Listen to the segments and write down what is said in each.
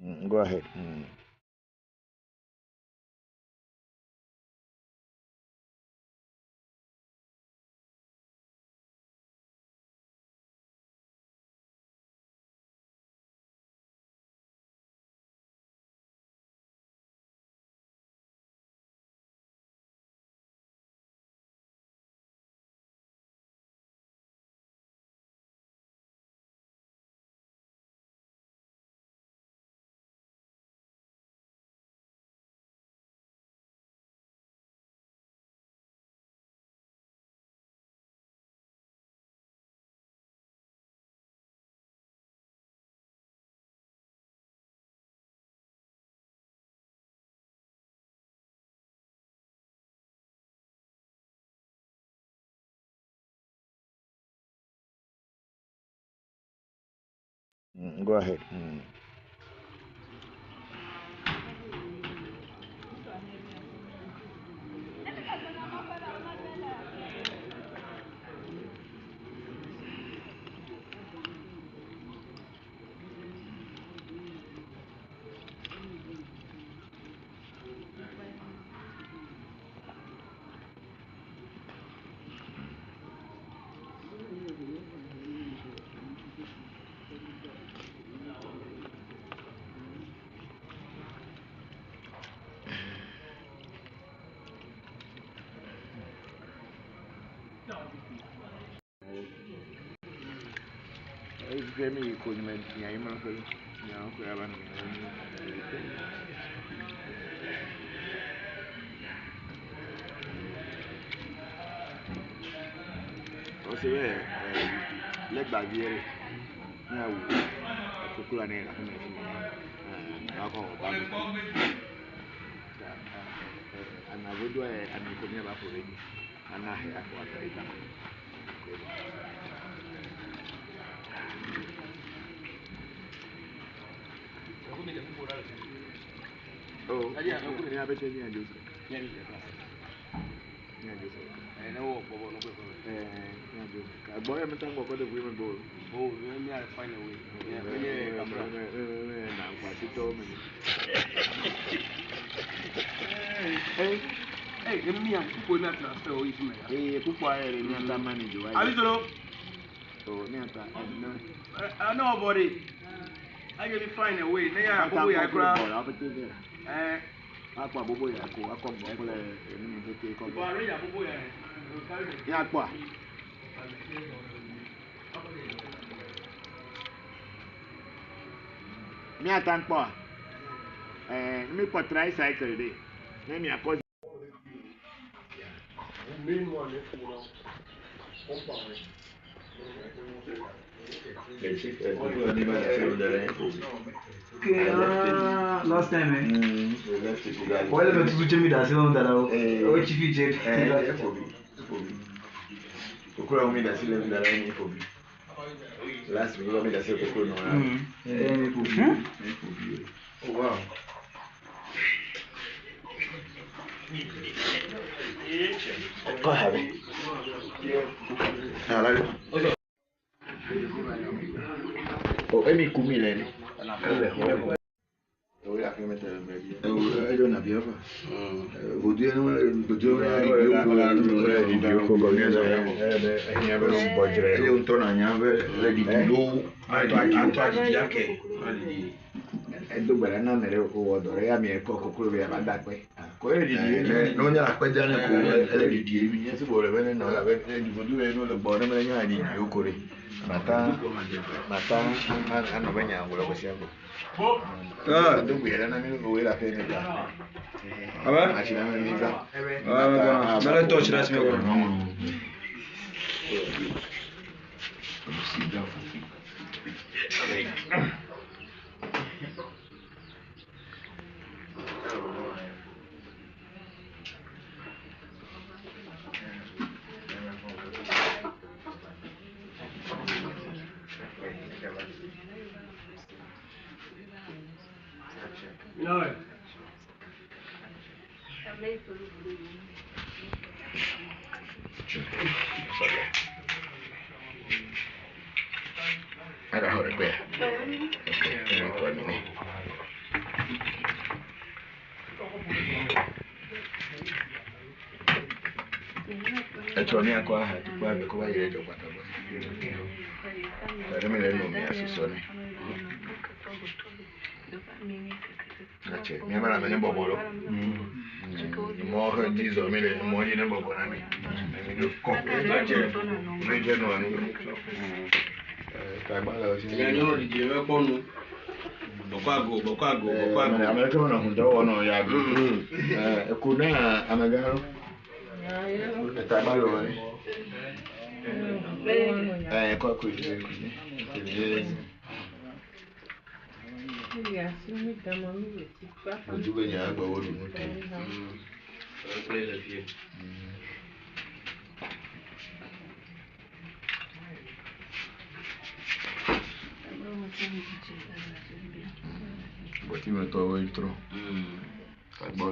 Go ahead. Go ahead. Jamie could make the also, let back here now. Kukula na ila kama hivi wako babu anavodwa anakomea hapo ready ana hapo ataita oh ni abete ni ajuso ni ajuso na wo bobo no ko ni ajuso boy mtango kwa the women ball oh me I find a way yeah kapra na kwa sito mimi hey me am kuko na transfer o ifu na kuko ayere ni ata manage wa abisoro oh ni ata nobody I can find a way na ya kuko ya kra akwa bobo ya ko akwa bobo le ni mo te ko ba re ya bobo ya kwa mi atan kwa mi po tricycle de na mi akọ main one you know compound last time wale metubuche midasilo ndala ochifiche okura umidasile ndala ni fobi last week umidasile kokoro no oh wow go ahead oh emi kumile ni oh ya kime tele media oh I don't have ever Voodoo no Voodoo radio ko organiza e ave non budget e un tono nyave le di lo anto di yake e do bere na mere ko wodore ya mi e ko kokoro ya badakwe ko e di no nya la peja ne ko ele di mi nse bo le bene no la be di Voodoo e no le bo na me nya di okore mata ano benya ngolo ko siambo do bere na mi ko wela fe ne ta aba achina me miza mala touch rasmi ko no ada hore be Actually, I quite had to buy the cover here to what I mean, I know me as a son. That's it. Never have any bubble. More diesel, maybe more in a bubble. I mean, you cook it. Major one. Bokor. American one don't know ya. Kuna amagaro. Tabalo. Kwa kweli. Voodoo nya agba wodu mutu. But you went away through. Agba.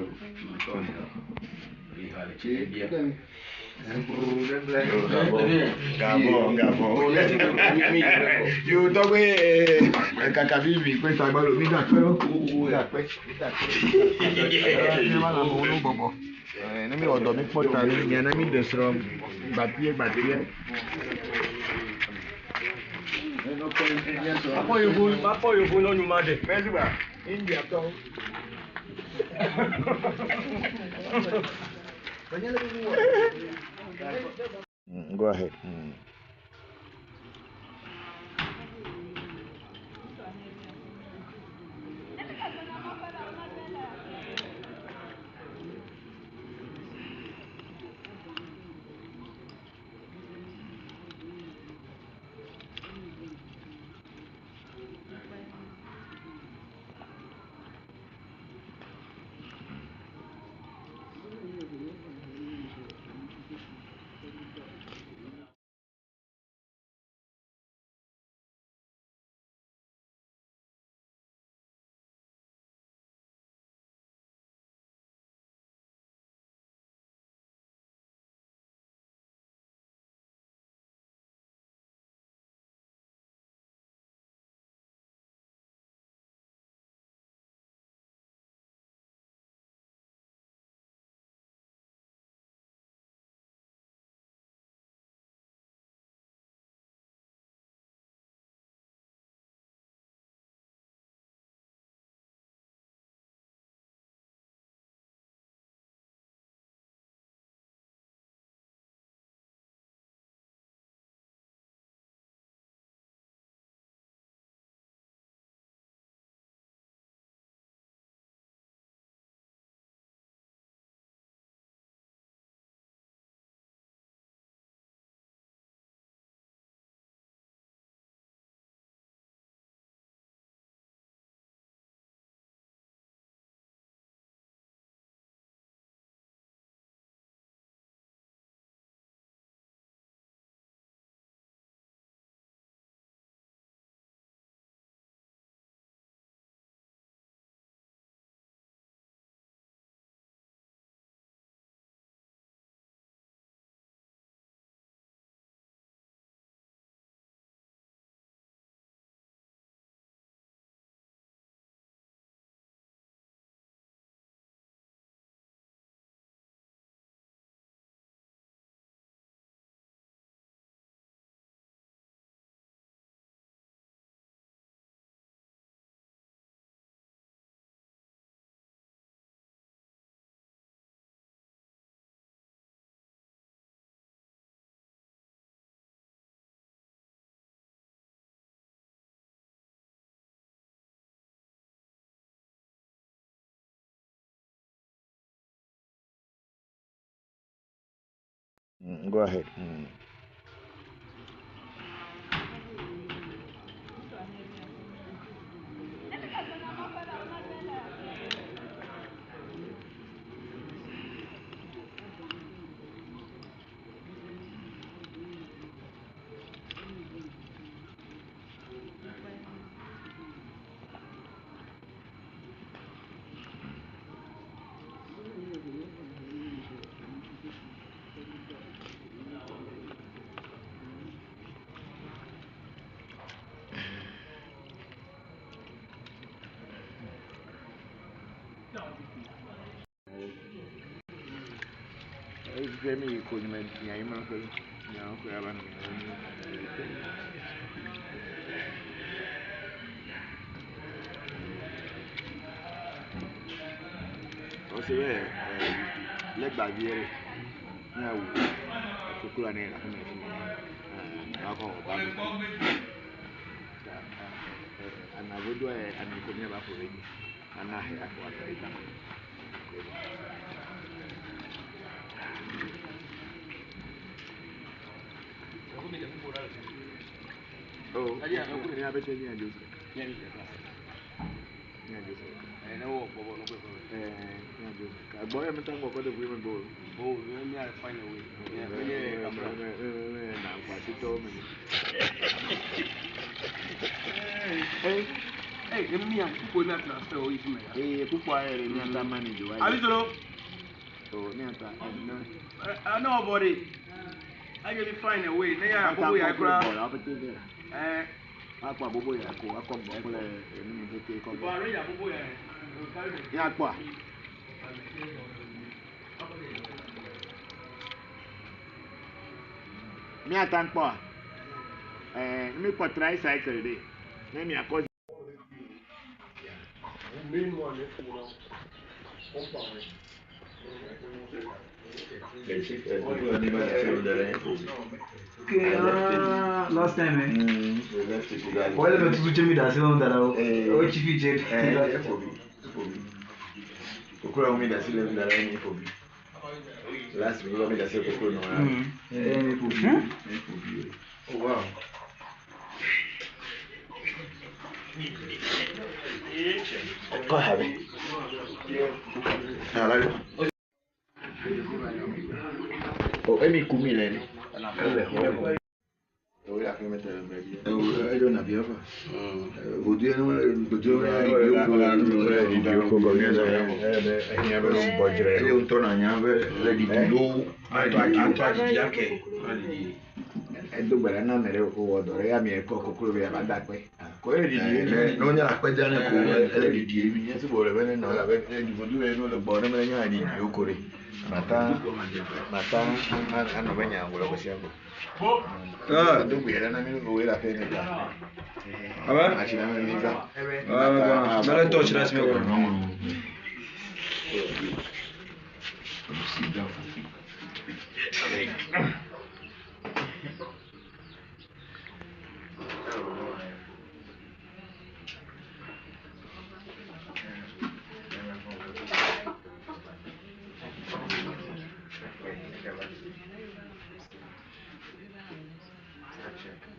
Gabon. You talk with Kakabibi, questa agballo mi da quello. Nemi odo mi pota ni yana mi desro batie. Apoio vou no made. Mezuba, India to. Go ahead. Go ahead. Jamie could mean Yaman, also, let by the now, to cool and alcohol, and I would do and you could never for it, and I have what I done. Oh, yeah, I'm going to have it in your juice. I know, boy, I'm talking about the women bowl. Oh, let me find a way. I'm quite told me. Hey, give me a good enough to stay with me. Hey, too quiet, and you're managed. I don't know. I know about it. I can find a way. They are boy, I grab. Aqua boy, I come popular. Aqua. Me a tank pa. Me for tricycle day. Me a cause. Last time, why the two Jimmy does on that? Oh, if you did, Bokor me that silver that I need for me. Last week, I made a silver for no. Oh, wow. Go ahead. Oh, Amy Kumile. Oh, yeah, I can tell you. I don't have you ever. Voodoo,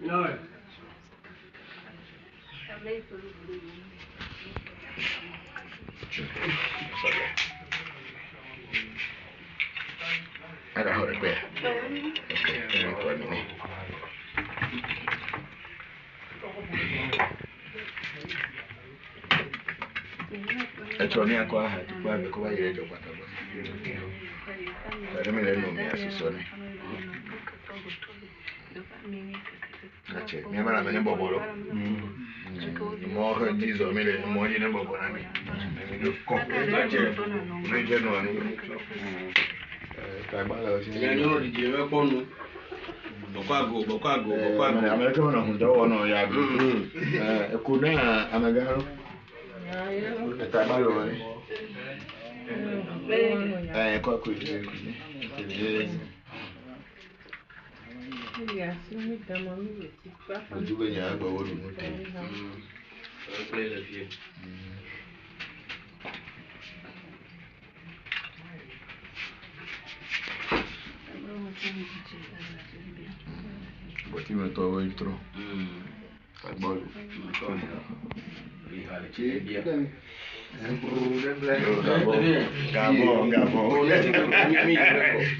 No. I don't hold it there. It's only a quiet to buy the quiet of what I don't know me as a son. That's it. Never have any bubble. More hurt these or many more in a bubble. I mean, the cock. Bokor. American on the one or yard. Kuna Amagaro. The Tabalo. Cock. But you went over it through.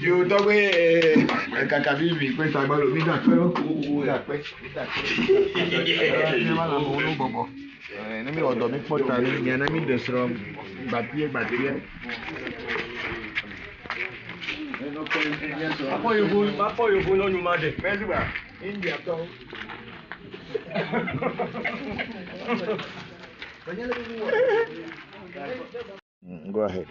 You don't wait. Kakabibi, quit about me. Enemy or Dominic Potter, the enemy this wrong, but here. Papa, you will on your mother. India, go ahead.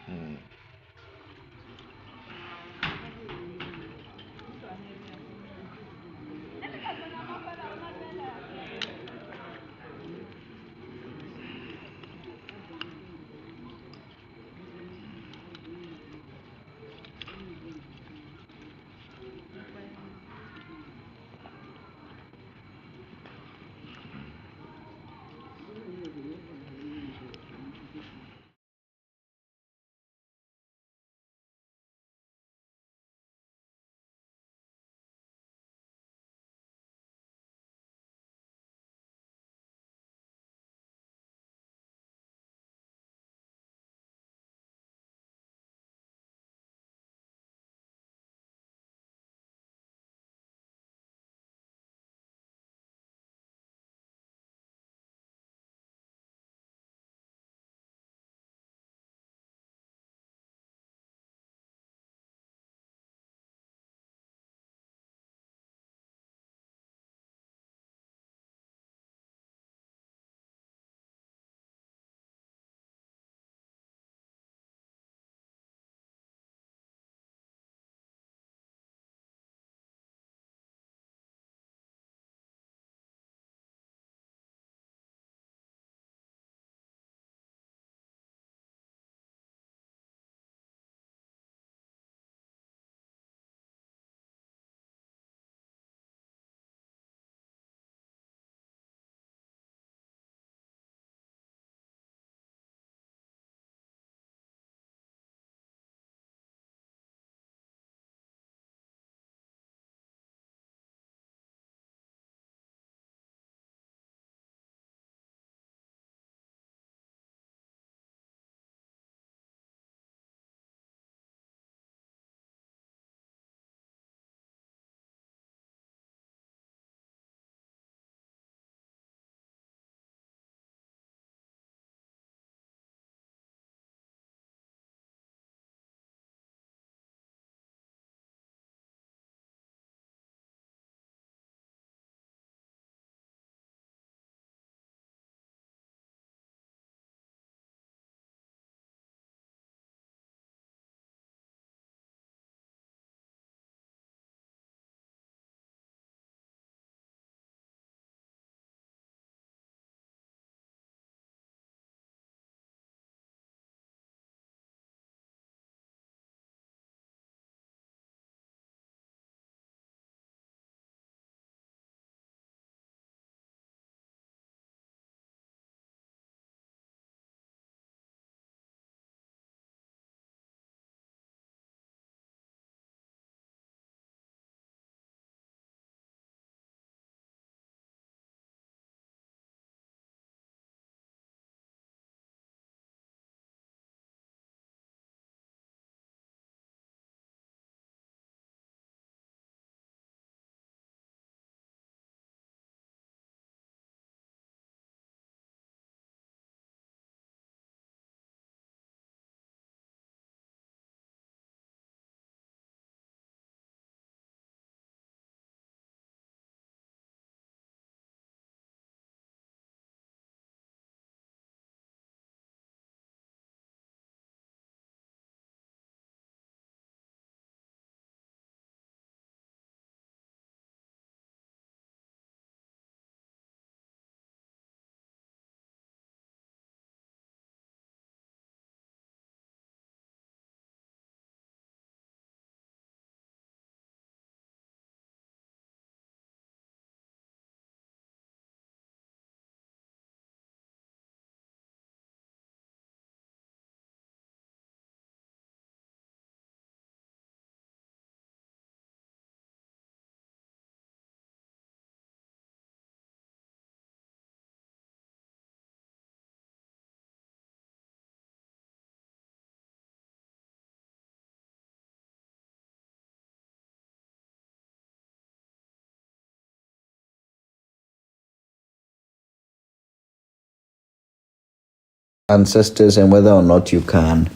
ancestors and whether or not you can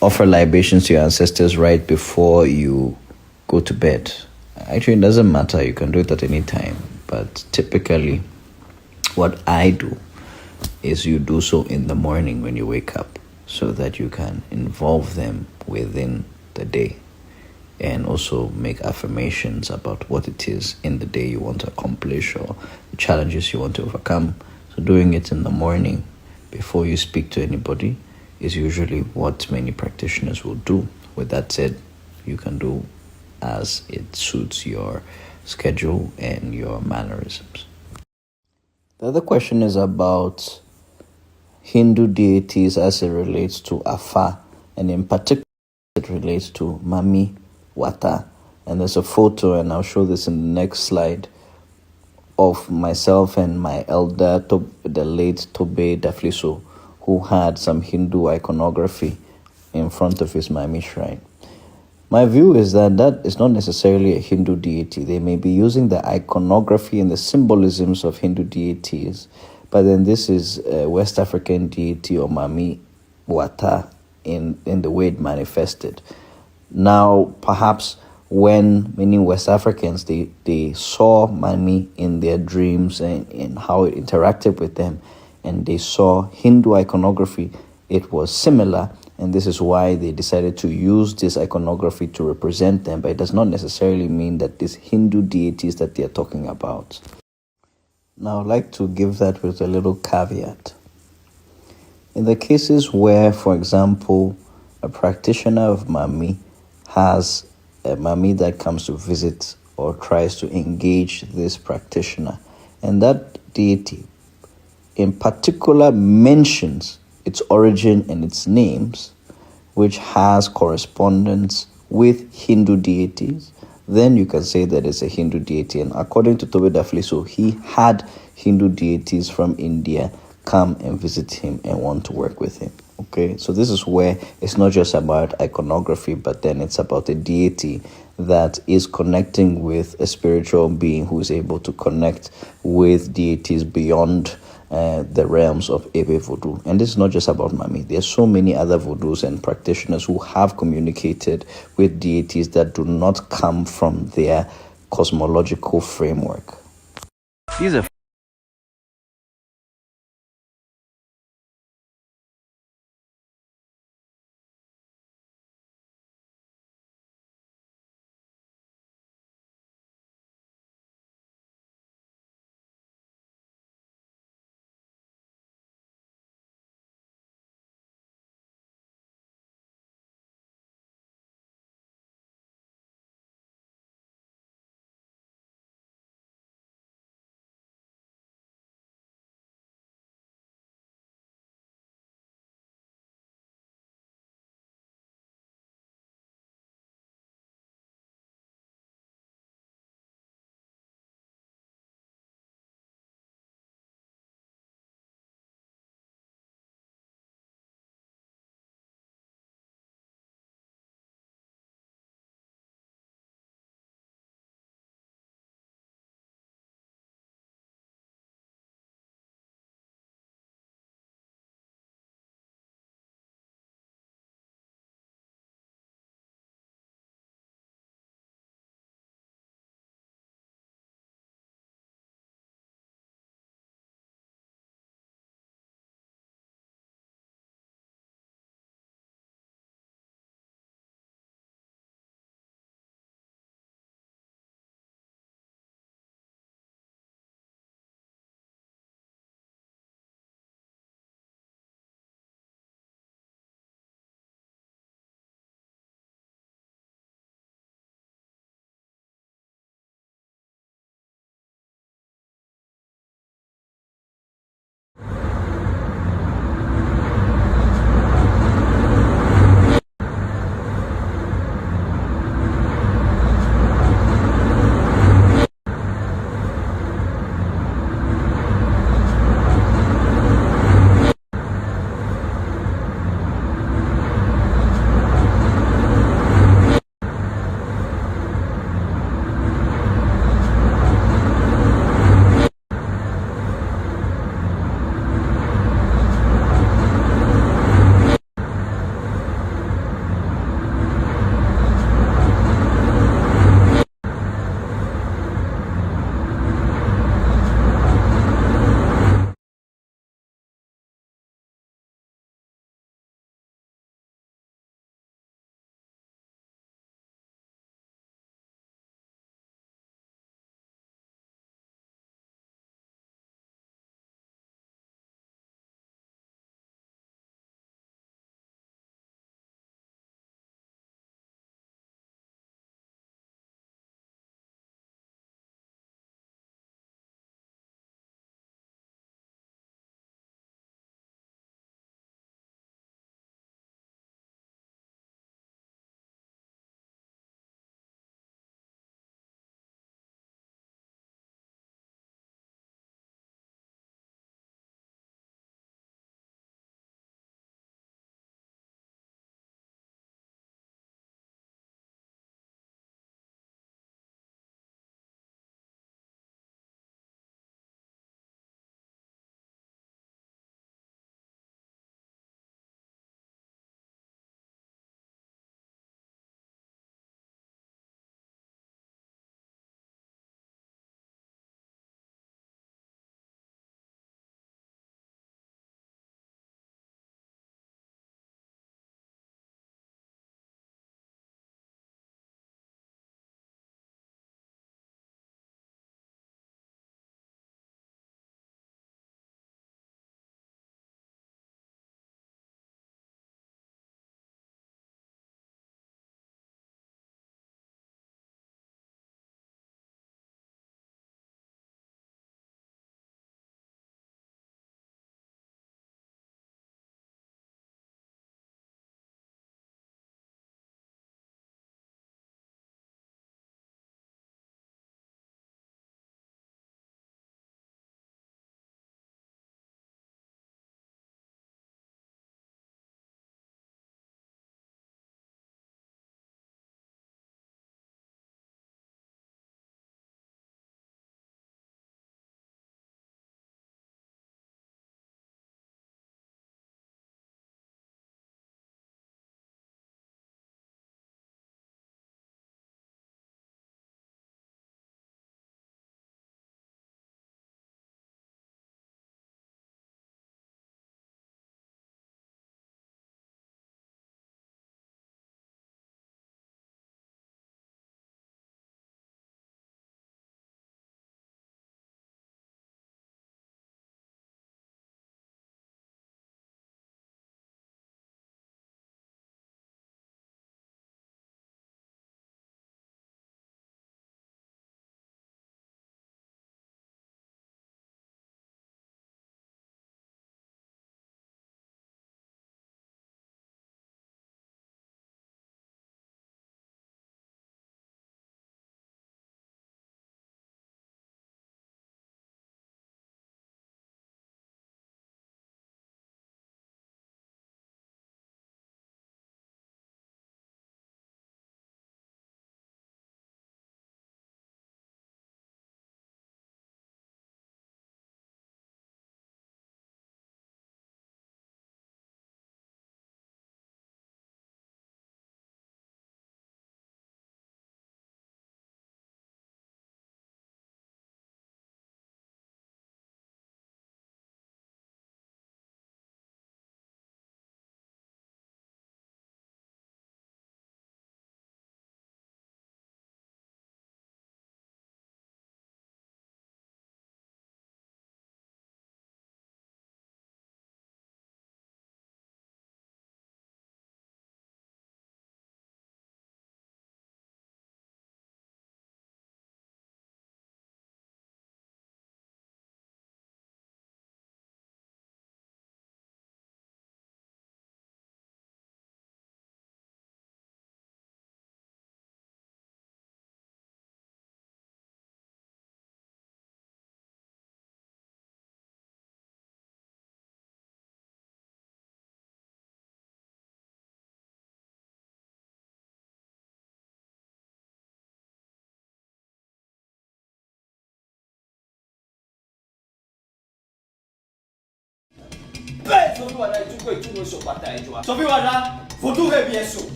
offer libations to your ancestors right before you go to bed. Actually, it doesn't matter. You can do it at any time. But typically, what I do is you do so in the morning when you wake up so that you can involve them within the day and also make affirmations about what it is in the day you want to accomplish or the challenges you want to overcome. So doing it in the morning before you speak to anybody is usually what many practitioners will do. With that said, you can do as it suits your schedule and your mannerisms. The other question is about Hindu deities as it relates to Afa, and in particular it relates to Mami Wata. And there's a photo, and I'll show this in the next slide, of myself and my elder, the late Tobe Dafliso, who had some Hindu iconography in front of his Mami shrine. My view is that is not necessarily a Hindu deity. They may be using the iconography and the symbolisms of Hindu deities, but then this is a West African deity or Mami Wata in the way it manifested. Now, perhaps when many West Africans, they saw Mami in their dreams and how it interacted with them, and they saw Hindu iconography, it was similar, and this is why they decided to use this iconography to represent them, but it does not necessarily mean that these Hindu deities that they are talking about. Now, I'd like to give that with a little caveat. In the cases where, for example, a practitioner of Mami has a Mami that comes to visit or tries to engage this practitioner, and that deity in particular mentions its origin and its names, which has correspondence with Hindu deities, then you can say that it's a Hindu deity. And according to Tobe Dafliso, he had Hindu deities from India come and visit him and want to work with him. Okay, so this is where it's not just about iconography, but then it's about a deity that is connecting with a spiritual being who is able to connect with deities beyond the realms of Ewe Vodu. And this is not just about Mami. There are so many other Vodus and practitioners who have communicated with deities that do not come from their cosmological framework. These are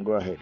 Go ahead.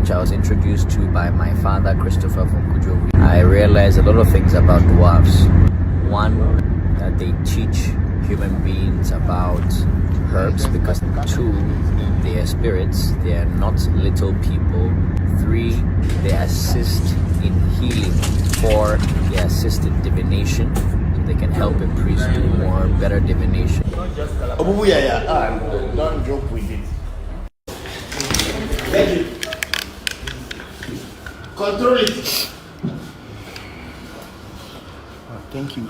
which I was introduced to by my father, Christopher Voncujovi, I realized a lot of things about dwarfs. One, that they teach human beings about herbs, because two, they are spirits, they are not little people. Three, they assist in healing. Four, they assist in divination, so they can help a priest do more better divination. Don't joke with it. Thank you. Control it. Thank you.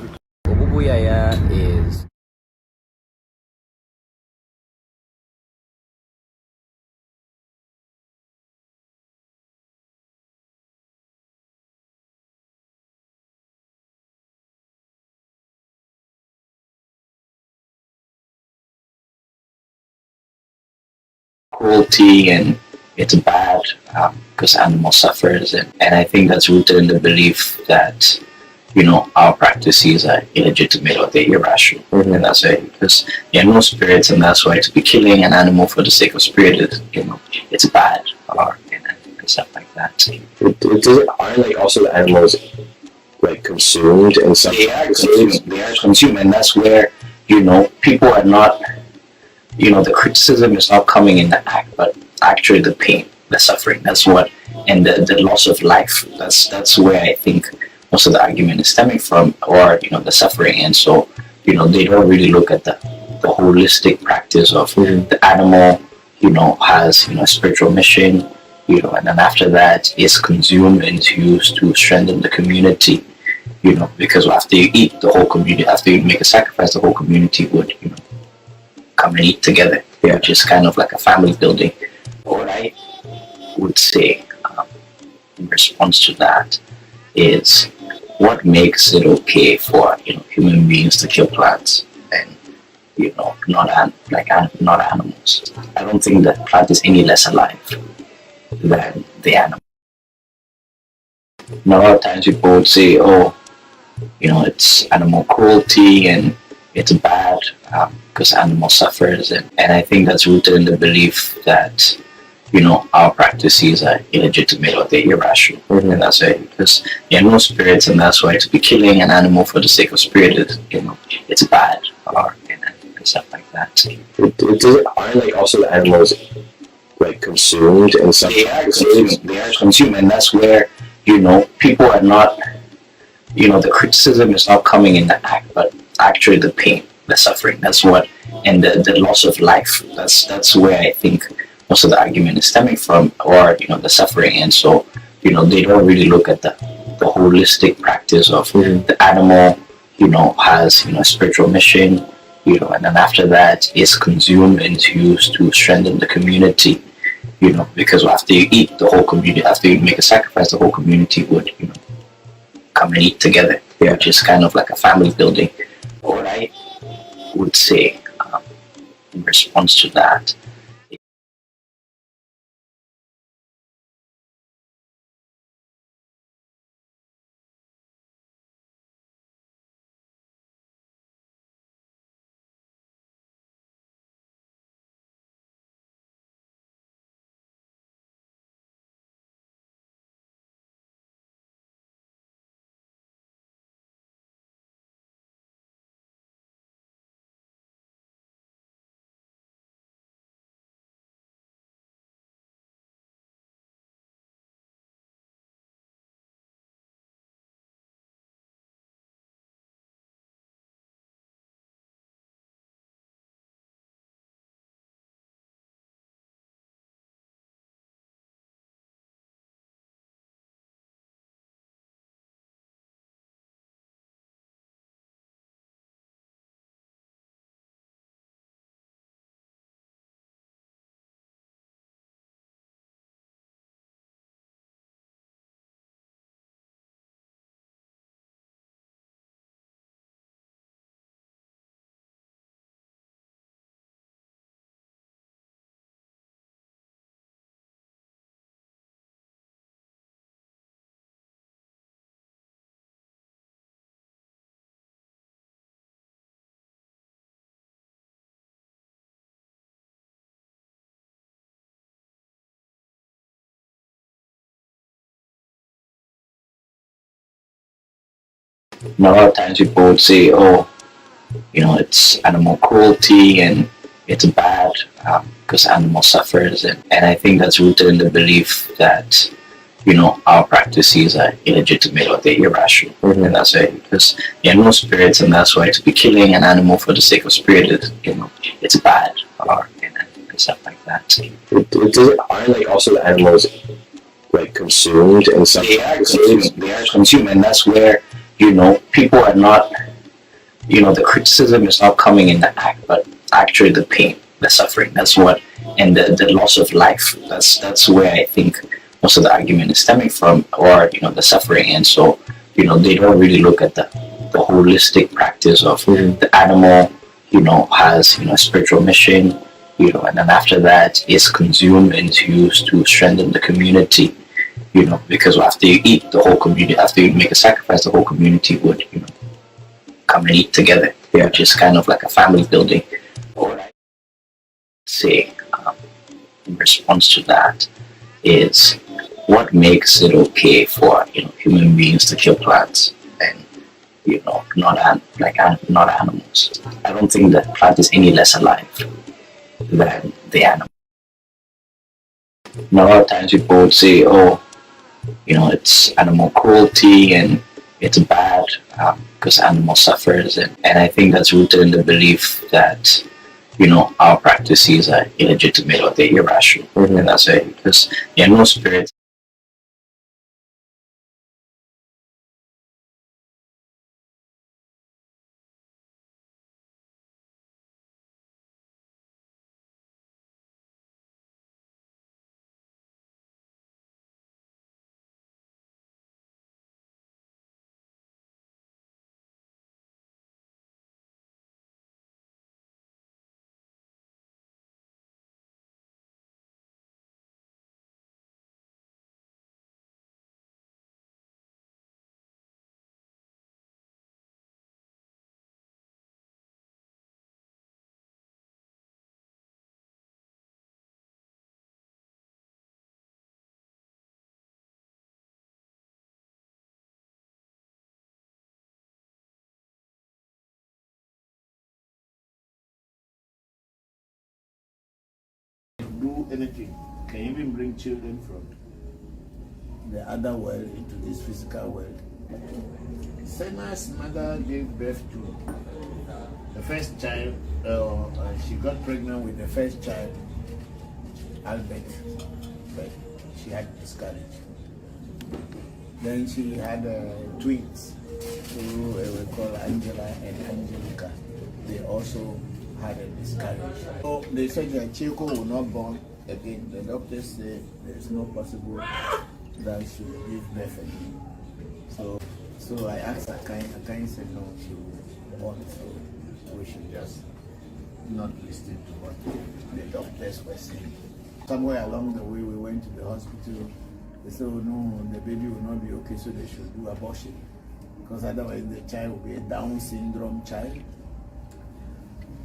Obubuyaya is cruelty and it's bad because animal suffers, and I think that's rooted in the belief that our practices are illegitimate or they're irrational, and that's why, because there are no spirits, and that's why to be killing an animal for the sake of spirit is it's bad, or and stuff like that. Aren't like also the animals like consumed and some they are consumed, and that's where people are not. The criticism is not coming in the act, but actually the pain, the suffering. That's what, and the loss of life. That's where I think most of the argument is stemming from, or the suffering. And so, they don't really look at the holistic practice of the animal. Has a spiritual mission. And then after that, is consumed and is used to strengthen the community. Because after you eat, the whole community, after you make a sacrifice, the whole community would come and eat together, which is kind of like a family building. What I would say in response to that is, what makes it okay for human beings to kill plants and not animals? I don't think that plant is any less alive than the animal. A lot of times people would say, oh, it's animal cruelty and it's bad because animal suffers, and I think that's rooted in the belief that our practices are illegitimate or they're irrational, and that's why, because there are no spirits, and that's why to be killing an animal for the sake of spirit is it's bad, or and stuff like that. Aren't like also the animals like consumed and some they are consumed, and that's where people are not. The criticism is not coming in the act, but actually the pain, the suffering. That's what, and the loss of life. That's where I think most of the argument is stemming from, or the suffering. And so, they don't really look at the holistic practice of the animal. Has a spiritual mission. And then after that, is consumed and is used to strengthen the community. Because after you eat, the whole community, after you make a sacrifice, the whole community would come and eat together, which is kind of like a family building. What I would say in response to that And a lot of times people would say, oh, it's animal cruelty and it's bad because animal suffers. And I think that's rooted in the belief that, our practices are illegitimate or they're irrational. And that's why, because there are no spirits, and that's why to be killing an animal for the sake of spirit is, it's bad or and stuff like that. Aren't like also the animals like consumed and some they are consumed, and that's where, people are not, the criticism is not coming in the act, but actually the pain, the suffering. That's what, and the loss of life. That's where I think most of the argument is stemming from, or the suffering. And so, they don't really look at the holistic practice of the animal, has a spiritual mission, and then after that is consumed and used to strengthen the community. Because after you eat, the whole community, after you make a sacrifice, the whole community would, come and eat together, which is kind of like a family building. What I say in response to that is, what makes it okay for human beings to kill plants and not animals? I don't think that plant is any less alive than the animal. And a lot of times people would say, oh, it's animal cruelty and it's bad because animal suffers. And I think that's rooted in the belief that, our practices are illegitimate or they're irrational. And that's why, because there are no spirits. Do anything, can even bring children from the other world into this physical world. Sena's mother gave birth to the first child, she got pregnant with the first child, Albert, but she had miscarriage. Then she had twins, who we call Angela and Angelica. They also had a miscarriage. So they said that Chico will not born again. The doctors said there's no possible that she will give birth again. So I asked Akai said no, she will born. So we should just not listen to what the doctors were saying. Somewhere along the way we went to the hospital. They said, oh no, the baby will not be okay, so they should do abortion. Because otherwise the child will be a Down syndrome child.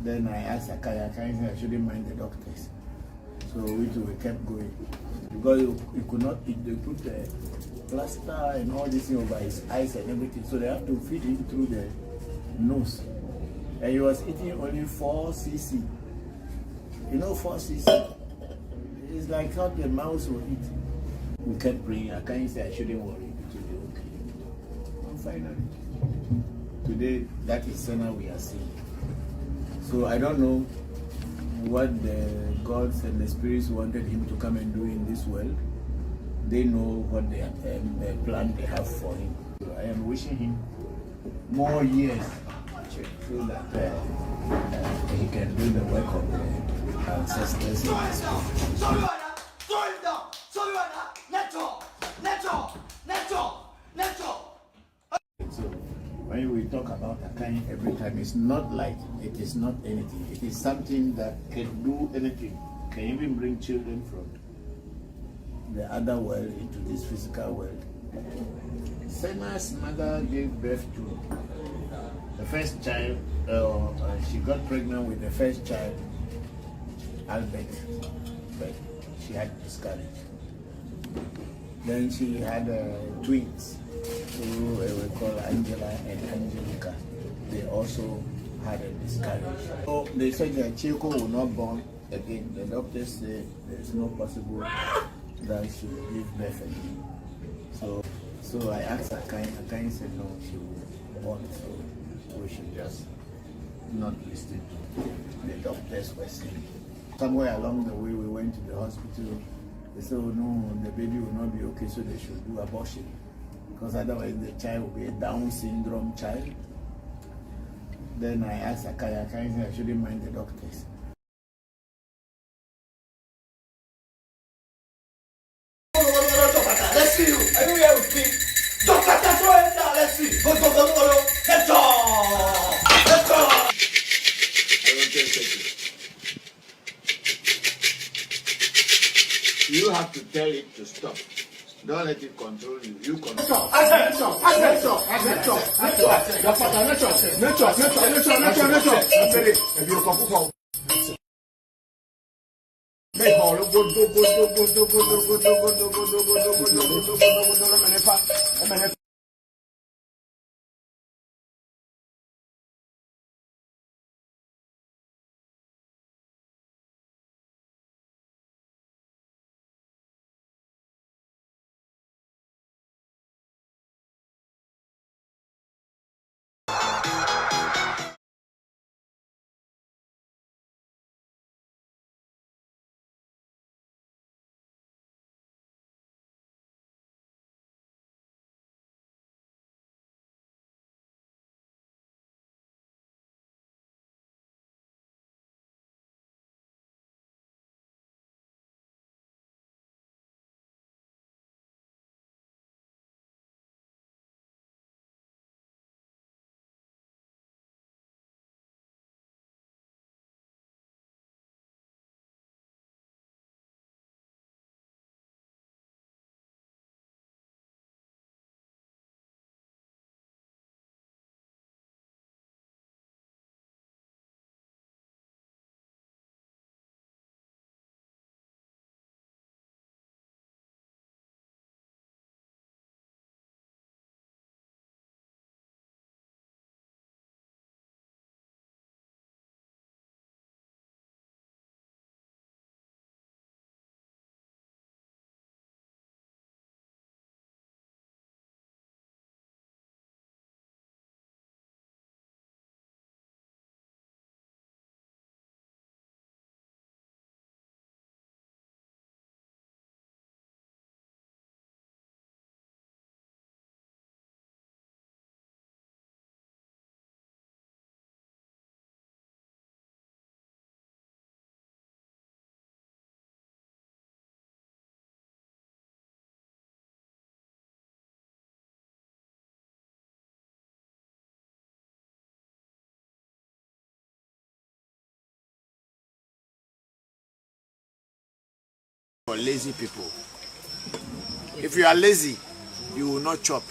Then I asked Akai said I shouldn't mind the doctors. So we kept going. Because you could not eat, they put the plaster and all this thing over his eyes and everything. So they have to feed him through the nose. And he was eating only 4 cc. 4 cc? It's like how the mouse will eat. We kept praying. Akai said I shouldn't worry, it will be okay. And finally, today, that is Sena we are seeing. So I don't know what the gods and the spirits wanted him to come and do in this world. They know what the plan they have for him. So I am wishing him more years so that he can do the work of the ancestors in this world. So when we talk about Akai every time, it's not like it is not anything. It is something that can do anything, can even bring children from the other world into this physical world. Sena's mother gave birth to the first child, she got pregnant with the first child, Albert, but she had miscarriage. Then she had twins, who we call Angela and Angelica, they also had a miscarriage. So they said that Chico will not born again. The doctors say there is no possible that she will give birth again. So I asked Akai said no, she will born, so we should just not listen to the doctors were saying. Somewhere along the way we went to the hospital. They said, oh no, the baby will not be okay, so they should do abortion. Because otherwise the child will be a Down syndrome child. Then I asked Akai said I shouldn't mind the doctors. Let's see you. Anywhere with me. Doctor, let's see. Go. Let's go. Let's go. I don't take it. You have to tell it to stop. Don't let it control you. You control. For lazy people. If you are lazy, you will not chop.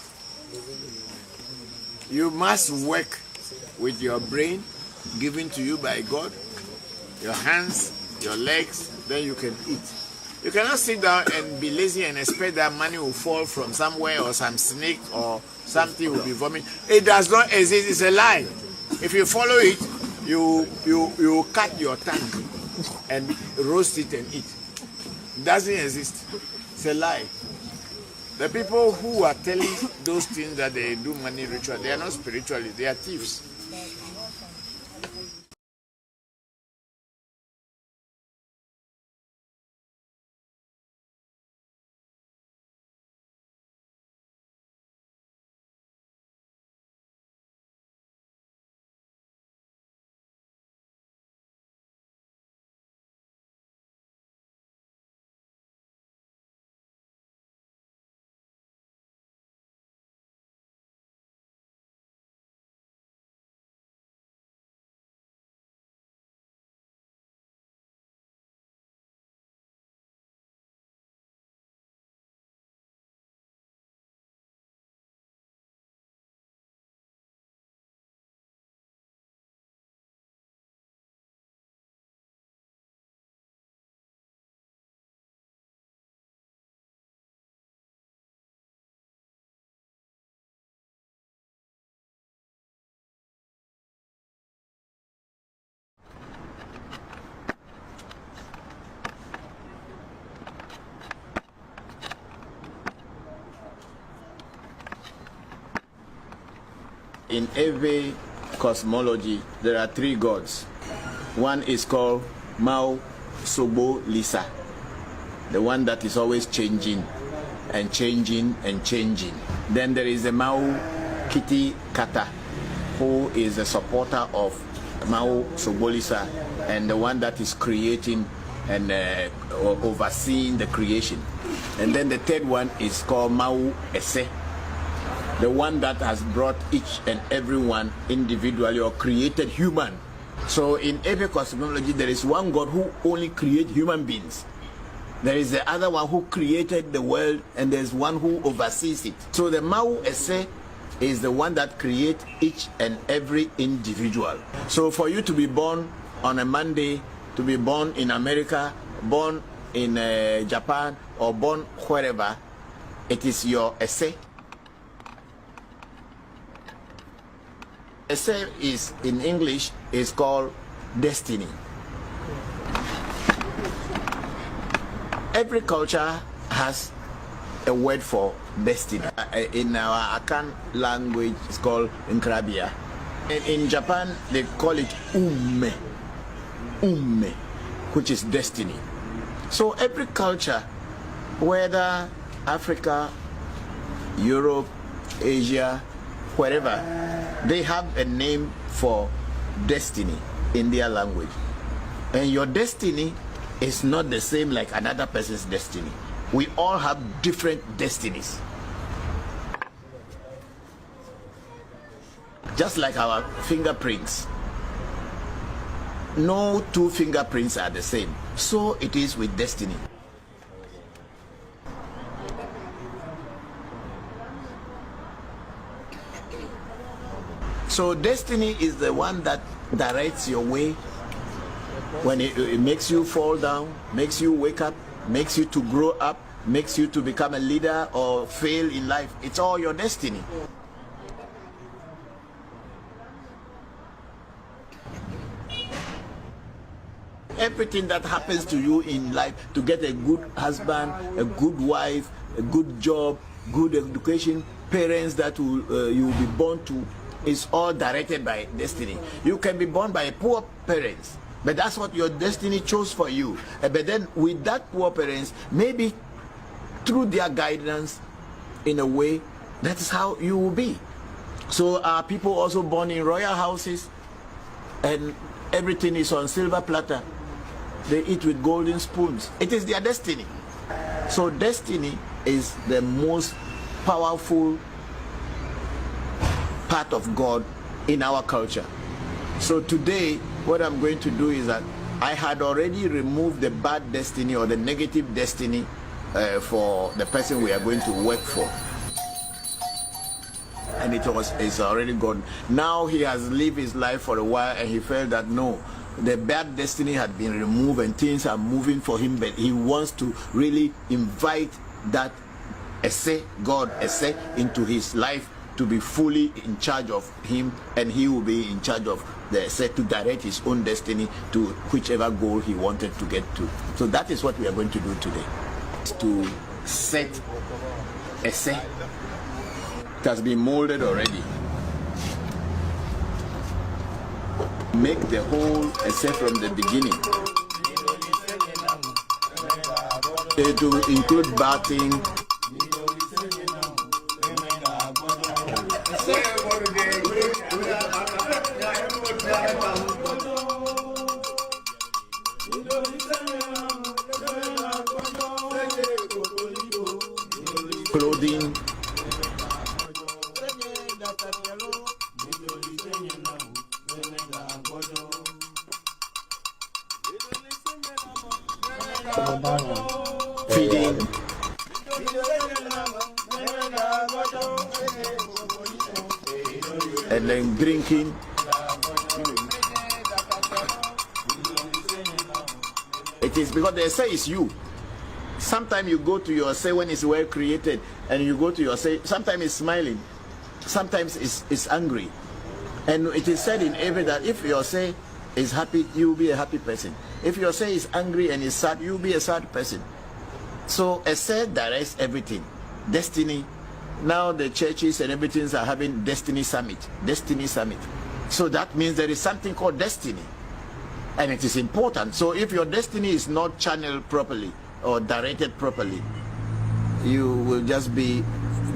You must work with your brain given to you by God, your hands, your legs, then you can eat. You cannot sit down and be lazy and expect that money will fall from somewhere or some snake or something will be vomited. It does not exist. It's a lie. If you follow it, you cut your tongue and roast it and eat. It doesn't exist. It's a lie. The people who are telling those things that they do money ritual, they are not spiritualists, they are thieves. in every cosmology, there are 3 gods. One is called Mao Sobo Lisa, the one that is always changing and changing and changing. Then there is a Mao Kiti Kata, who is a supporter of Mao Sobo Lisa and the one that is creating and overseeing the creation. And then the third one is called Mao Ese, the one that has brought each and every one individually or created human. So in every cosmology, there is one God who only creates human beings. There is the other one who created the world, and there's one who oversees it. So the Mao Ese is the one that creates each and every individual. So for you to be born on a Monday, to be born in America, born in Japan, or born wherever, it is your Ese. Ese is, in English, is called destiny. Every culture has a word for destiny. In our Akan language, it's called Nkrabia. In Japan, they call it Umme, which is destiny. So every culture, whether Africa, Europe, Asia, wherever, they have a name for destiny in their language. And your destiny is not the same like another person's destiny. We all have different destinies. Just like our fingerprints. No 2 fingerprints are the same. So it is with destiny. So destiny is the one that directs your way. When it makes you fall down, makes you wake up, makes you to grow up, makes you to become a leader or fail in life. It's all your destiny. Everything that happens to you in life, to get a good husband, a good wife, a good job, good education, parents that you will be born to, is all directed by destiny. You can be born by poor parents, but that's what your destiny chose for you. But then with that poor parents, maybe through their guidance, in a way, that is how you will be. So are people also born in royal houses and everything is on silver platter? They eat with golden spoons. It is their destiny. So destiny is the most powerful part of God in our culture. So today, what I'm going to do is that I had already removed the bad destiny or the negative destiny for the person we are going to work for. And it's already gone. Now he has lived his life for a while and he felt that no, the bad destiny had been removed and things are moving for him, but he wants to really invite that God into his life to be fully in charge of him, and he will be in charge of the to direct his own destiny to whichever goal he wanted to get to. So that is what we are going to do today. To set Ese. It has been molded already. Make the whole Ese from the beginning. To include bathing. Clothing. Feeding. And then drinking. It is because the Ese is you. Sometimes you go to your Ese when it's well created, and you go to your Ese, sometimes it's smiling, sometimes it's angry. And it is said in Ewe that if your Ese is happy, you will be a happy person. If your Ese is angry and is sad, you will be a sad person. So Ese directs everything. Destiny now the churches and everything are having Destiny Summit. Destiny Summit. So that means there is something called destiny. And it is important. So if your destiny is not channeled properly or directed properly, you will just be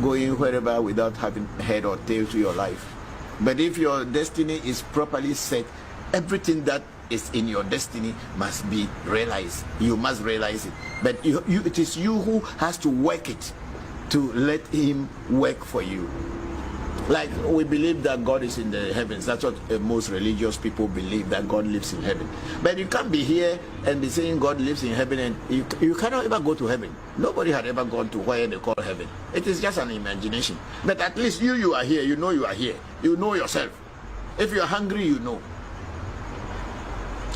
going wherever without having head or tail to your life. But if your destiny is properly set, everything that is in your destiny must be realized. You must realize it. But it is you who has to work it, to let him work for you. Like we believe that God is in the heavens. That's what most religious people believe, that God lives in heaven. But you can't be here and be saying God lives in heaven, and you cannot ever go to heaven. Nobody had ever gone to where they call heaven. It is just an imagination. But at least you are here. You know you are here. You know yourself. If you are hungry, you know.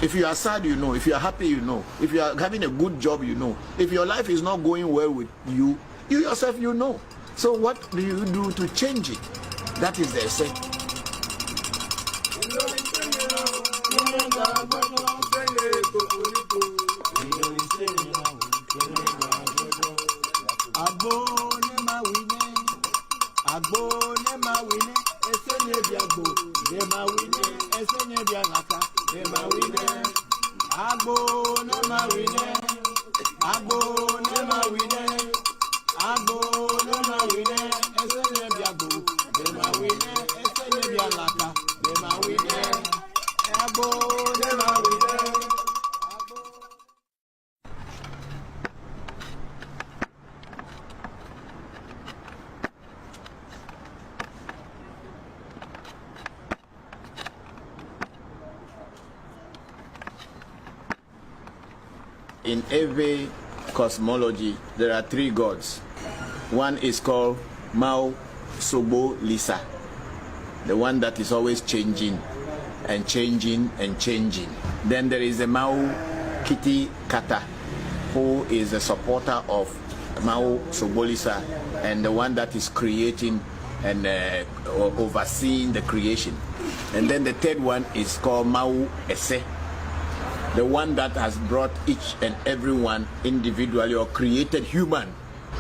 If you are sad, you know. If you are happy, you know. If you are having a good job, you know. If your life is not going well with you, you yourself, you know. So what do you do to change it? That is the essay. In every cosmology, there are three gods. One is called Mao Sobo Lisa, the one that is always changing and changing and changing. Then there is a Mao Kiti Kata, who is a supporter of Mao Sobo Lisa and the one that is creating and overseeing the creation. And then the third one is called Mao Ese, the one that has brought each and every one individually or created human.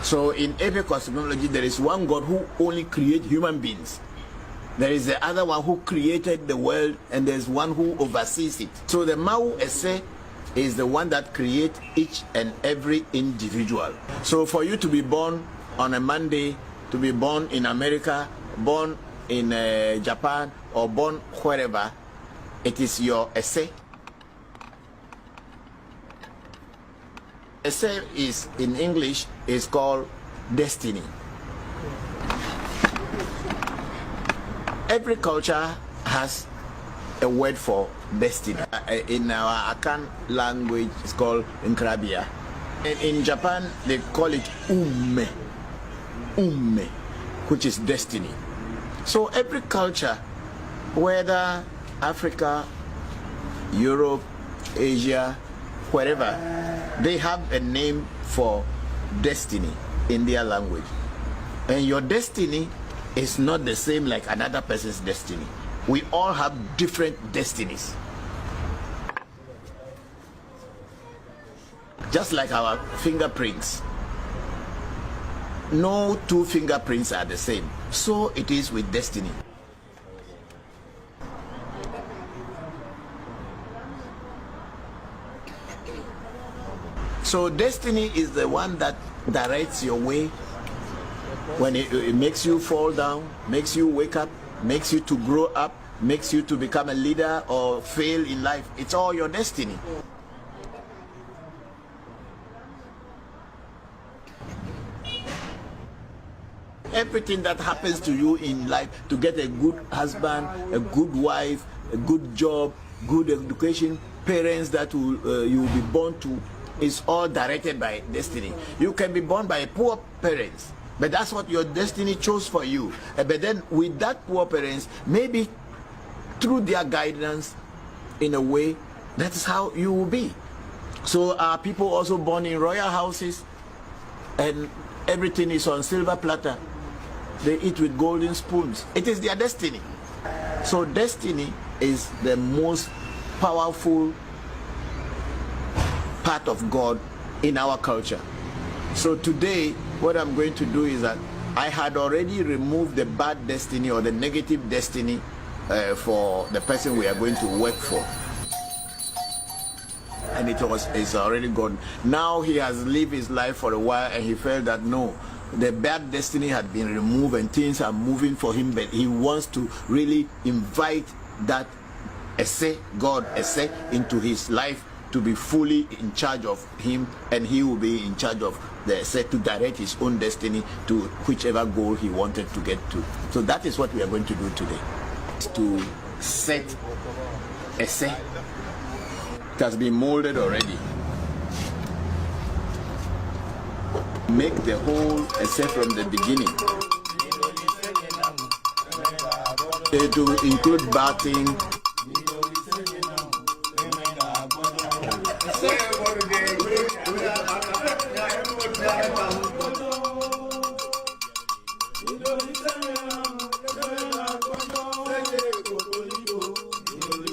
So in every cosmology, there is one God who only creates human beings. There is the other one who created the world, and there's one who oversees it. So the Mao Ese is the one that creates each and every individual. So for you to be born on a Monday, to be born in America, born in Japan, or born wherever, it is your Ese. Essay is, in English, is called destiny. Every culture has a word for destiny. In our Akan language, it's called Nkrabia. And in Japan, they call it Umme, which is destiny. So every culture, whether Africa, Europe, Asia, wherever, they have a name for destiny in their language. And your destiny is not the same like another person's destiny. We all have different destinies. Just like our fingerprints. No two fingerprints are the same. So it is with destiny. So destiny is the one that directs your way. When it makes you fall down, makes you wake up, makes you to grow up, makes you to become a leader or fail in life. It's all your destiny. Everything that happens to you in life, to get a good husband, a good wife, a good job, good education, parents that you will be born to, is all directed by destiny. You can be born by poor parents, but that's what your destiny chose for you. But then with that poor parents, maybe through their guidance, in a way, that's how you will be. So are people also born in royal houses and everything is on silver platter? They eat with golden spoons. It is their destiny. So destiny is the most powerful part of God in our culture. So today, what I'm going to do is that I had already removed the bad destiny or the negative destiny for the person we are going to work for. And it's already gone. Now he has lived his life for a while and he felt that no, the bad destiny had been removed and things are moving for him, but he wants to really invite that God into his life to be fully in charge of him, and he will be in charge of the essay to direct his own destiny to whichever goal he wanted to get to. So that is what we are going to do today. To set essay. It has been molded already. Make the whole essay from the beginning. To include bathing.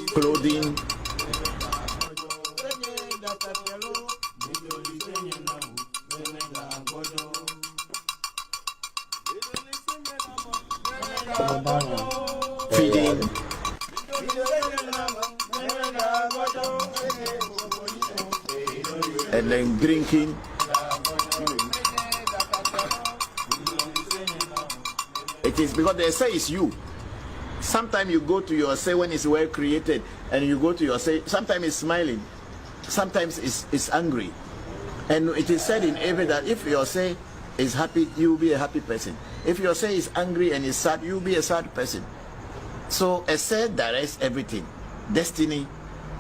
Clothing. Feeding. And then drinking. It is because the essay is you. Sometimes you go to your essay when it's well created, and you go to your essay, sometimes it's smiling, sometimes it's angry. And it is said in Ewe that if your essay is happy, you will be a happy person. If your essay is angry and is sad, you will be a sad person. So essay directs everything. Destiny.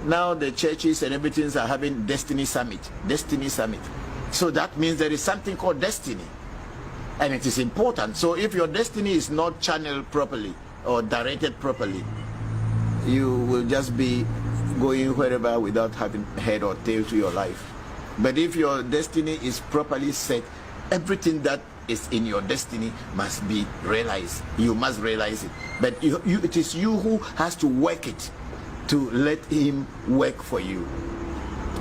Now the churches and everything are having Destiny Summit. Destiny Summit. So that means there is something called destiny. And it is important. So if your destiny is not channeled properly or directed properly, you will just be going wherever without having head or tail to your life. But if your destiny is properly set, everything that is in your destiny must be realized. You must realize it. But it is you who has to work it, to let him work for you.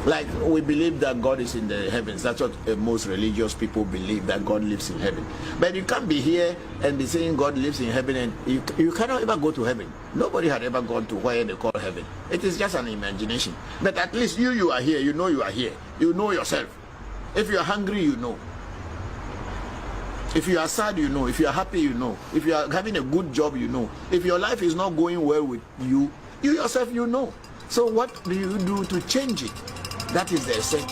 Like we believe that God is in the heavens. That's what most religious people believe, that God lives in heaven. But you can't be here and be saying God lives in heaven, and you cannot ever go to heaven. Nobody had ever gone to where they call heaven. It is just an imagination. But at least you are here. You know you are here. You know yourself. If you are hungry, you know. If you are sad, you know. If you are happy, you know. If you are having a good job, you know. If your life is not going well with you, you yourself, you know. So what do you do to change it? That is the essay.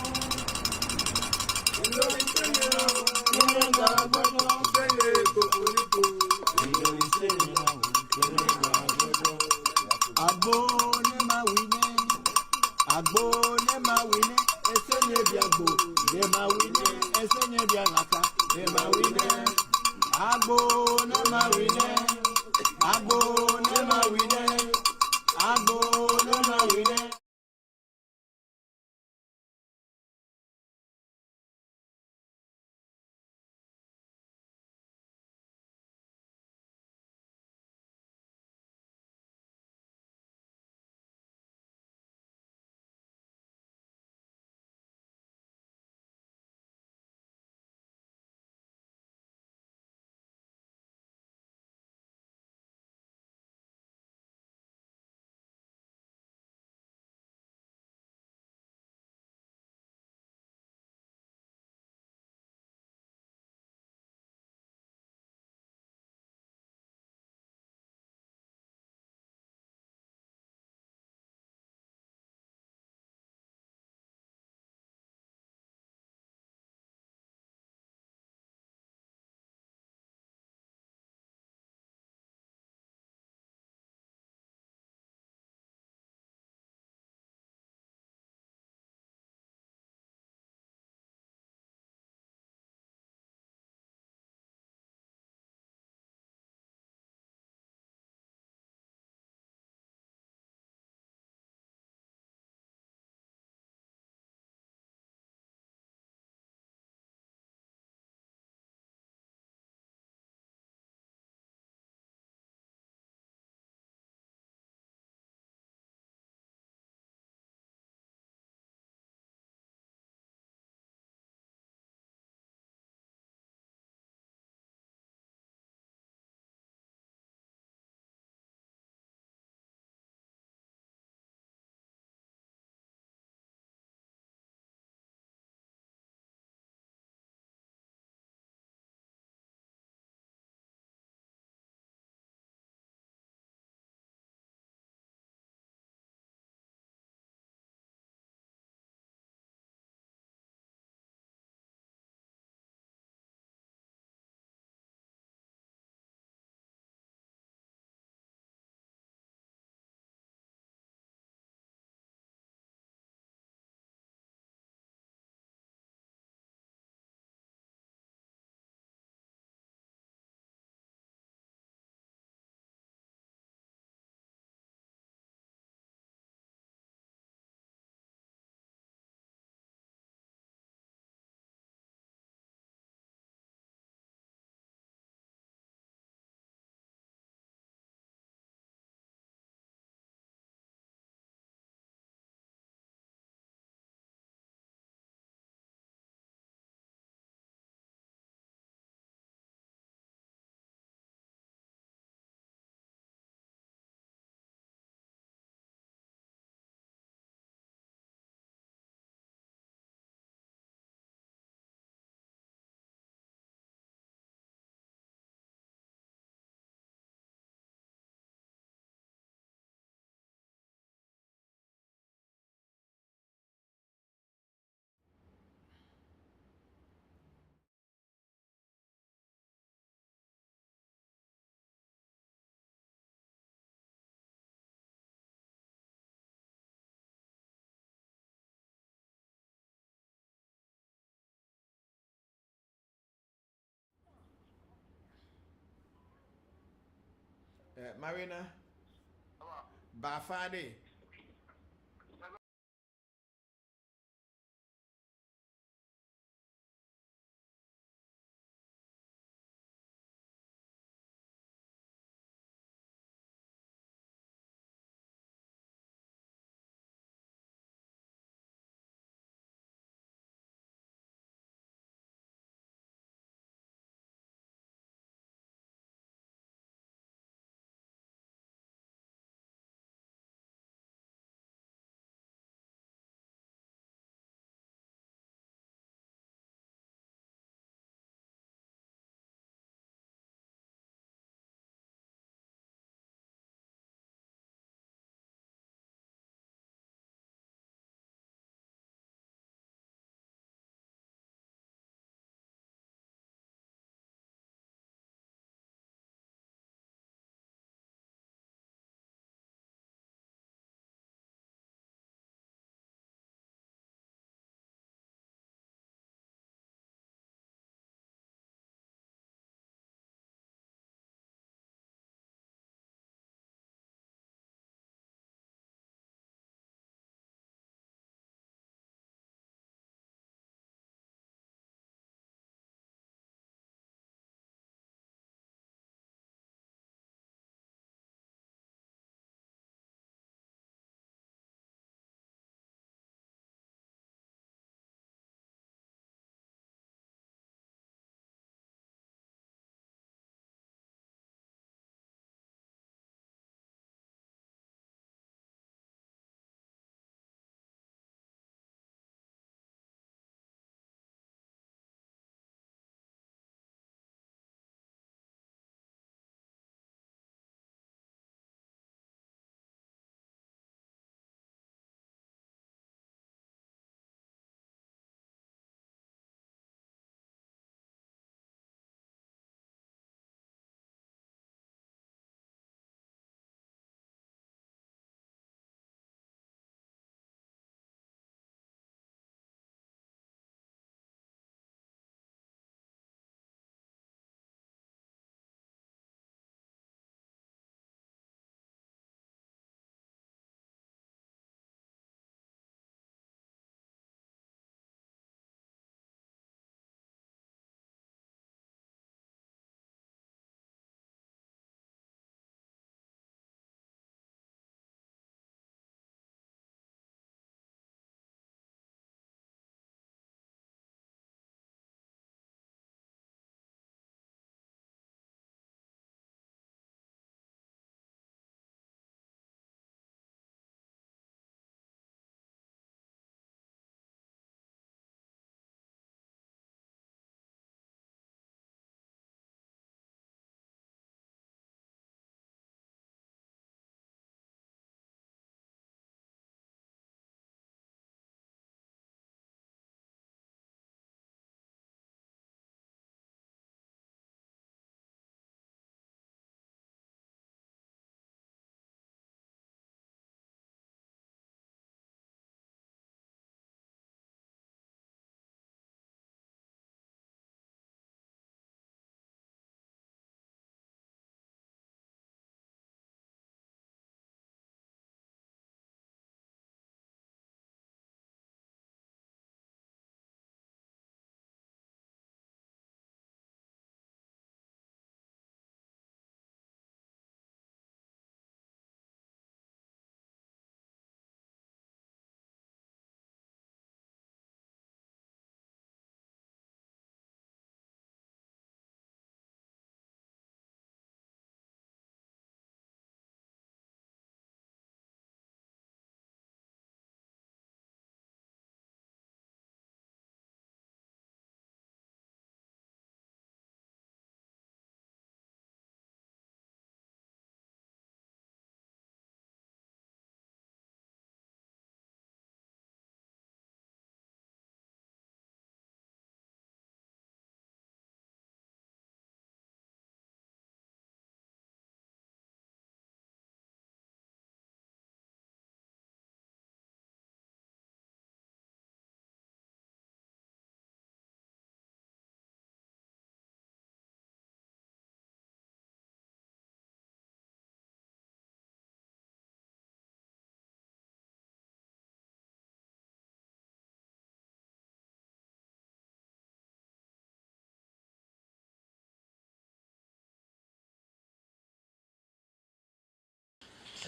Marina. Bafade.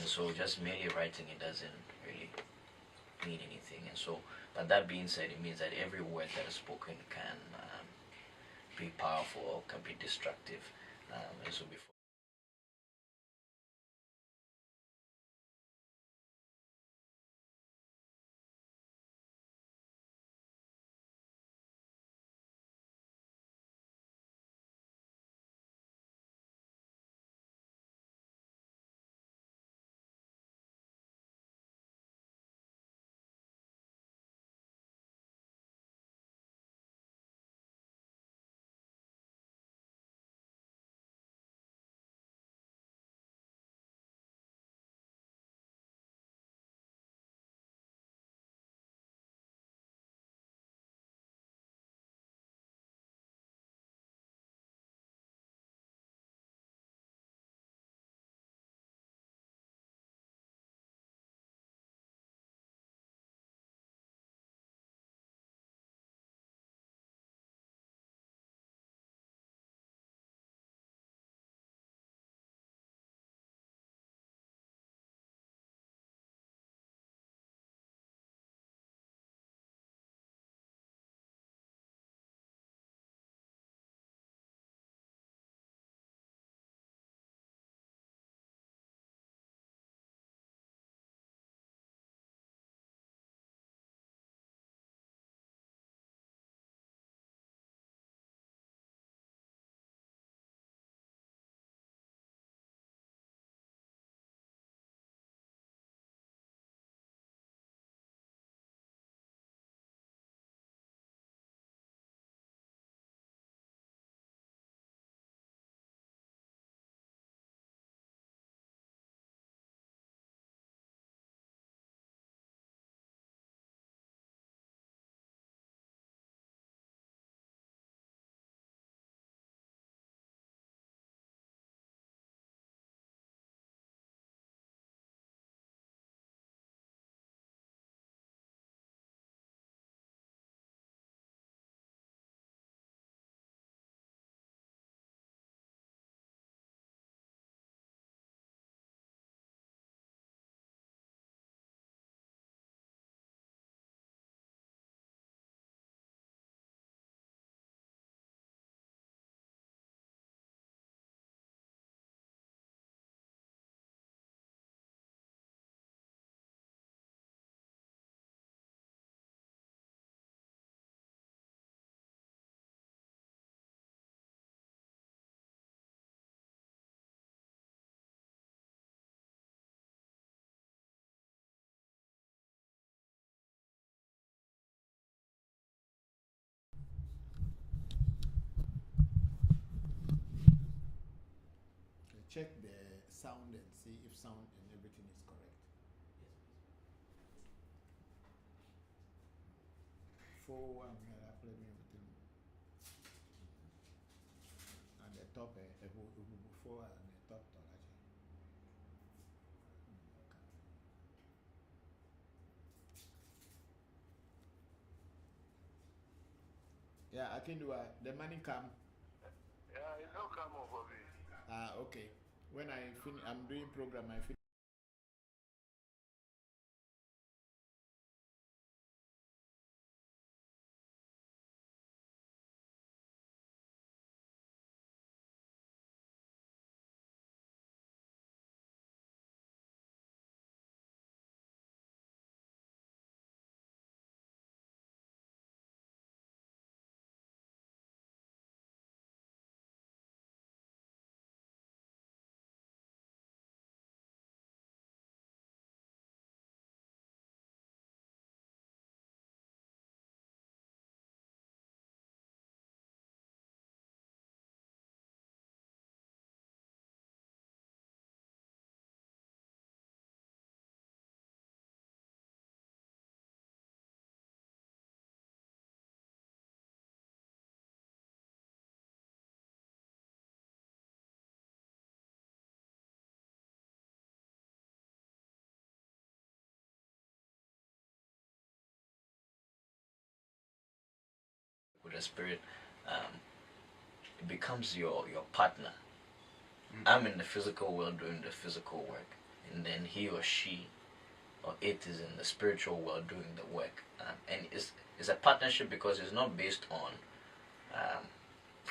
so just merely writing it doesn't really mean anything. And so, but that being said, it means that every word that is spoken can be powerful or can be destructive. And so before. Check the sound and see if sound and everything is correct. For I'm gonna play everything. And the top, before and the top. Yeah, I can do it. The money come. Yeah, it don't come over me. Okay. When I finish, I'm doing program. I finish. With the spirit, it becomes your partner. I'm in the physical world doing the physical work, and then he or she or it is in the spiritual world doing the work. And it's a partnership because it's not based on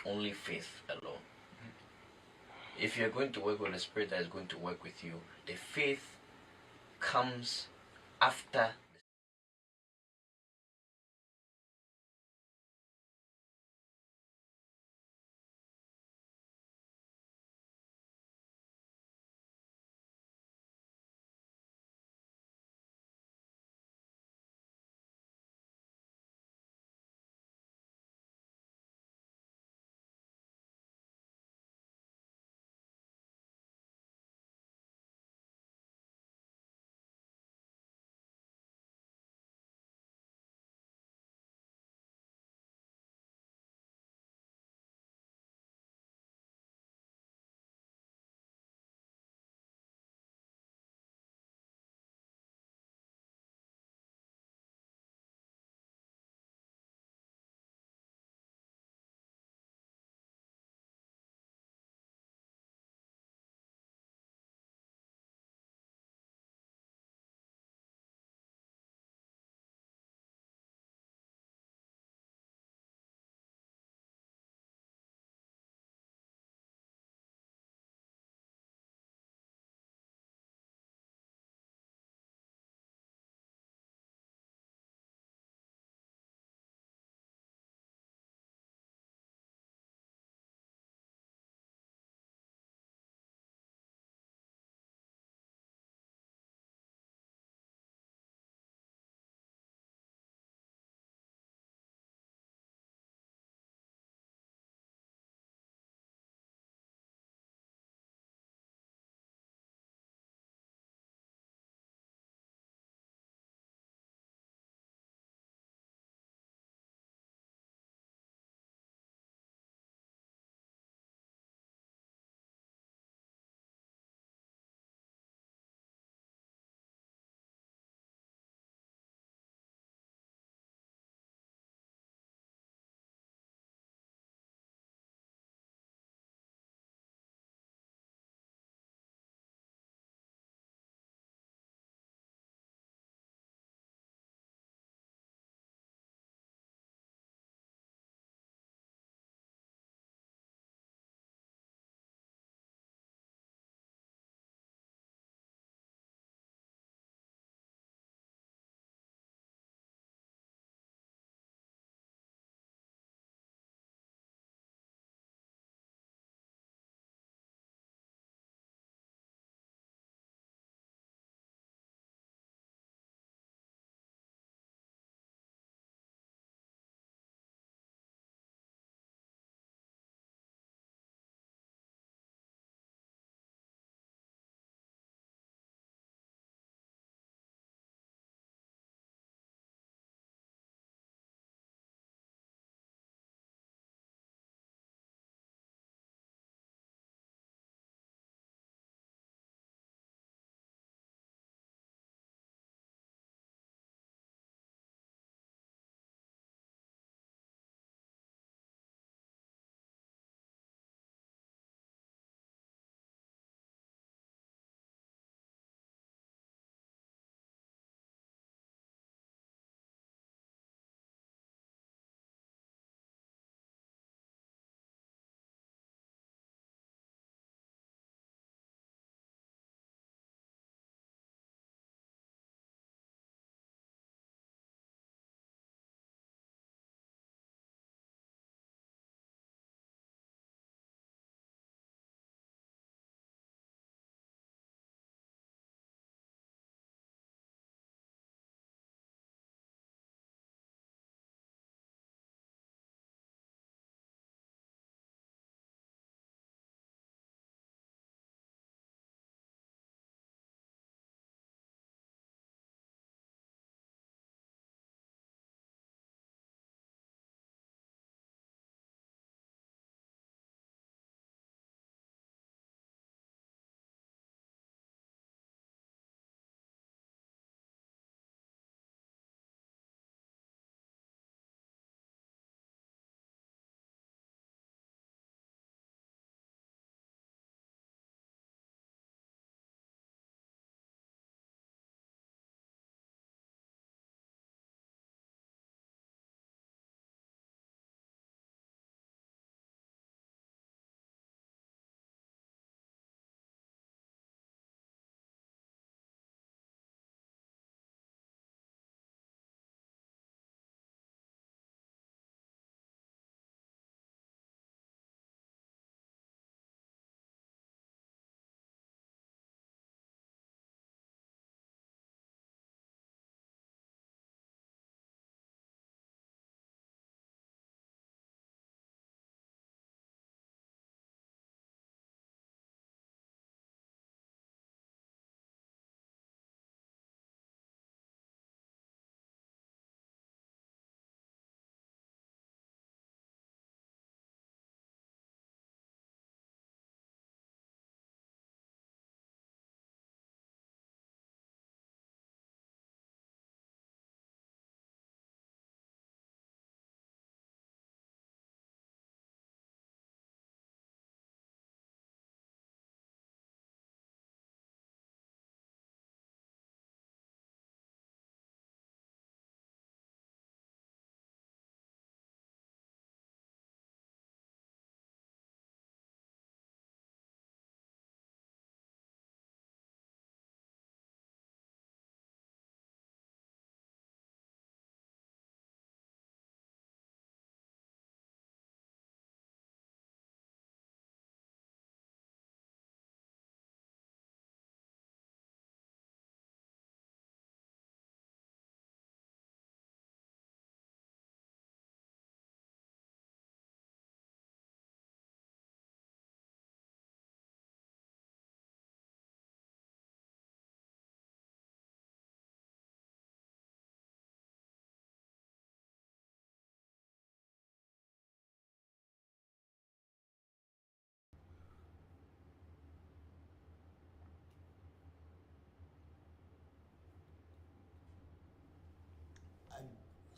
only faith alone. If you're going to work with a spirit that is going to work with you, the faith comes after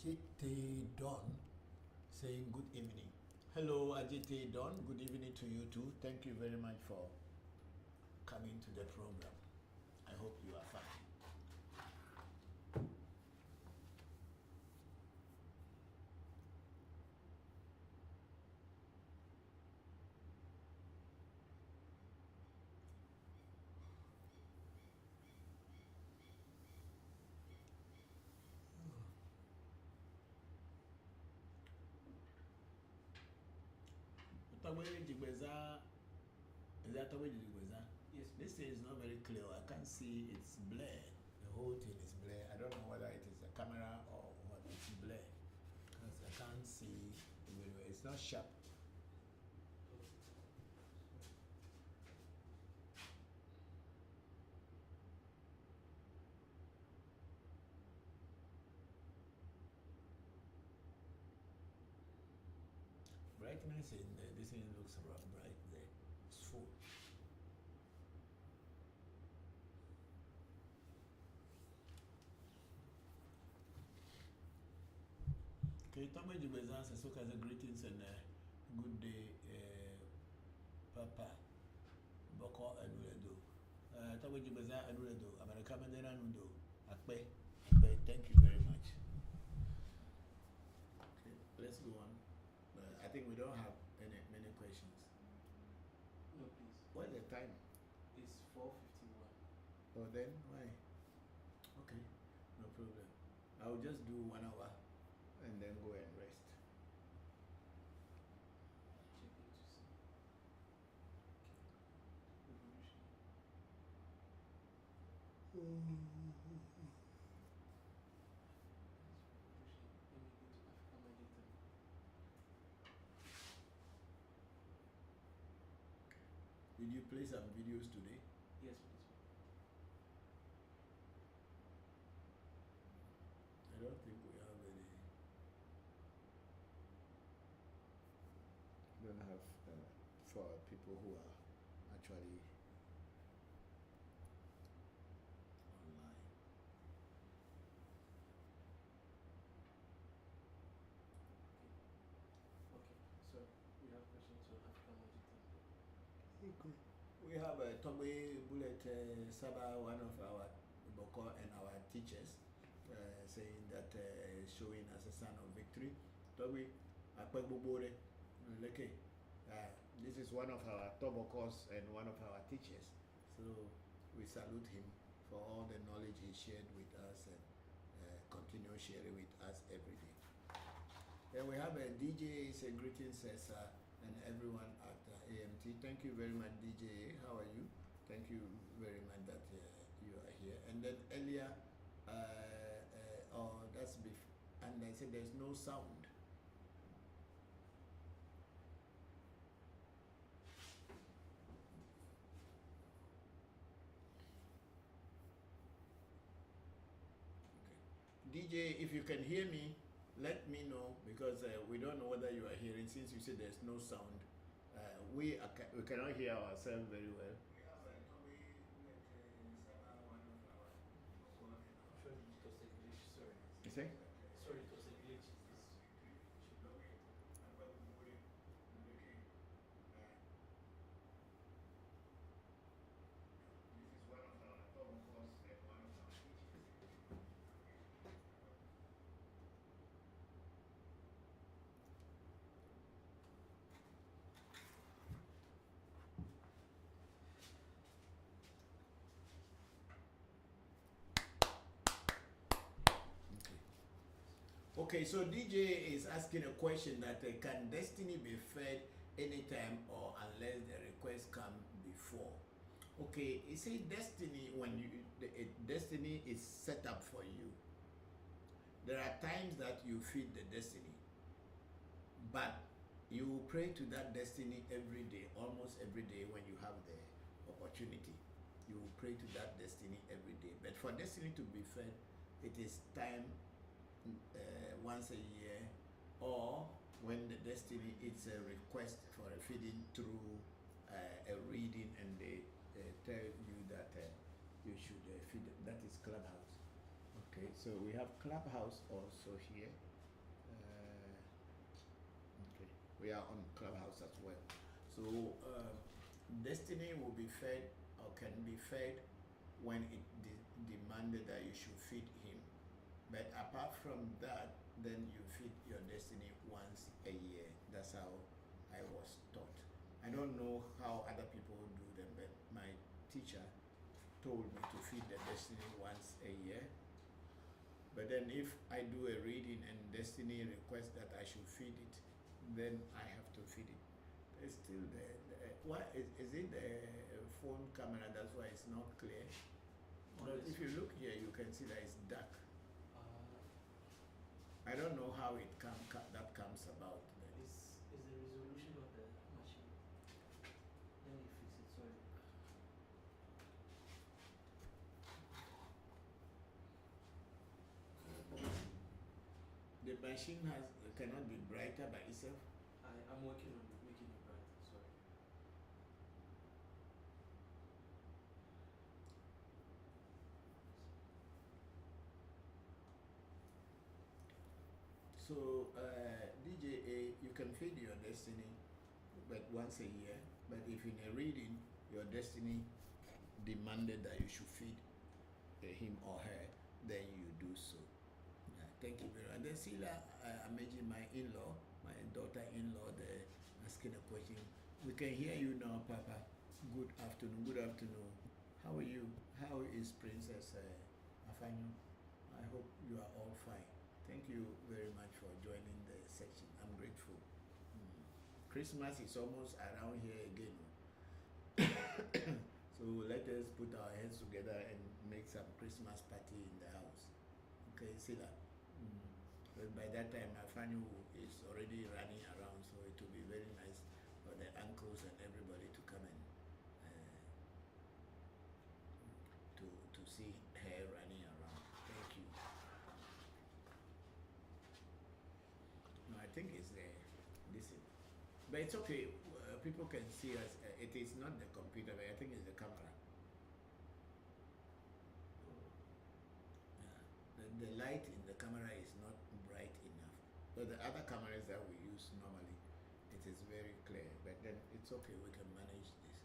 Ajite Don saying good evening. Hello, Ajite Don. Good evening to you too. Thank you very much for coming to the program. I hope you are fine. Is that Tobe Jigbeza? Yes. This thing is not very clear. I can't see. It's blur. The whole thing is blur. I don't know whether it is a camera or what. It's blur. Because I can't see very well. It's not sharp. Brightness in there. This thing looks bright there. It's full. Okay, Tobe Jigbeza says, so as a greetings and good day, Papa. Bokor and ReVodution. Tobe Jigbeza and ReVodution. America Mandela Nudo. Akpe. Thank you very much. Okay, let's go on. I think we don't have many questions. No, please. What's the time? It's 4:51. Oh, then why? Okay, no problem. I'll just do 1 hour and then go and rest. Checking to see. ReVodution. Did you play some videos today? Yes, please. I don't think we have any. We don't have for people who are actually online. Okay, so we have questions on African magic. Okay. We have Tobe Bullet Saba, one of our Bokor and our teachers, saying that showing us a sign of victory. Tobe Akpebobore Leke. This is one of our Tobokors and one of our teachers. So we salute him for all the knowledge he shared with us and continue sharing with us every day. Then we have a DJ, say greetings, and everyone at AMT. Thank you very much, DJ. How are you? Thank you very much that you are here. And then earlier, that's before, and I said there's no sound. Okay. DJ, if you can hear me, let me know, because we don't know whether you are hearing, since you said there's no sound. We cannot hear ourselves very well. You say? Sorry, it was a glitch. Okay, so DJ is asking a question that can destiny be fed anytime or unless the request come before? Okay, you see destiny, when destiny is set up for you, there are times that you feed the destiny, but you pray to that destiny every day, almost every day when you have the opportunity. You pray to that destiny every day. But for destiny to be fed, it is time once a year, or when the destiny it's a request for a feeding through a reading, and they tell you that you should feed them. That is Clubhouse. Okay, so we have Clubhouse also here. We are on Clubhouse as well. So destiny will be fed or can be fed when it demanded that you should feed him. But apart from that, then you feed your destiny once a year. That's how I was taught. I don't know how other people do them, but my teacher told me to feed the destiny once a year. But then if I do a reading and destiny requests that I should feed it, then I have to feed it. It's still there. What is it the phone camera? That's why it's not clear. But if you look here, you can see that it's dark. I don't know how that comes about. Is the resolution of the machine? Let me fix it. Sorry. The machine cannot be brighter by itself. I'm working on making it brighter. Sorry. So DJA, you can feed your destiny, but once a year. But if in a reading your destiny demanded that you should feed him or her, then you do so. Thank you very much. And then Sila, imagine my in-law, my daughter-in-law, they're asking a question. We can hear you now, Papa. Good afternoon. Good afternoon. How are you? How is Princess Afanyo? I hope you are all fine. Thank you very much for joining the section. I'm grateful. Christmas is almost around here again. So let us put our heads together and make some Christmas party in the house. Okay, see that? But by that time, Afanyo is already running around, so it will be very nice for the uncles and everybody to come and to see her running around. Thank you. No, I think it's the this. But it's okay. People can see us. It is not the computer, but I think it's the camera. The light in the camera is not bright enough. But the other cameras that we use normally, it is very clear. But then it's okay. We can manage this.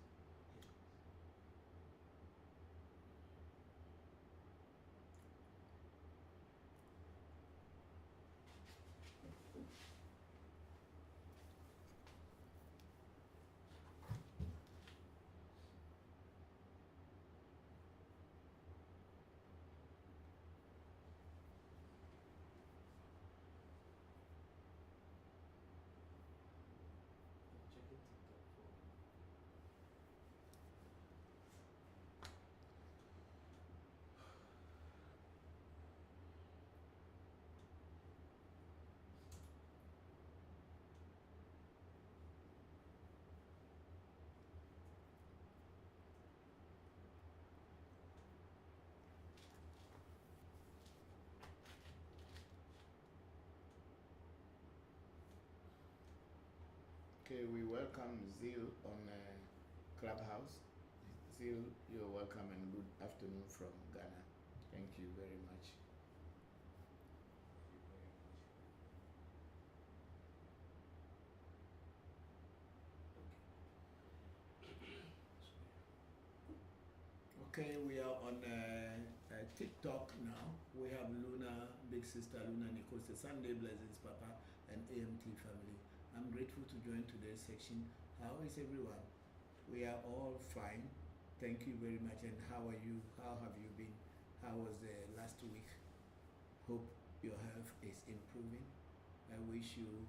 Okay, we welcome Zil on Clubhouse. Zil, you're welcome and good afternoon from Ghana. Thank you very much. Okay, we are on TikTok now. We have Luna, big sister Luna Nicole, the Sunday Blessings Papa, and AMT family. I'm grateful to join today's section. How is everyone? We are all fine. Thank you very much. And how are you? How have you been? How was the last week? Hope your health is improving. I wish you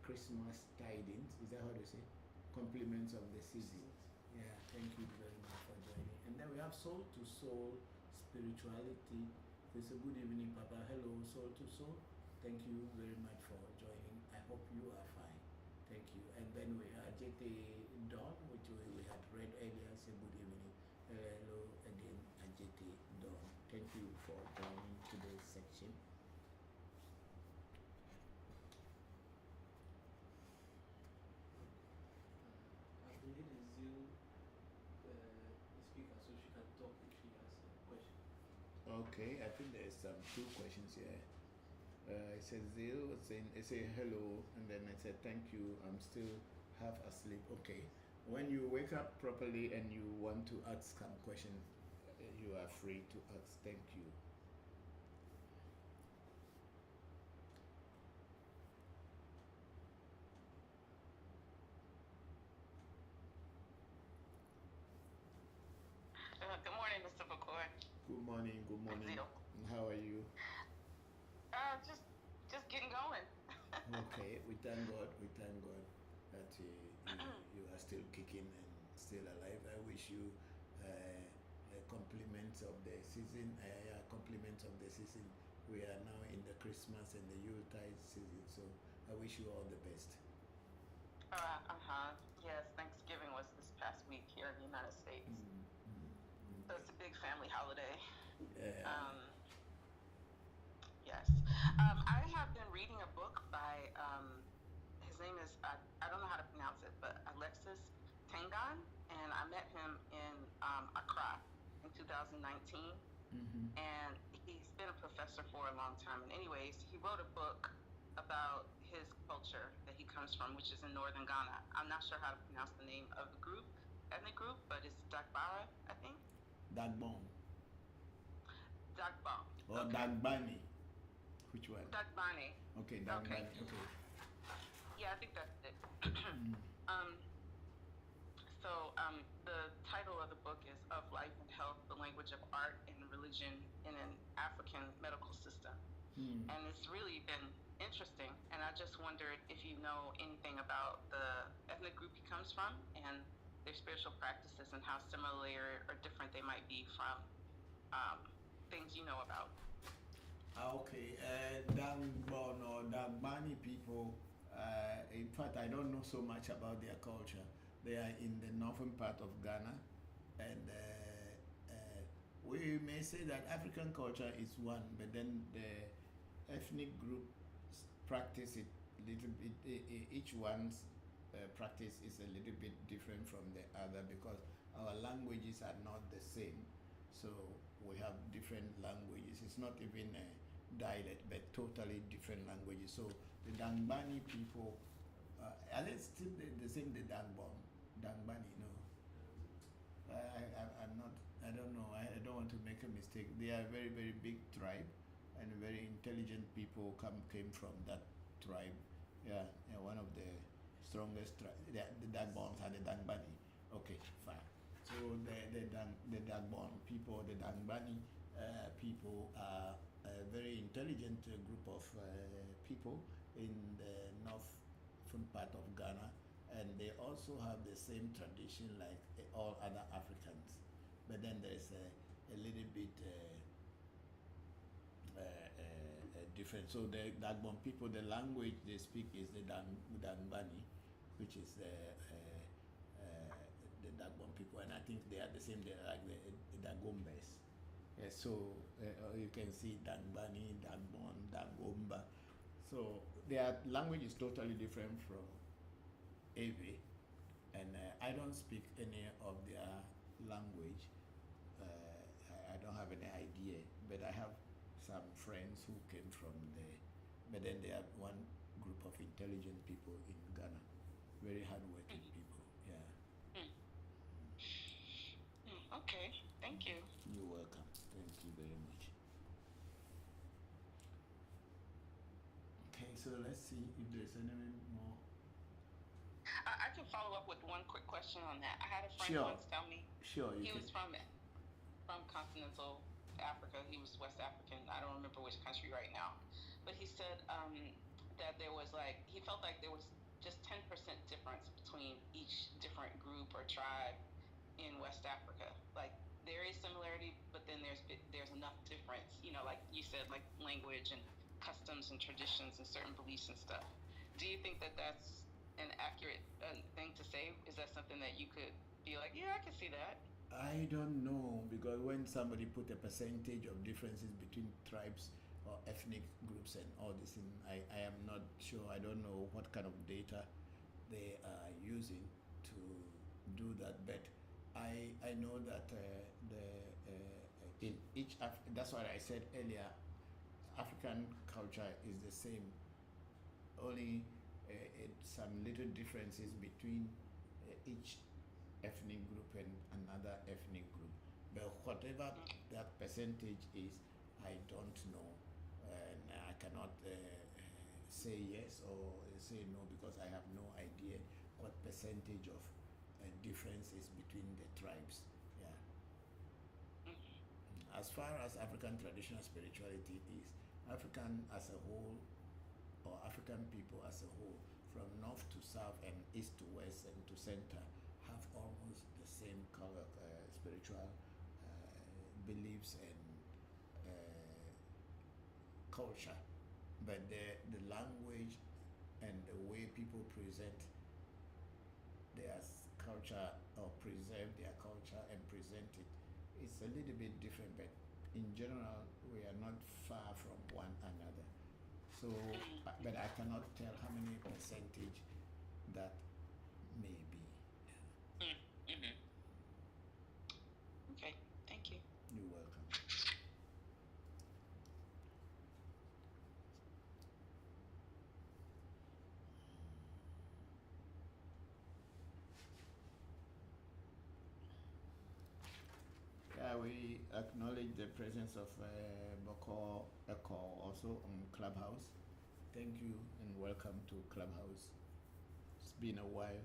Christmas tidings. Is that how they say? Compliments of the season. Yeah, thank you very much for joining. And then we have Soul to Soul Spirituality. It's a good evening, Papa. Hello, Soul to Soul. Thank you very much for joining. I hope you are fine. Thank you. And then we are JT Dawn, which we had read earlier. Say good evening. Hello again, JT Dawn. Thank you for joining today's section. I believe it's you, the speaker, so she can talk if she has a question. Okay, I think there's some 2 questions here. I said Zil, I say hello, and then I said thank you. I'm still half asleep. Okay. When you wake up properly and you want to ask some question, you are free to ask. Thank you. Good morning, Mr. Bokor. Good morning. Good morning. How are you? Just getting going. Okay, we thank God. We thank God that you are still kicking and still alive. I wish you compliments of the season. Compliments of the season. We are now in the Christmas and the Yuletide season, so I wish you all the best. Yes, Thanksgiving was this past week here in the United States. So it's a big family holiday. Yes. I have been reading a book by, his name is, I don't know how to pronounce it, but Alexis Tangan. And I met him in Accra in 2019. And he's been a professor for a long time. And anyways, he wrote a book about his culture that he comes from, which is in northern Ghana. I'm not sure how to pronounce the name of the group, ethnic group, but it's Dagbara, I think. Dagbon. Dagbon. Or okay. Dagbani. Which one? Dagbani. Okay, Dagbani. Okay. Yeah, I think that's it. So the title of the book is Of Life and Health, the Language of Art and Religion in an African Medical System. And it's really been interesting. And I just wondered if you know anything about the ethnic group he comes from and their spiritual practices and how similar or different they might be from things you know about. Okay, Dagbon or Dagbani people, in fact, I don't know so much about their culture. They are in the northern part of Ghana, and we may say that African culture is one, but then the ethnic groups practice it a little bit, each one's practice is a little bit different from the other because our languages are not the same. So we have different languages. It's not even a dialect, but totally different languages. So the Dangbani people, are they still the same, the Dangbon? Dangbani, no. I'm not, I don't know. I don't want to make a mistake. They are a very, very big tribe and very intelligent people came from that tribe. Yeah, one of the strongest tribes. The Dangbons and the Dangbani. Okay, fine. So the Dagbon people, the Dangbani people are a very intelligent group of people in the northern part of Ghana, and they also have the same tradition like all other Africans. But then there's a little bit different. So the Dagbon people, the language they speak is the Dangbani, which is the Dagbon people, and I think they are the same. They're like the Dagombes. So you can see Dangbani, Dagbon, Dagomba. So their language is totally different from Ewe, and I don't speak any of their language. I don't have any idea, but I have some friends who came from there. But then they are one group of intelligent people in Ghana, very hardworking people. Yeah. Okay, thank you. You're welcome. Thank you very much. Okay, so let's see if there's any more. I can follow up with one quick question on that. I had a friend once tell me he was from continental Africa. He was West African. I don't remember which country right now. But he said that there was he felt like there was just 10% difference between each different group or tribe in West Africa. Like there is similarity, but then there's enough difference, like you said, like language and customs and traditions and certain beliefs and stuff. Do you think that that's an accurate thing to say? Is that something that you could be like, yeah, I can see that? I don't know, because when somebody put a percentage of differences between tribes or ethnic groups and all this, I am not sure. I don't know what kind of data they are using to do that, but I know that in each that's what I said earlier. African culture is the same, only some little differences between each ethnic group and another ethnic group. But whatever that percentage is, I don't know, and I cannot say yes or say no because I have no idea what percentage of difference is between the tribes. Yeah. As far as African traditional spirituality is, African as a whole, or African people as a whole, from north to south and east to west and to center, have almost the same color, spiritual beliefs and culture, but the language and the way people present their culture or preserve their culture and present it is a little bit different, but in general we are not far from one another. So, but I cannot tell how many percentage that may be. Okay, thank you. You're welcome. Yeah, we acknowledge the presence of Bokor also on Clubhouse. Thank you and welcome to Clubhouse. It's been a while.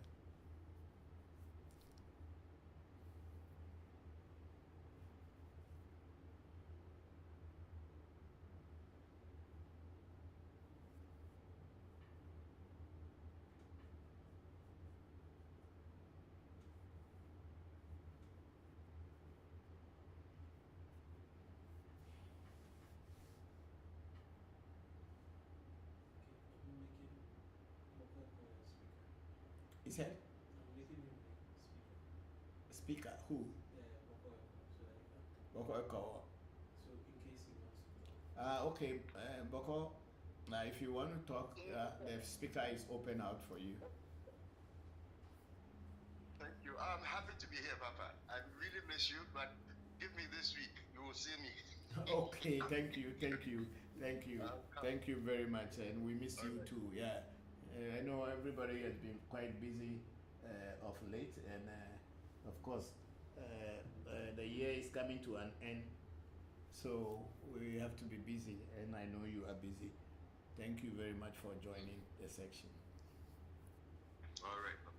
He said? I'm making him a speaker. Speaker? Who? Bokor. So in case he wants to talk. Okay, Bokor, if you want to talk, the speaker is open out for you. Thank you. I'm happy to be here, Papa. I really miss you, but give me this week. You will see me. Okay, thank you. Thank you very much, and we miss you too. Yeah, I know everybody has been quite busy of late, and of course, the year is coming to an end, so we have to be busy, and I know you are busy. Thank you very much for joining the section. All right, Papa.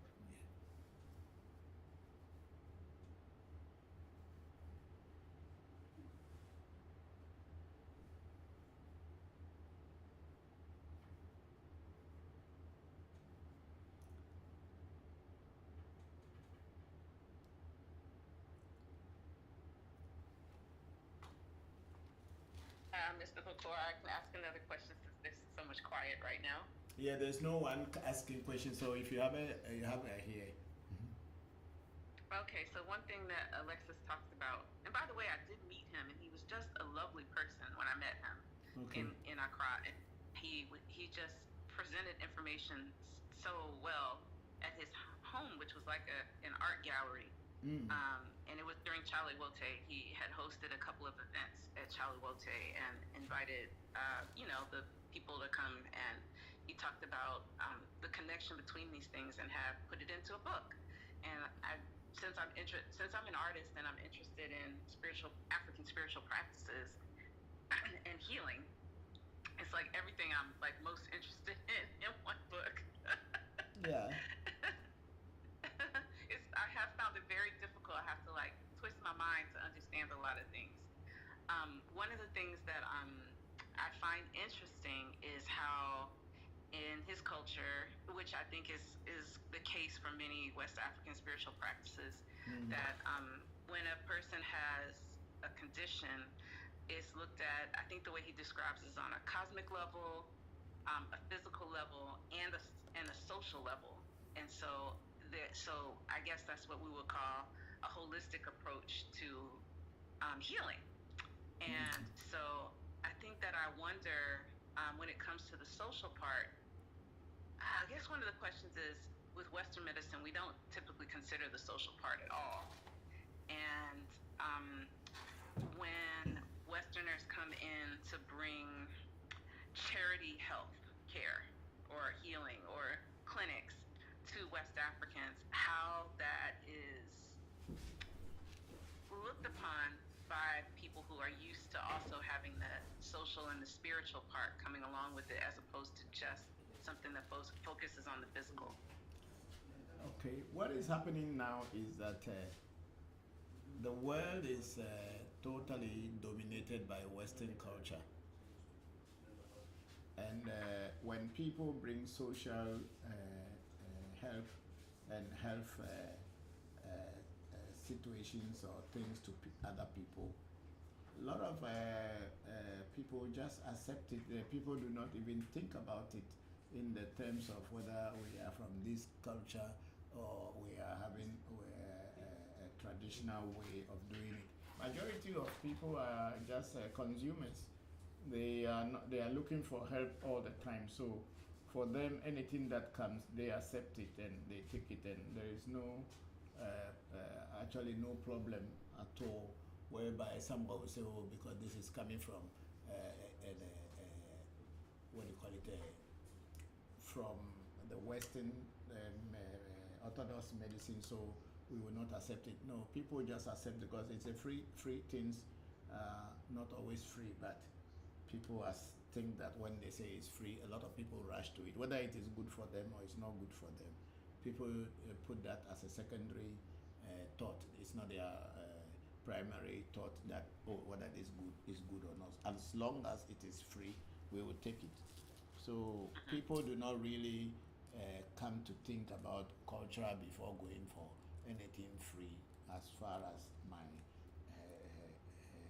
Mr. Bokor, I can ask another question since there's so much quiet right now. Yeah, there's no one asking questions, so if you have it, you have it here. Okay, so one thing that Alexis talked about, and by the way, I did meet him, and he was just a lovely person when I met him in Accra. And he just presented information so well at his home, which was like an art gallery. And it was during Charlie Wote. He had hosted a couple of events at Charlie Wote and invited, the people to come. And he talked about the connection between these things and have put it into a book. And since I'm an artist and I'm interested in African spiritual practices and healing, it's like everything I'm like most interested in one book. Yeah. I have found it very difficult. I have to like twist my mind to understand a lot of things. One of the things that I find interesting is how in his culture, which I think is the case for many West African spiritual practices, that when a person has a condition, it's looked at, I think the way he describes is on a cosmic level, a physical level, and a social level. And so I guess that's what we would call a holistic approach to healing. And so I think that I wonder, when it comes to the social part, I guess one of the questions is, with Western medicine, we don't typically consider the social part at all. And when Westerners come in to bring social and the spiritual part coming along with it, as opposed to just something that focuses on the physical. Okay, what is happening now is that the world is totally dominated by Western culture. And when people bring social help and health situations or things to other people, a lot of people just accept it. People do not even think about it in the terms of whether we are from this culture or we are having a traditional way of doing it. Majority of people are just consumers. They are looking for help all the time. So for them, anything that comes, they accept it and they take it, and there is no actually no problem at all whereby somebody will say, oh, because this is coming from what do you call it, from the Western Orthodox medicine, so we will not accept it. No, people just accept because it's a free things, not always free, but people think that when they say it's free, a lot of people rush to it, whether it is good for them or it's not good for them. People put that as a secondary thought. It's not their primary thought that, oh, whether it is good or not. As long as it is free, we will take it. So people do not really come to think about culture before going for anything free, as far as my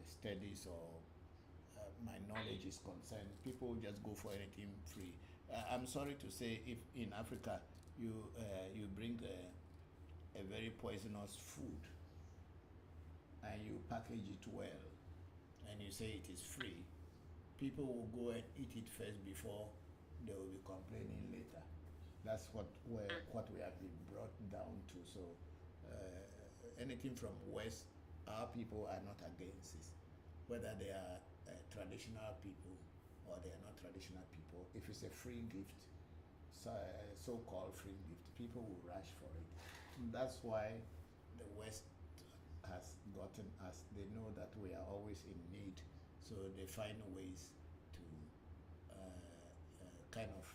studies or my knowledge is concerned. People just go for anything free. I'm sorry to say, if in Africa you bring a very poisonous food and you package it well and you say it is free, people will go and eat it first before they will be complaining later. That's what we have been brought down to. So anything from West, our people are not against this, whether they are traditional people or they are not traditional people. If it's a free gift, so-called free gift, people will rush for it. And that's why the West has gotten us. They know that we are always in need, so they find ways to kind of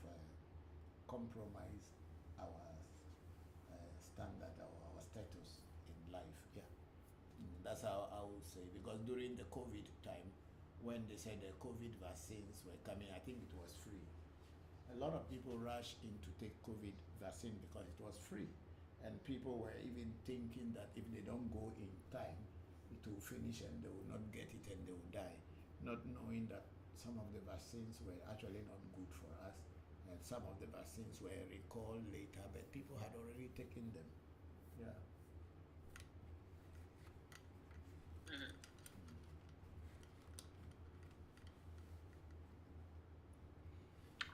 compromise our standard, our status in life. Yeah, that's how I would say. Because during the COVID time, when they said the COVID vaccines were coming, I think it was free. A lot of people rushed in to take COVID vaccine because it was free. And people were even thinking that if they don't go in time, it will finish and they will not get it and they will die, not knowing that some of the vaccines were actually not good for us, and some of the vaccines were recalled later, but people had already taken them. Yeah.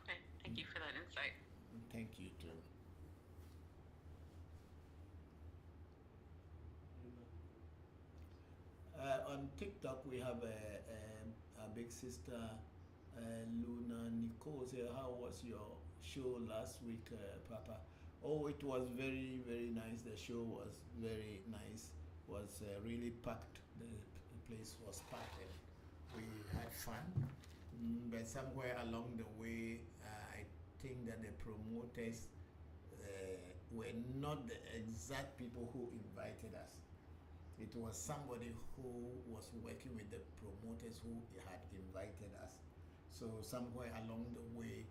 Okay, thank you for that insight. Thank you too. On TikTok, we have a big sister, Luna Nicole. Say, how was your show last week, Papa? Oh, it was very, very nice. The show was very nice. Was really packed. The place was packed, and we had fun. But somewhere along the way, I think that the promoters were not the exact people who invited us. It was somebody who was working with the promoters who had invited us. So somewhere along the way,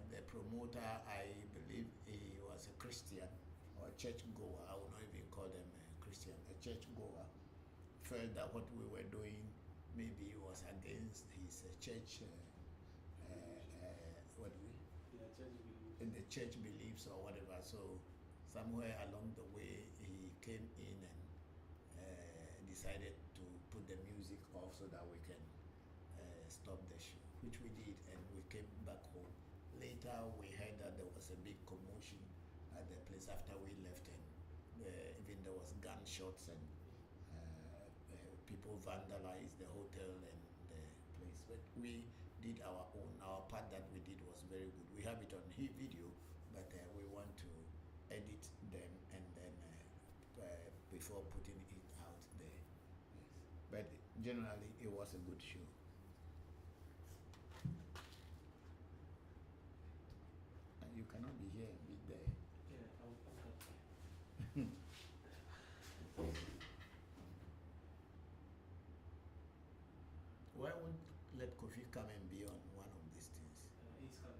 the promoter, I believe he was a Christian or a church goer. I will not even call them a Christian, a church goer. Felt that what we were doing maybe was against his church, in the church beliefs or whatever. So somewhere along the way, he came in and decided to put the music off so that we can stop the show, which we did, and we came back home. Later, we heard that there was a big commotion at the place after we left, and even there was gunshots and people vandalized the hotel and the place. But we did our own. Our part that we did was very good. We have it on video, but we want to edit them and then before putting it out there. Yes. But generally, it was a good show. Kofi come and be on one of these things? He's coming.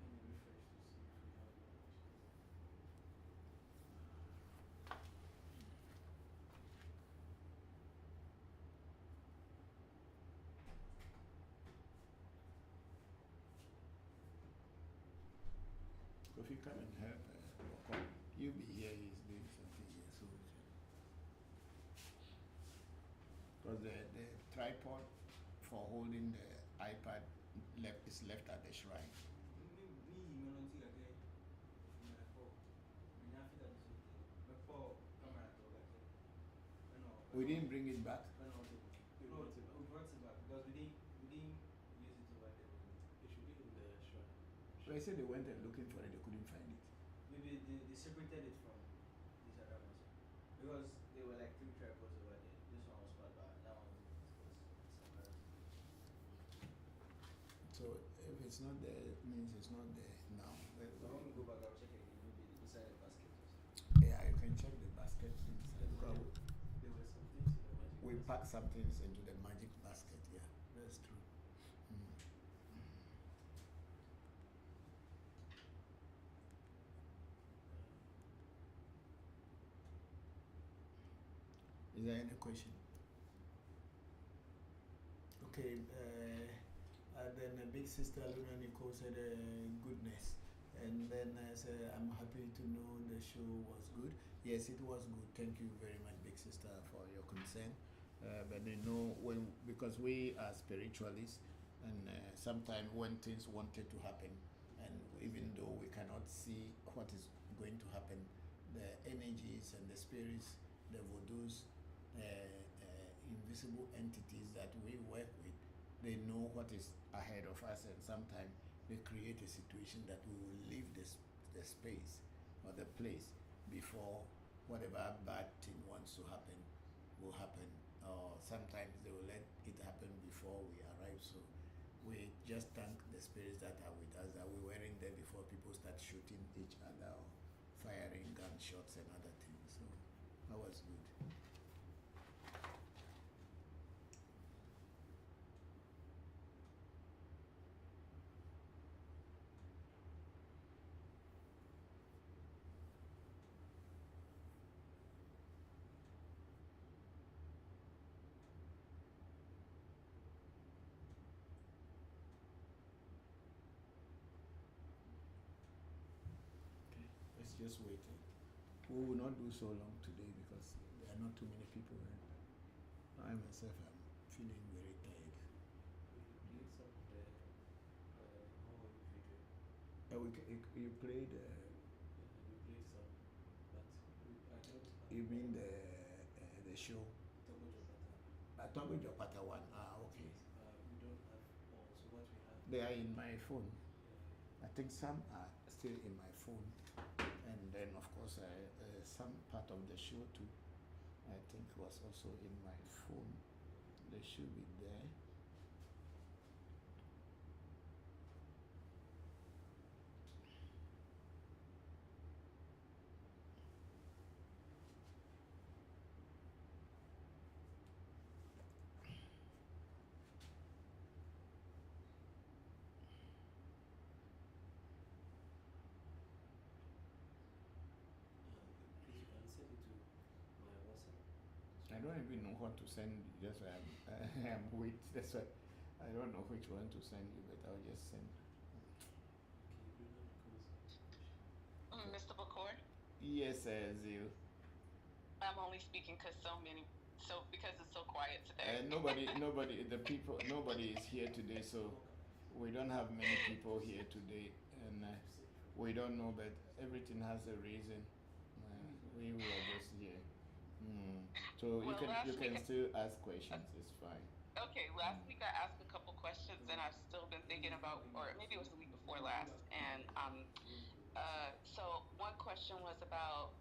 Let me refresh to see if we have one. Kofi come and help. Bokor. You be here, he's doing something here. So, because the tripod for holding the iPad is left at the shrine. We didn't bring it back. No, we brought it back because we didn't use it over there. It should be in the shrine. So I said they went and looking for it, they couldn't find it. Maybe they separated it from this other one. Because there were like 3 tripods over there. This one was part, but that one was separate. So if it's not there, it means it's not there now. So when we go back, I'll check again. Maybe inside the basket. Yeah, you can check the basket inside. There were some things in the magic We pack some things into the magic basket, yeah. That's true. Is there any question? Okay, then big sister Luna Nicole said goodness. And then I said, I'm happy to know the show was good. Yes, it was good. Thank you very much, big sister, for your concern. But they know because we are spiritualists, and sometimes when things wanted to happen, and even though we cannot see what is going to happen, the energies and the spirits, the voodoos, invisible entities that we work with, they know what is ahead of us, and sometimes they create a situation that we will leave the space or the place before whatever bad thing wants to happen will happen, or sometimes they will let it happen before we arrive. So we just thank the spirits that are with us, that we weren't there before people start shooting each other or firing gunshots and other things. So that was good. Let's just wait. We will not do so long today because there are not too many people. I myself am feeling very tired. You played. We played some, but I don't. You mean the show? Togo Jopata one. Okay. We don't have all. So what we have? They are in my phone. I think some are still in my phone, and then of course some part of the show too, I think was also in my phone. They should be there. I don't even know what to send you. That's why I'm wait. That's why I don't know which one to send you, but I'll just send. Mr. Bokor? Yes, Zil. I'm only speaking because because it's so quiet today. Nobody is here today, so we don't have many people here today, and we don't know, but everything has a reason. We were just here. So you can still ask questions. It's fine. Okay, last week I asked a couple questions, and I've still been thinking about, or maybe it was the week before last. And so one question was about,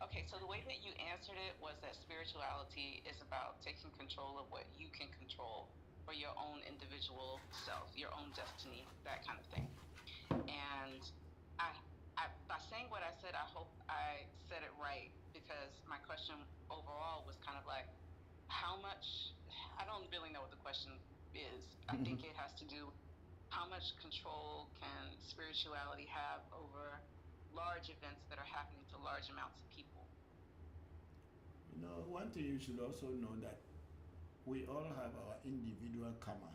okay, so the way that you answered it was that spirituality is about taking control of what you can control for your own individual self, your own destiny, that kind of thing. And I by saying what I said, I hope I said it right, because because my question overall was kind of like, how much, I don't really know what the question is. I think it has to do how much control can spirituality have over large events that are happening to large amounts of people. You know, one thing you should also know that we all have our individual karma.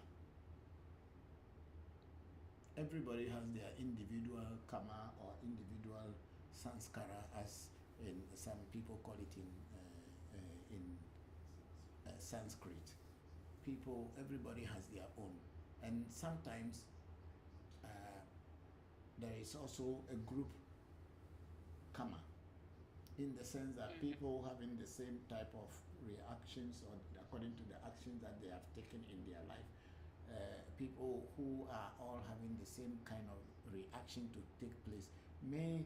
Everybody has their individual karma or individual sanskara, as in some people call it in Sanskrit. Everybody has their own, and sometimes there is also a group karma, in the sense that people having the same type of reactions or according to the actions that they have taken in their life. People who are all having the same kind of reaction to take place may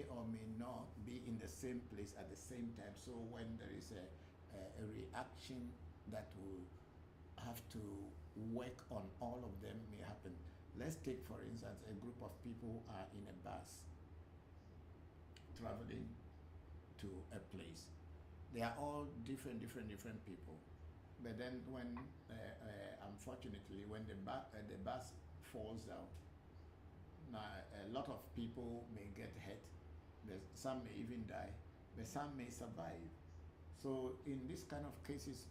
or may not be in the same place at the same time. So when there is a reaction that will have to work on all of them may happen. Let's take, for instance, a group of people are in a bus traveling to a place. They are all different people. But then when, unfortunately, when the bus falls down, now a lot of people may get hurt. Some may even die, but some may survive. So in this kind of cases,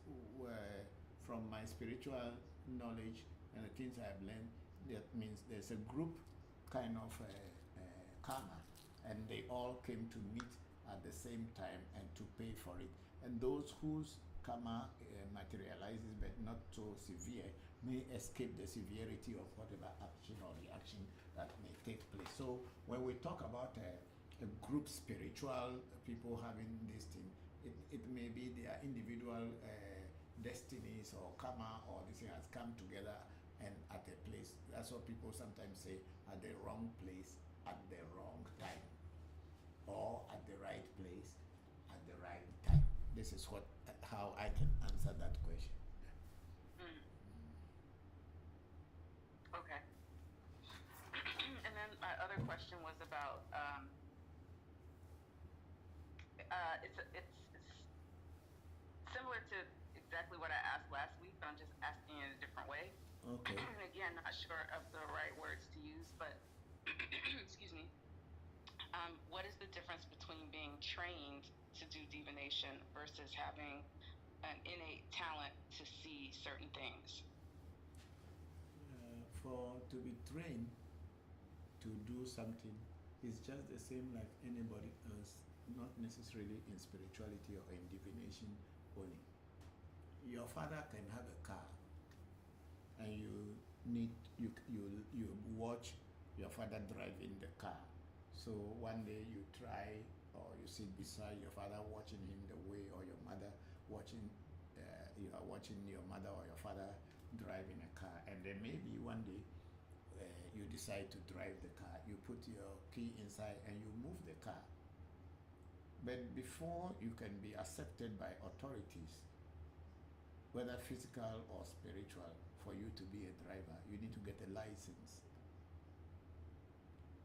from my spiritual knowledge and the things I've learned, that means there's a group kind of karma, and they all came to meet at the same time and to pay for it. And those whose karma materializes but not so severe may escape the severity of whatever action or reaction that may take place. So when we talk about a group spiritual people having this thing, it may be their individual destinies or karma or this thing has come together and at a place. That's what people sometimes say, at the wrong place at the wrong time, or at the right place at the right time. This is how I can answer that question. Okay. And then my other question was about it's similar to exactly what I asked last week, but I'm just asking in a different way. Okay. And again, not sure of the right words to use, but excuse me. What is the difference between being trained to do divination versus having an innate talent to see certain things? To be trained to do something is just the same like anybody else, not necessarily in spirituality or in divination only. Your father can have a car, and you watch your father driving the car. So one day you try, or you sit beside your father watching him the way, or your mother watching, you are watching your mother or your father driving a car, and then maybe one day you decide to drive the car. You put your key inside and you move the car. But before you can be accepted by authorities, whether physical or spiritual, for you to be a driver, you need to get a license.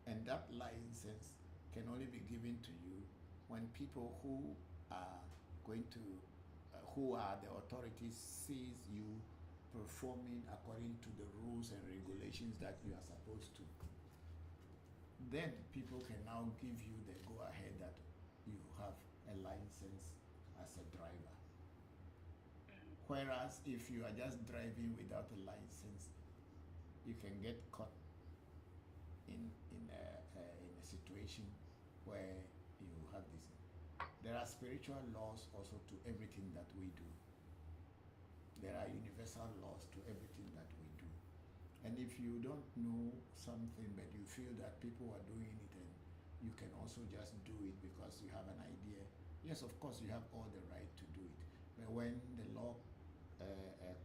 And that license can only be given to you when people who are who are the authorities sees you performing according to the rules and regulations that you are supposed to. Then people can now give you the go-ahead that you have a license as a driver. Whereas if you are just driving without a license, you can get caught in a situation where you have this. There are spiritual laws also to everything that we do. There are universal laws to everything that we do. And if you don't know something but you feel that people are doing it, and you can also just do it because you have an idea, yes, of course you have all the right to do it. But when the law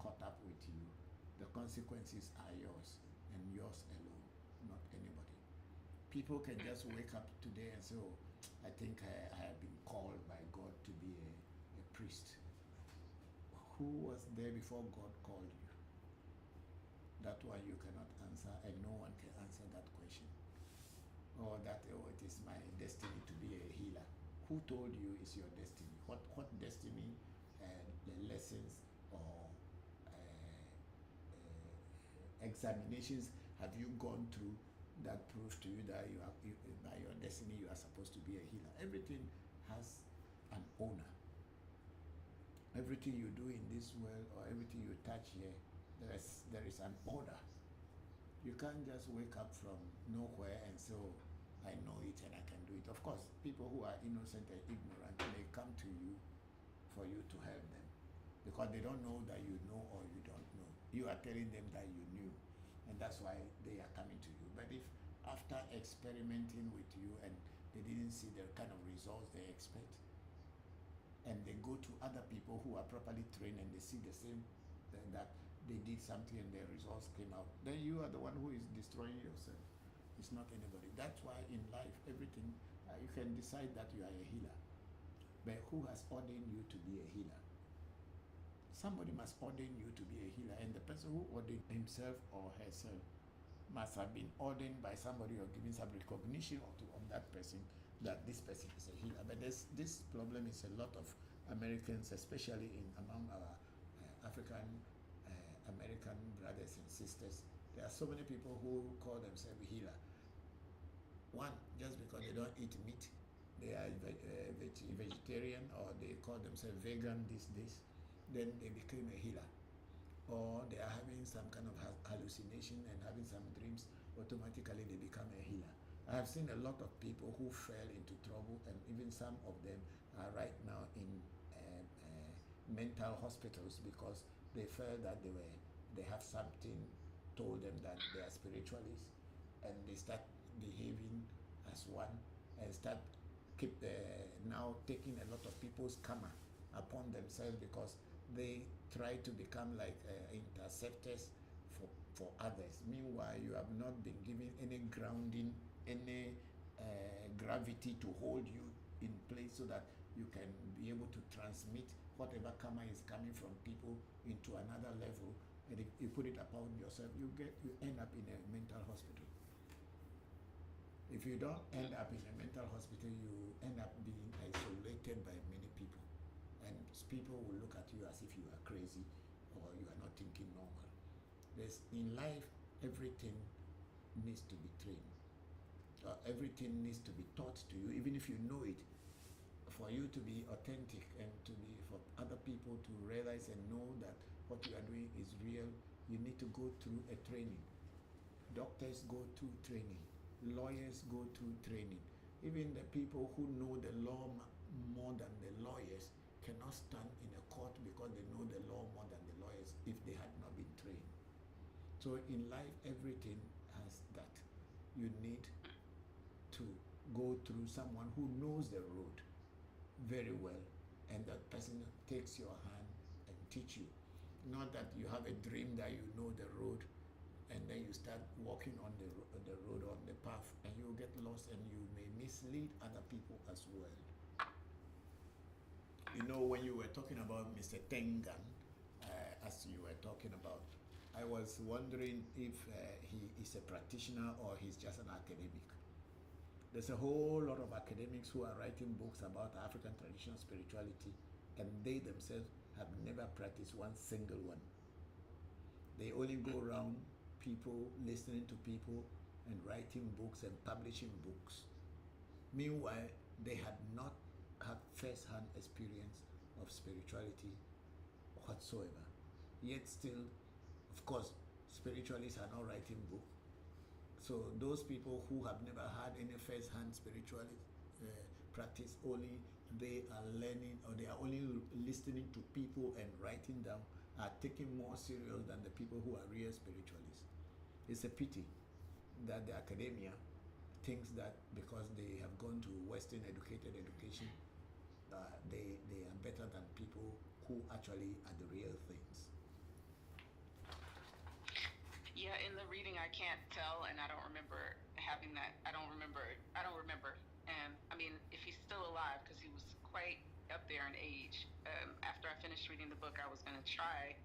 caught up with you, the consequences are yours and yours alone, not anybody. People can just wake up today and say, oh, I think I have been called by God to be a priest. Who was there before God called you? That one you cannot answer, and no one can answer that question. Or about that, oh, it is my destiny to be a healer. Who told you it's your destiny? What destiny, the lessons or examinations have you gone through that proves to you that by your destiny you are supposed to be a healer? Everything has an owner. Everything you do in this world or everything you touch here, there is an order. You can't just wake up from nowhere and say, oh, I know it and I can do it. Of course, people who are innocent and ignorant, they come to you for you to help them because they don't know that you know or you don't know. You are telling them that you knew, and that's why they are coming to you. But if after experimenting with you and they didn't see the kind of results they expect, and they go to other people who are properly trained and they see the same, that they did something and their results came out, then you are the one who is destroying yourself. It's not anybody. That's why in life, everything, you can decide that you are a healer. But who has ordained you to be a healer? Somebody must ordain you to be a healer, and the person who ordained himself or herself must have been ordained by somebody or given some recognition of that person that this person is a healer. But this problem is a lot of Americans, especially among our African American brothers and sisters. There are so many people who call themselves a healer. One, just because they don't eat meat, they are vegetarian, or they call themselves vegan, then they became a healer. Or they are having some kind of hallucination and having some dreams, automatically they become a healer. I have seen a lot of people who fell into trouble, and even some of them are right now in mental hospitals because they felt that they have something told them that they are spiritualists, and they start behaving as one and start now taking a lot of people's karma upon themselves because they try to become like interceptors for others. Meanwhile, you have not been given any grounding, any gravity to hold you in place so that you can be able to transmit whatever karma is coming from people into another level. And if you put it upon yourself, you end up in a mental hospital. If you don't end up in a mental hospital, you end up being isolated by many people. And people will look at you as if you are crazy or you are not thinking normal. In life, everything needs to be trained. Everything needs to be taught to you, even if you know it. For you to be authentic and for other people to realize and know that what you are doing is real, you need to go through a training. Doctors go through training. Lawyers go through training. Even the people who know the law more than the lawyers cannot stand in a court because they know the law more than the lawyers if they had not been trained. So in life, everything has that. You need to go through someone who knows the road very well, and that person takes your hand and teach you. Not that you have a dream that you know the road and then you start walking on the road, on the path, and you get lost and you may mislead other people as well. You know, when you were talking about Mr. Tengan, as you were talking about, I was wondering if he is a practitioner or he's just an academic. There's a whole lot of academics who are writing books about African traditional spirituality, and they themselves have never practiced one single one. They only go around people, listening to people, and writing books and publishing books. Meanwhile, they had not had first-hand experience of spirituality whatsoever. Yet still, of course, spiritualists are not writing books. So those people who have never had any first-hand spiritual practice, only they are learning, or they are only listening to people and writing down, are taken more serious than the people who are real spiritualists. It's a pity that the academia thinks that because they have gone to Western education, they are better than people who actually are the real things. Yeah, in the reading I can't tell, and I don't remember having that. I don't remember. And I mean, if he's still alive, because he was quite up there in age. After I finished reading the book, I was going to try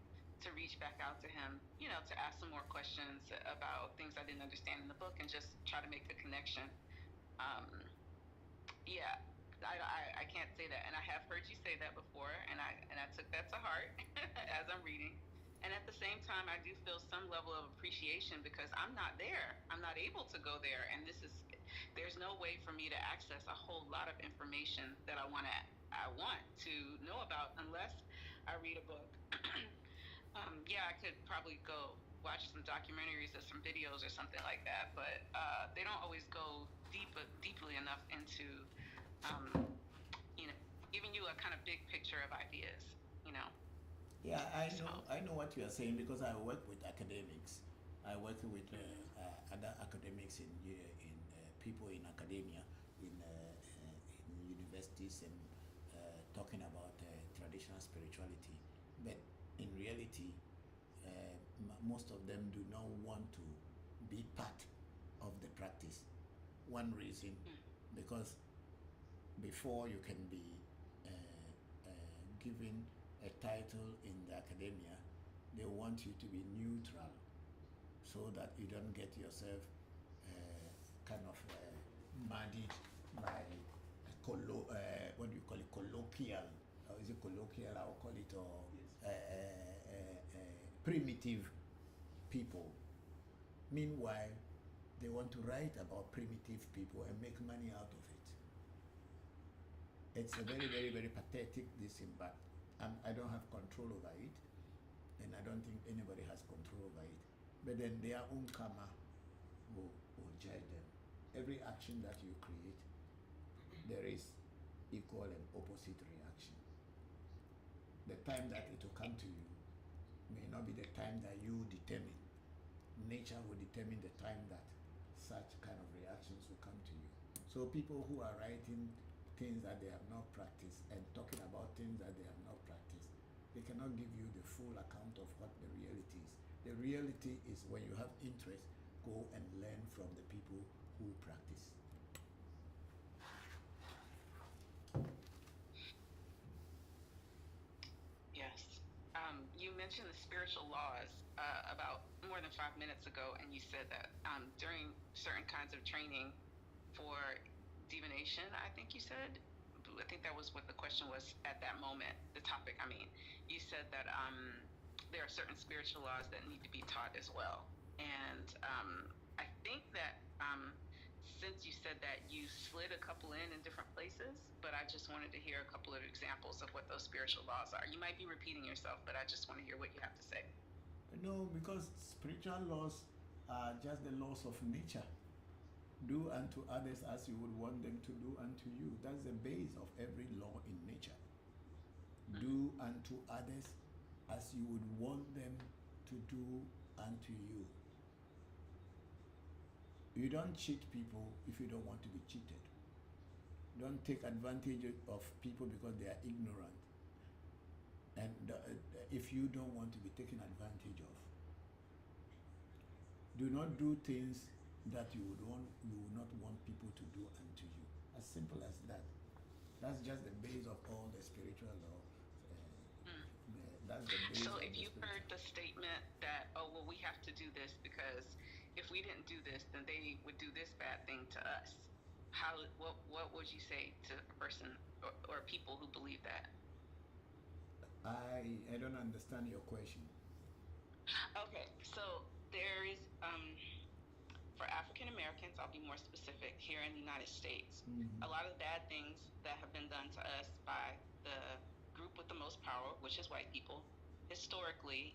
to reach back out to him, to ask some more questions about things I didn't understand in the book and just try to make a connection. Yeah, I can't say that, and I have heard you say that before, and I took that to heart as I'm reading. And at the same time, I do feel some level of appreciation because I'm not there. I'm not able to go there, and there's no way for me to access a whole lot of information that I want to know about unless I read a book. Yeah, I could probably go watch some documentaries or some videos or something like that, but they don't always go deeply enough into, giving you a kind of big picture of ideas, Yeah, I know what you are saying because I work with academics. I work with other academics in people in academia, in universities, and talking about traditional spirituality. But in reality, most of them do not want to be part of the practice. One reason, because before you can be given a title in the academia, they want you to be neutral so that you don't get yourself kind of muddied by what do you call it, colloquial, or is it colloquial, I'll call it, or primitive people. Meanwhile, they want to write about primitive people and make money out of it. It's a very, very, very pathetic thing, but I don't have control over it, and I don't think anybody has control over it. But then their own karma will judge them. Every action that you create, there is equal and opposite reaction. The time that it will come to you may not be the time that you determine. Nature will determine the time that such kind of reactions will come to you. So people who are writing things that they have not practiced and talking about things that they have not practiced, they cannot give you the full account of what the reality is. The reality is when you have interest, go and learn from the people who practice. Yes. You mentioned the spiritual laws about more than 5 minutes ago, and you said that during certain kinds of training for divination, I think you said, I think that was what the question was at that moment, the topic, I mean. You said that there are certain spiritual laws that need to be taught as well. And I think that since you said that, you slid a couple in different places, but I just wanted to hear a couple of examples of what those spiritual laws are. You might be repeating yourself, but I just want to hear what you have to say. No, because spiritual laws are just the laws of nature. Do unto others as you would want them to do unto you. That's the base of every law in nature. Do unto others as you would want them to do unto you. You don't cheat people if you don't want to be cheated. Don't take advantage of people because they are ignorant. And if you don't want to be taken advantage of. Do not do things that you would not want people to do unto you. As simple as that. That's just the base of all the spiritual law. That's the base. So if you heard the statement that, oh, well, we have to do this because if we didn't do this, then they would do this bad thing to us. What would you say to a person or people who believe that? I don't understand your question. Okay, so there is, for African Americans, I'll be more specific, here in the United States, a lot of bad things that have been done to us by the group with the most power, which is white people, historically,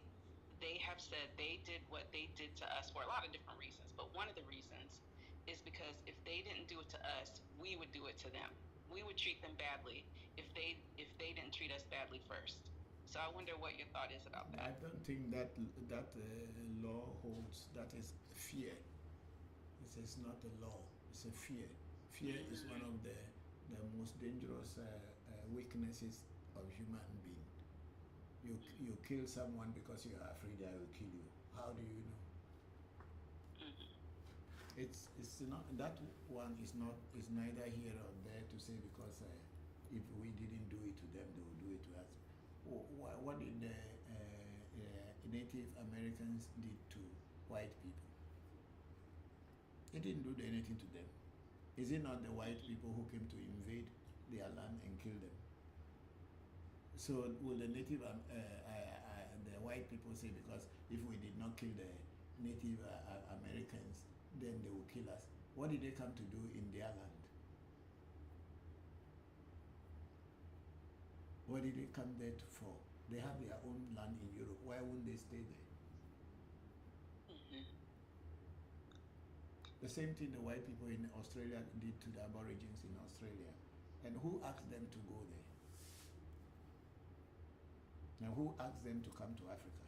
they have said they did what they did to us for a lot of different reasons. But one of the reasons is because if they didn't do it to us, we would do it to them. We would treat them badly if they didn't treat us badly first. So I wonder what your thought is about that. I don't think that law holds. That is fear. It's not a law. It's a fear. Fear is one of the most dangerous weaknesses of human being. You kill someone because you are afraid I will kill you. How do you know? It's not, that one is neither here or there to say because if we didn't do it to them, they will do it to us. What did the Native Americans did to white people? They didn't do anything to them. Is it not the white people who came to invade their land and kill them? So will the native, the white people say, because if we did not kill the Native Americans, then they will kill us. What did they come to do in their land? What did they come there for? They have their own land in Europe. Why wouldn't they stay there? The same thing the white people in Australia did to the Aborigines in Australia. And who asked them to go there? Now, who asked them to come to Africa?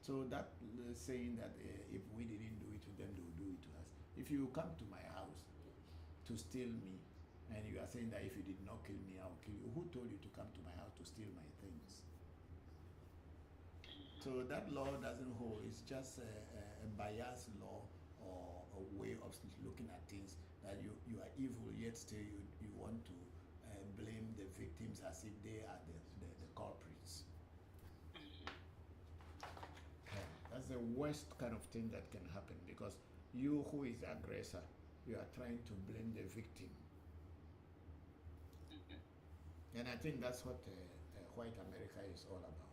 So that saying that if we didn't do it to them, they will do it to us. If you come to my house to steal me, and you are saying that if you did not kill me, I'll kill you, who told you to come to my house to steal my things? So that law doesn't hold. It's just a biased law or a way of looking at things, that you are evil, yet still you want to blame the victims as if they are the culprits. That's the worst kind of thing that can happen, because you who is the aggressor, you are trying to blame the victim. And I think that's what white America is all about.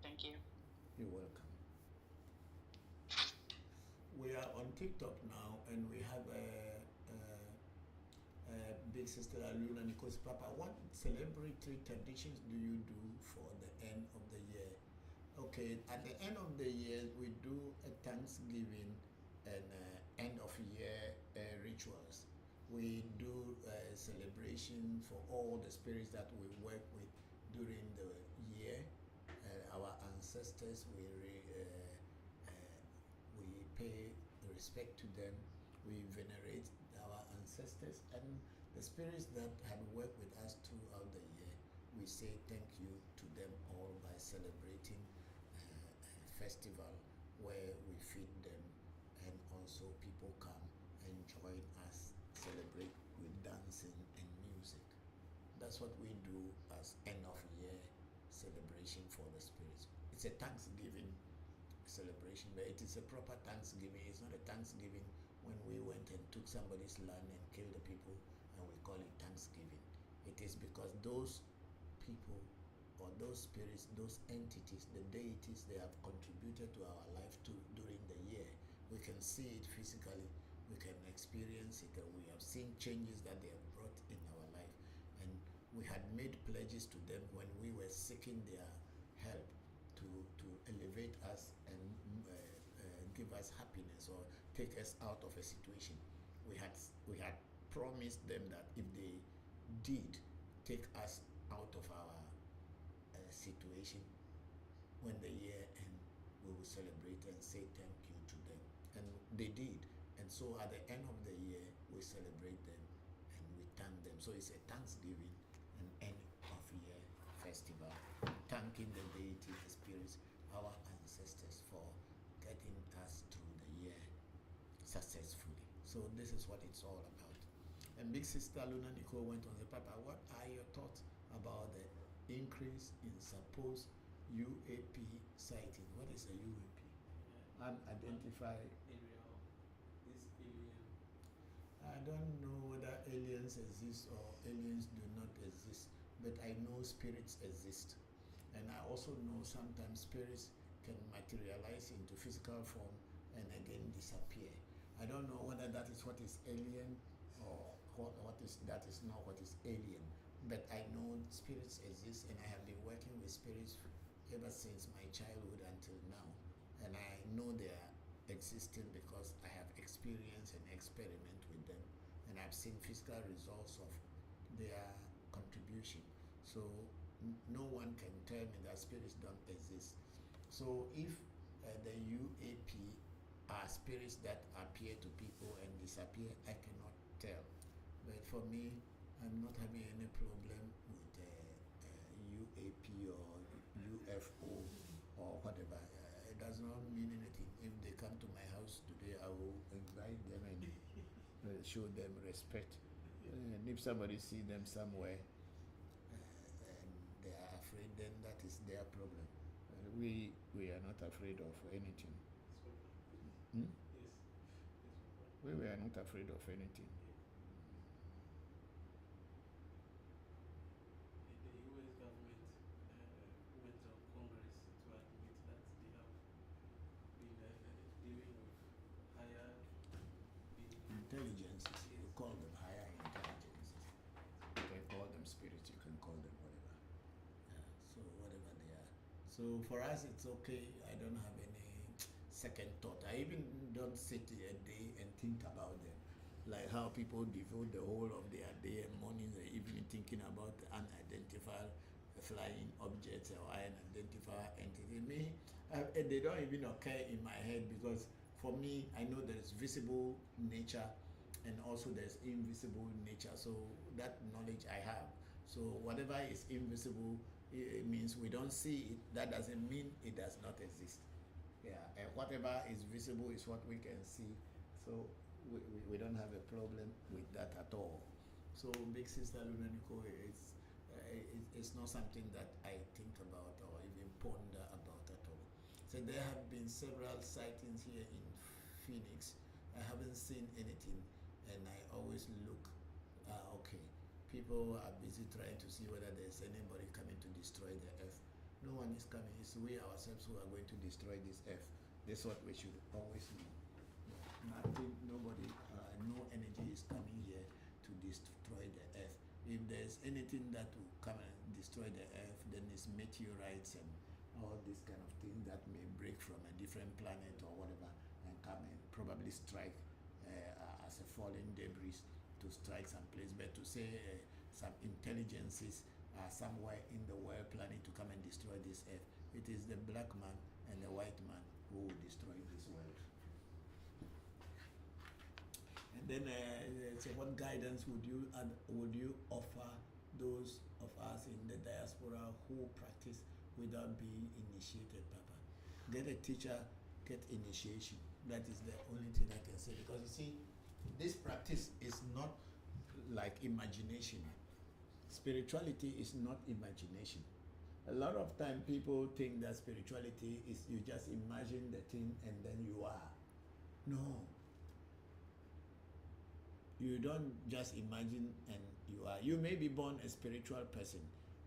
Thank you. You're welcome. We are on TikTok now, and we have big sister Luna Nico's Papa. What celebratory traditions do you do for the end of the year? Okay, at the end of the year, we do a Thanksgiving and end of year rituals. We do a celebration for all the spirits that we work with during the year. Our ancestors, we pay respect to them. We venerate our ancestors and the spirits that had worked with us throughout the year. We say thank you to them all by celebrating a festival where we feed them, and also people come and join us celebrate with dancing and music. That's what we do as end of year celebration for the spirits. It's a Thanksgiving celebration, but it is a proper Thanksgiving. It's not a Thanksgiving when we went and took somebody's land and killed the people and we call it Thanksgiving. It is because those people or those spirits, those entities, the deities, they have contributed to our life during the year. We can see it physically, we can experience it, and we have seen changes that they have brought in our life. And we had made pledges to them when we were seeking their help to elevate us and give us happiness or take us out of a situation. We had promised them that if they did take us out of our situation, when the year ends, we will celebrate and say thank you to them. And they did. And so at the end of the year, we celebrate them and we thank them. So it's a Thanksgiving and end of year festival, thanking the deity, the spirits, our ancestors, for getting us through the year successfully. So this is what it's all about. And big sister Luna Nicole went on the Papa, what are your thoughts about the increase in supposed UAP sighting? What is a UAP? Unidentified Aerial. This alien. I don't know whether aliens exist or aliens do not exist, but I know spirits exist. And I also know sometimes spirits can materialize into physical form and again disappear. I don't know whether that is what is alien or what is that is not what is alien. But I know spirits exist, and I have been working with spirits ever since my childhood until now. And I know they are existing because I have experienced and experiment with them, and I've seen physical results of their contribution. So no one can tell me that spirits don't exist. So if the UAP are spirits that appear to people and disappear, I cannot tell. But for me, I'm not having any problem with UAP or UFO or whatever. It does not mean anything. If they come to my house today, I will invite them and show them respect. And if somebody sees them somewhere and they are afraid, then that is their problem. We are not afraid of anything. Hmm? We are not afraid of anything. The US government went on Congress to admit that they have been dealing with higher intelligences. You call them higher intelligences. You can call them spirits, you can call them whatever. Yeah, so whatever they are. So for us it's okay. I don't have any second thought. I even don't sit a day and think about them. Like how people devote the whole of their day and morning and evening thinking about unidentified flying objects or unidentified entity. Me, they don't even occur in my head, because for me, I know there is visible nature and also there's invisible nature. So that knowledge I have. So whatever is invisible, it means we don't see it. That doesn't mean it does not exist. Yeah, and whatever is visible is what we can see. So we don't have a problem with that at all. So Big Sister Luna Nicole, it's not something that I think about or even ponder about at all. So there have been several sightings here in Phoenix. I haven't seen anything, and I always look, okay, people are busy trying to see whether there's anybody coming to destroy the earth. No one is coming. It's we ourselves who are going to destroy this earth. That's what we should always know. Nothing, nobody, no energy is coming here to destroy the earth. If there's anything that will come and destroy the earth, then it's meteorites and all this kind of thing that may break from a different planet or whatever and come and probably strike as a falling debris to strike some place. But to say some intelligences are somewhere in the world planning to come and destroy this earth, it is the black man and the white man who will destroy this world. And then, so what guidance would you offer those of us in the diaspora who practice without being initiated, Papa? Get a teacher, get initiation. That is the only thing I can say, because you see, this practice is not like imagination. Spirituality is not imagination. A lot of time people think that spirituality is you just imagine the thing and then you are. No. You don't just imagine and you are. You may be born a spiritual person,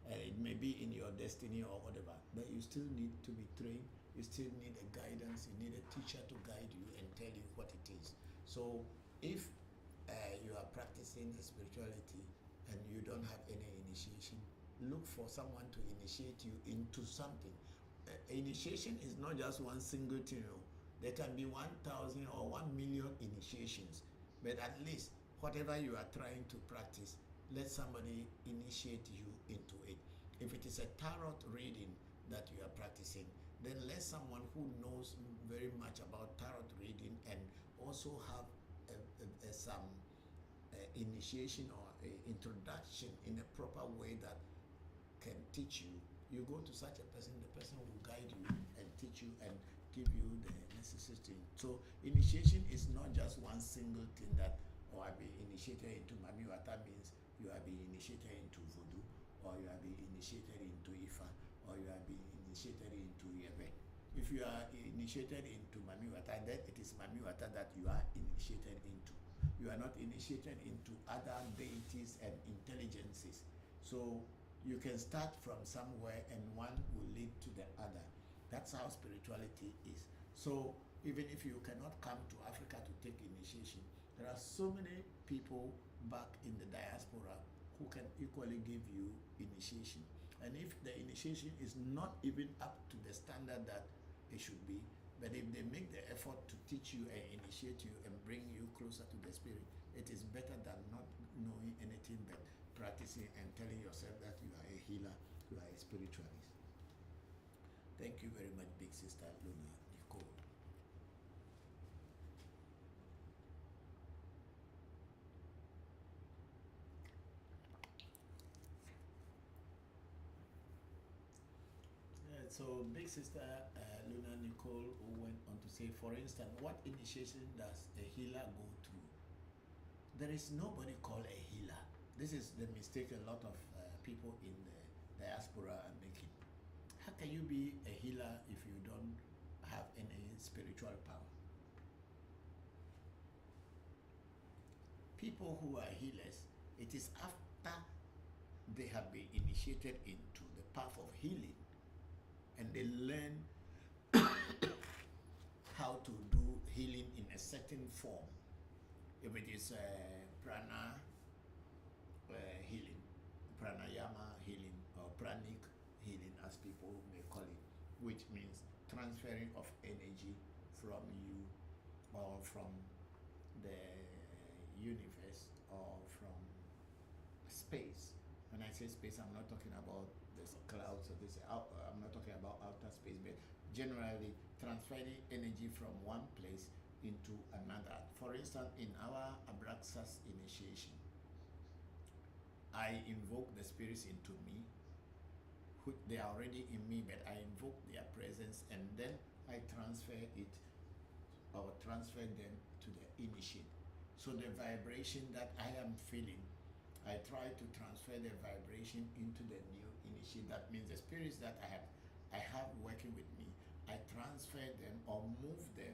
and it may be in your destiny or whatever, but you still need to be trained. You still need a guidance. You need a teacher to guide you and tell you what it is. So if you are practicing spirituality and you don't have any initiation, look for someone to initiate you into something. Initiation is not just one single thing. There can be 1,000 or 1,000,000 initiations, but at least whatever you are trying to practice, let somebody initiate you into it. If it is a tarot reading that you are practicing, then let someone who knows very much about tarot reading and also have some initiation or introduction in a proper way that can teach you. You go to such a person, the person will guide you and teach you and give you the necessary thing. So initiation is not just one single thing that, I be initiated into Mami Wata means you are being initiated into Voodoo, or you are being initiated into Ifa, or you are being initiated into Ewe. If you are initiated into Mami Wata, then it is Mami Wata that you are initiated into. You are not initiated into other deities and intelligences. So you can start from somewhere and one will lead to the other. That's how spirituality is. So even if you cannot come to Africa to take initiation, there are so many people back in the diaspora who can equally give you initiation. And if the initiation is not even up to the standard that it should be, but if they make the effort to teach you and initiate you and bring you closer to the spirit, it is better than not knowing anything but practicing and telling yourself that you are a healer, you are a spiritualist. Thank you very much, Big Sister Luna Nicole. So Big Sister Luna Nicole went on to say, for instance, what initiation does a healer go through? There is nobody called a healer. This is the mistake a lot of people in the diaspora are making. How be a healer if you don't have any spiritual power? People who are healers, it is after they have been initiated into the path of healing and they learn how to do healing in a certain form. If it is prana healing, pranayama healing, or pranic healing as people may call it, which means transferring of energy from you or from the universe or from space. When I say space, I'm not talking about this clouds or this I'm not talking about outer space, but generally transferring energy from one place into another. For instance, in our Abraxas initiation, I invoke the spirits into me. They are already in me, but I invoke their presence and then I transfer them to the initiate. So the vibration that I am feeling, I try to transfer the vibration into the new initiate. That means the spirits that I have working with me, I transfer them or move them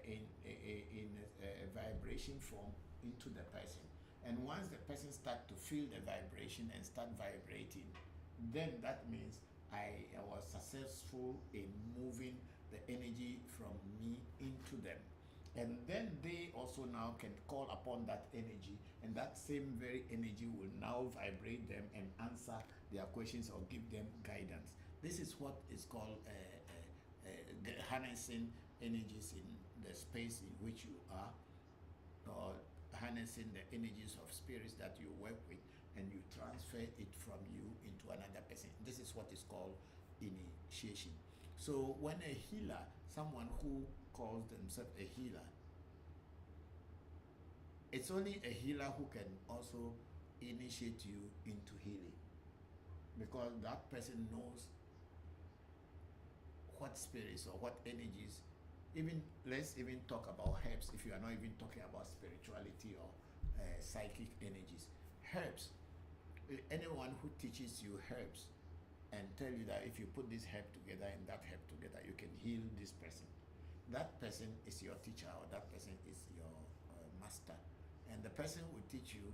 in a vibration form into the person. And once the person starts to feel the vibration and start vibrating, then that means I was successful in moving the energy from me into them. And then they also now can call upon that energy, and that same very energy will now vibrate them and answer their questions or give them guidance. This is what is called harnessing energies in the space in which you are, or harnessing the energies of spirits that you work with, and you transfer it from you into another person. This is what is called initiation. So when a healer, someone who calls themselves a healer, it's only a healer who can also initiate you into healing, because that person knows what spirits or what energies. Even let's even talk about herbs, if you are not even talking about spirituality or psychic energies. Herbs, anyone who teaches you herbs and tell you that if you put this herb together and that herb together, you can heal this person. That person is your teacher, or that person is your master. And the person will teach you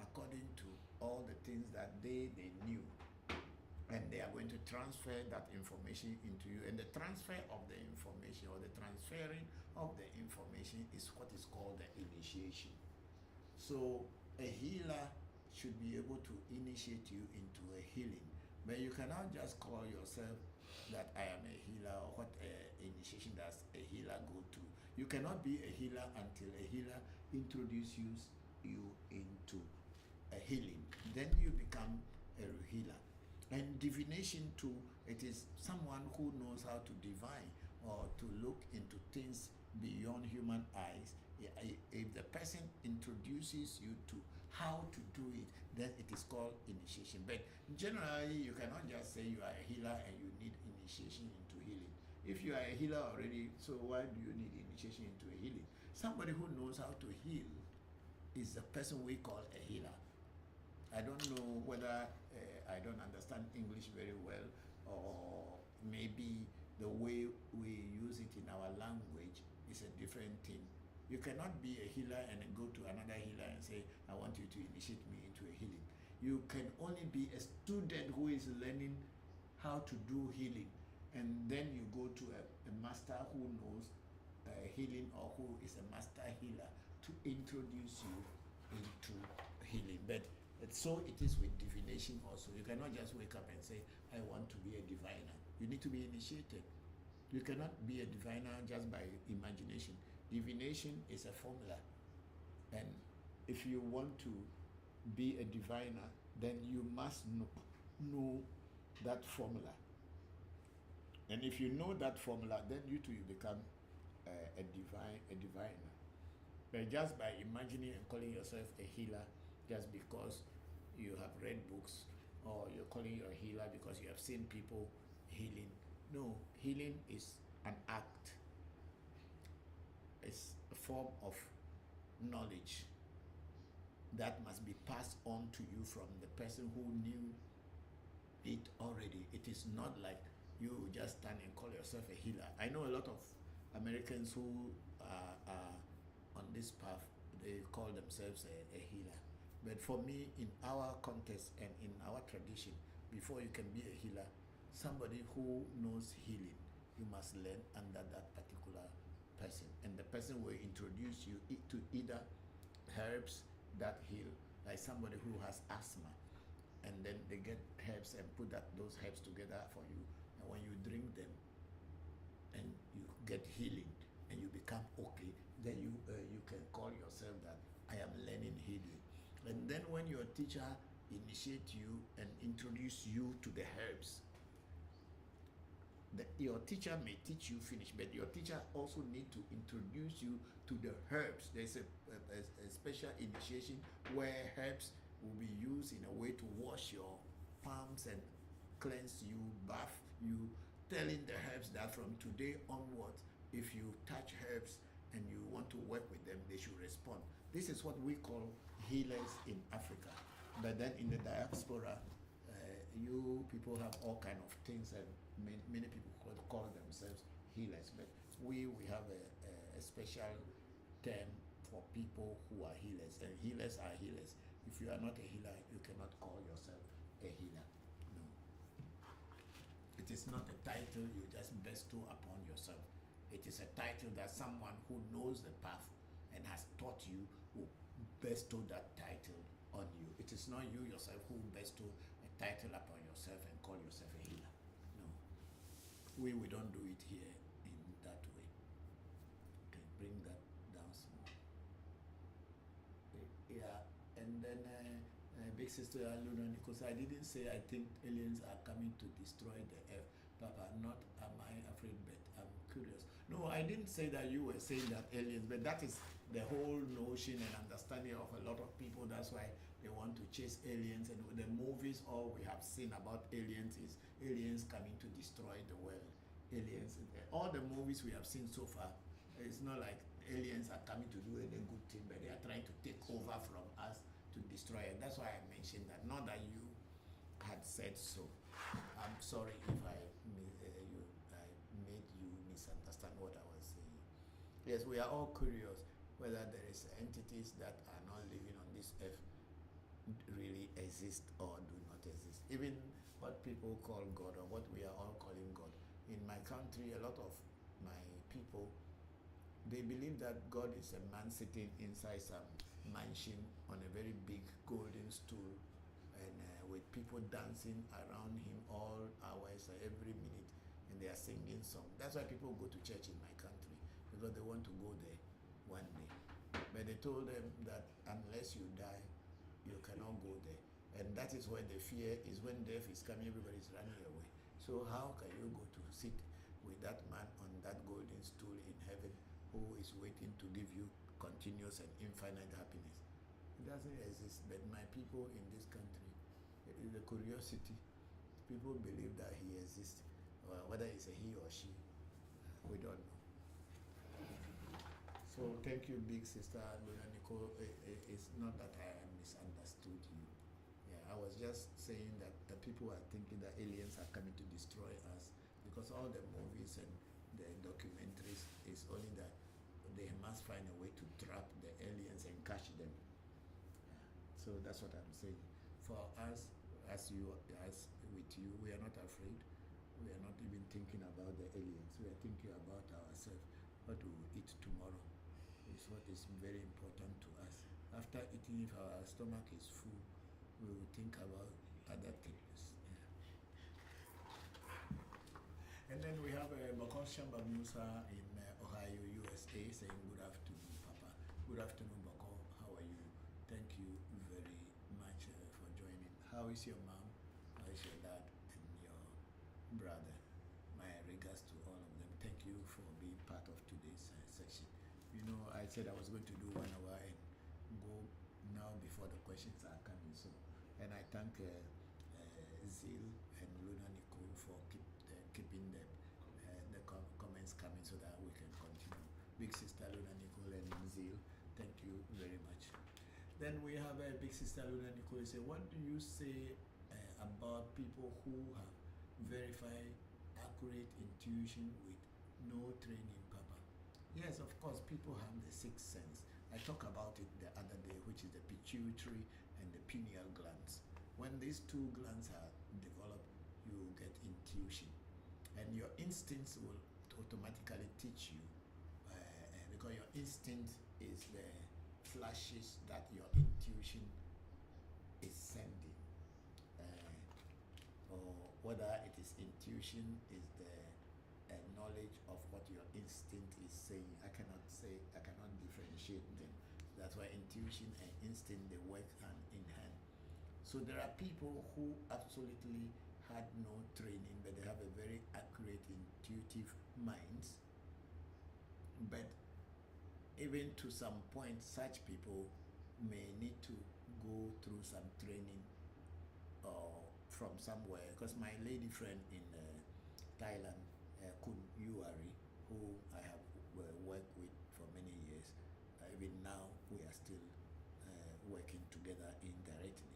according to all the things that they knew. And they are going to transfer that information into you. And the transfer of the information, or the transferring of the information, is what is called the initiation. So a healer should be able to initiate you into a healing. But you cannot just call yourself that I am a healer, or what initiation does a healer go to. You cannot be a healer until a healer introduces you into a healing. Then you become a healer. And divination too, it is someone who knows how to divine or to look into things beyond human eyes. If the person introduces you to how to do it, then it is called initiation. But generally, you cannot just say you are a healer and you need initiation into healing. If you are a healer already, so why do you need initiation into a healing? Somebody who knows how to heal is the person we call a healer. I don't know whether I don't understand English very well, or maybe the way we use it in our language is a different thing. You cannot be a healer and go to another healer and say, I want you to initiate me into a healing. You can only be a student who is learning how to do healing, and then you go to a master who knows healing, or who is a master healer, to introduce you into healing. But so it is with divination also. You cannot just wake up and say, I want to be a diviner. You need to be initiated. You cannot be a diviner just by imagination. Divination is a formula. And if you want to be a diviner, then you must know that formula. And if you know that formula, then you too, you become a diviner. But just by imagining and calling yourself a healer, just because you have read books, or you're calling you a healer because you have seen people healing. No, healing is an act. It's a form of knowledge that must be passed on to you from the person who knew it already. It is not like you just stand and call yourself a healer. I know a lot of Americans who are on this path, they call themselves a healer. But for me, in our context and in our tradition, before you can be a healer, somebody who knows healing, you must learn under that particular person. And the person will introduce you to either herbs that heal, like somebody who has asthma, and then they get herbs and put those herbs together for you. And when you drink them and you get healing and you become okay, then you can call yourself that I am learning healing. And then when your teacher initiates you and introduce you to the herbs, your teacher may teach you finish, but your teacher also need to introduce you to the herbs. There's a special initiation where herbs will be used in a way to wash your palms and cleanse you, bath you, telling the herbs that from today onwards, if you touch herbs and you want to work with them, they should respond. This is what we call healers in Africa. But then in the diaspora, you people have all kind of things, and many people call themselves healers. But we have a special term for people who are healers, and healers are healers. If you are not a healer, you cannot call yourself a healer. No. It is not a title you just bestow upon yourself. It is a title that someone who knows the path and has taught you will bestow that title on you. It is not you yourself who bestow a title upon yourself and call yourself a healer. No. We don't do it here in that way. Okay, bring that down small. Yeah, and then Big Sister Luna, because I didn't say I think aliens are coming to destroy the earth. Papa, not am I afraid, but I'm curious. No, I didn't say that you were saying that aliens, but that is the whole notion and understanding of a lot of people. That's why they want to chase aliens, and the movies, all we have seen about aliens is aliens coming to destroy the world. Aliens, all the movies we have seen so far, it's not like aliens are coming to do any good thing, but they are trying to take over from us to destroy it. That's why I mentioned that. Not that you had said so. I'm sorry if I made you misunderstand what I was saying. Yes, we are all curious whether there is entities that are not living on this earth really exist or do not exist. Even what people call God, or what we are all calling God. In my country, a lot of my people, they believe that God is a man sitting inside some mansion on a very big golden stool, and with people dancing around him all hours, every minute, and they are singing songs. That's why people go to church in my country, because they want to go there one day. But they told them that unless you die, you cannot go there. And that is where the fear is. When death is coming, everybody is running away. So how can you go to sit with that man on that golden stool in heaven, who is waiting to give you continuous and infinite happiness? It doesn't exist. But my people in this country, the curiosity, people believe that he exists. Whether it's a he or she, we don't know. So thank you, Big Sister Luna Nicole. It's not that I misunderstood you. Yeah, I was just saying that the people are thinking that aliens are coming to destroy us, because all the movies and the documentaries is only that they must find a way to trap the aliens and catch them. Yeah. So that's what I'm saying. For us, as with you, we are not afraid. We are not even thinking about the aliens. We are thinking about ourselves. What we will eat tomorrow is what is very important to us. After eating, if our stomach is full, we will think about other things. Yeah. And then we have Bokor Shamba Musa in Ohio, USA, saying good afternoon, Papa. Good afternoon, Bokor. How are you? Thank you very much for joining. How is your mom? How is your dad and your brother? My regards to all of them. Thank you for being part of today's session. You know, I said I was going to do 1 hour and go now before the questions are coming. So, and I thank Zil and Luna Nicole for keeping the comments coming so that we can continue. Big Sister Luna Nicole and Zil, thank you very much. Then we have Big Sister Luna Nicole say, what do you say about people who have verified accurate intuition with no training, Papa. Yes, of course, people have the sixth sense. I talked about it the other day, which is the pituitary and the pineal glands. When these two glands are developed, you get intuition. And your instincts will automatically teach you, because your instinct is the flashes that your intuition is sending. Or whether it is intuition, is the knowledge of what your instinct is saying. I cannot differentiate them. That's why intuition and instinct, they work hand in hand. So there are people who absolutely had no training, but they have a very accurate, intuitive minds. But even to some point, such people may need to go through some training from somewhere. Because my lady friend in Thailand, Kun Yuari, who I have worked with for many years, even now we are still working together indirectly.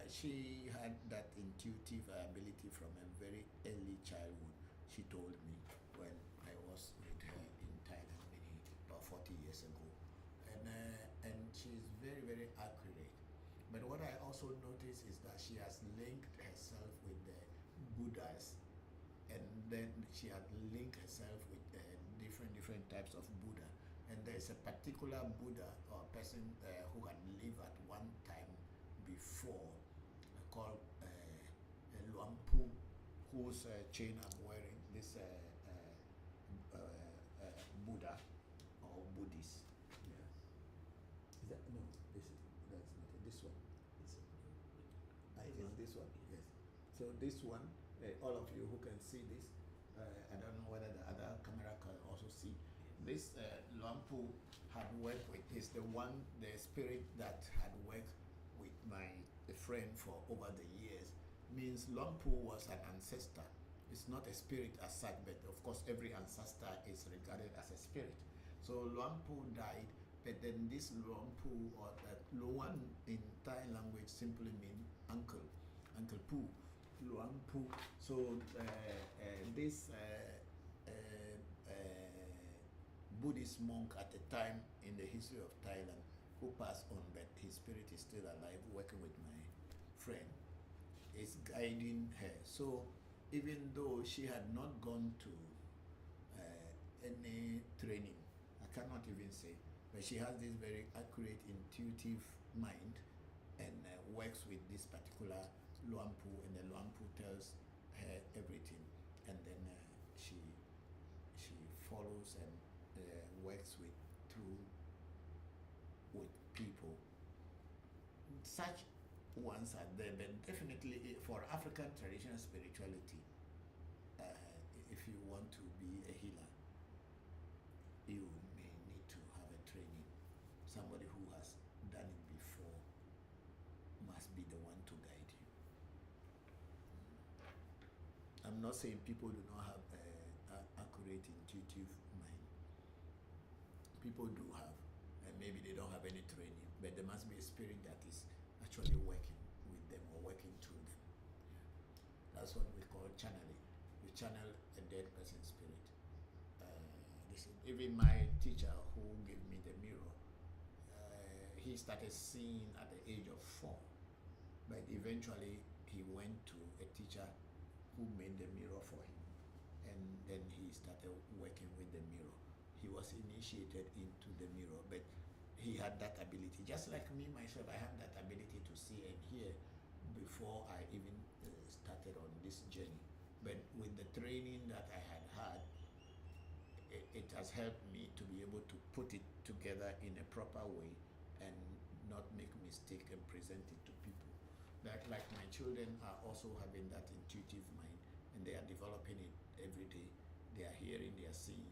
She had that intuitive ability from a very early childhood. She told me when I was with her in Thailand about 40 years ago. And she's very, very accurate. But what I also noticed is that she has linked herself with the Buddhas, and then she had linked herself with different types of Buddha. And there's a particular Buddha or person who had lived at one time before, called Luampu, whose chain I'm wearing, this Buddha or Buddhist. Yeah. Is that no? That's not it. This one. I think this one. Yes. So this one, all of you who can see this, I don't know whether the other camera can also see. This Luampu had worked with, is the spirit that had worked with my friend for over the years. Means Luampu was an ancestor. It's not a spirit as such, but of course every ancestor is regarded as a spirit. So Luampu died, but then this Luampu, or Luan in Thai language, simply means uncle, Uncle Poo, Luampu. So this Buddhist monk at the time in the history of Thailand, who passed on, but his spirit is still alive, working with my friend, is guiding her. So even though she had not gone to any training, I cannot even say, but she has this very accurate, intuitive mind, and works with this particular Luampu, and the Luampu tells her everything, and then she follows and works with people. Such ones are there, but definitely for African traditional spirituality, if you want to be a healer, you may need to have a training. Somebody who has done it before must be the one to guide you. I'm not saying people do not have an accurate, intuitive mind. People do have, and maybe they don't have any training, but there must be a spirit that is actually working with them or working through them. That's what we call channeling. You channel a dead person's spirit. Even my teacher who gave me the mirror, he started seeing at the age of 4, but eventually he went to a teacher who made the mirror for him, and then he started working with the mirror. He was initiated into the mirror, but he had that ability. Just like me, myself, I have that ability to see and hear before I even started on this journey. But with the training that I had, it has helped me to be able to put it together in a proper way and not make mistake and present it to people. That, like my children are also having that intuitive mind, and they are developing it every day. They are hearing, they are seeing,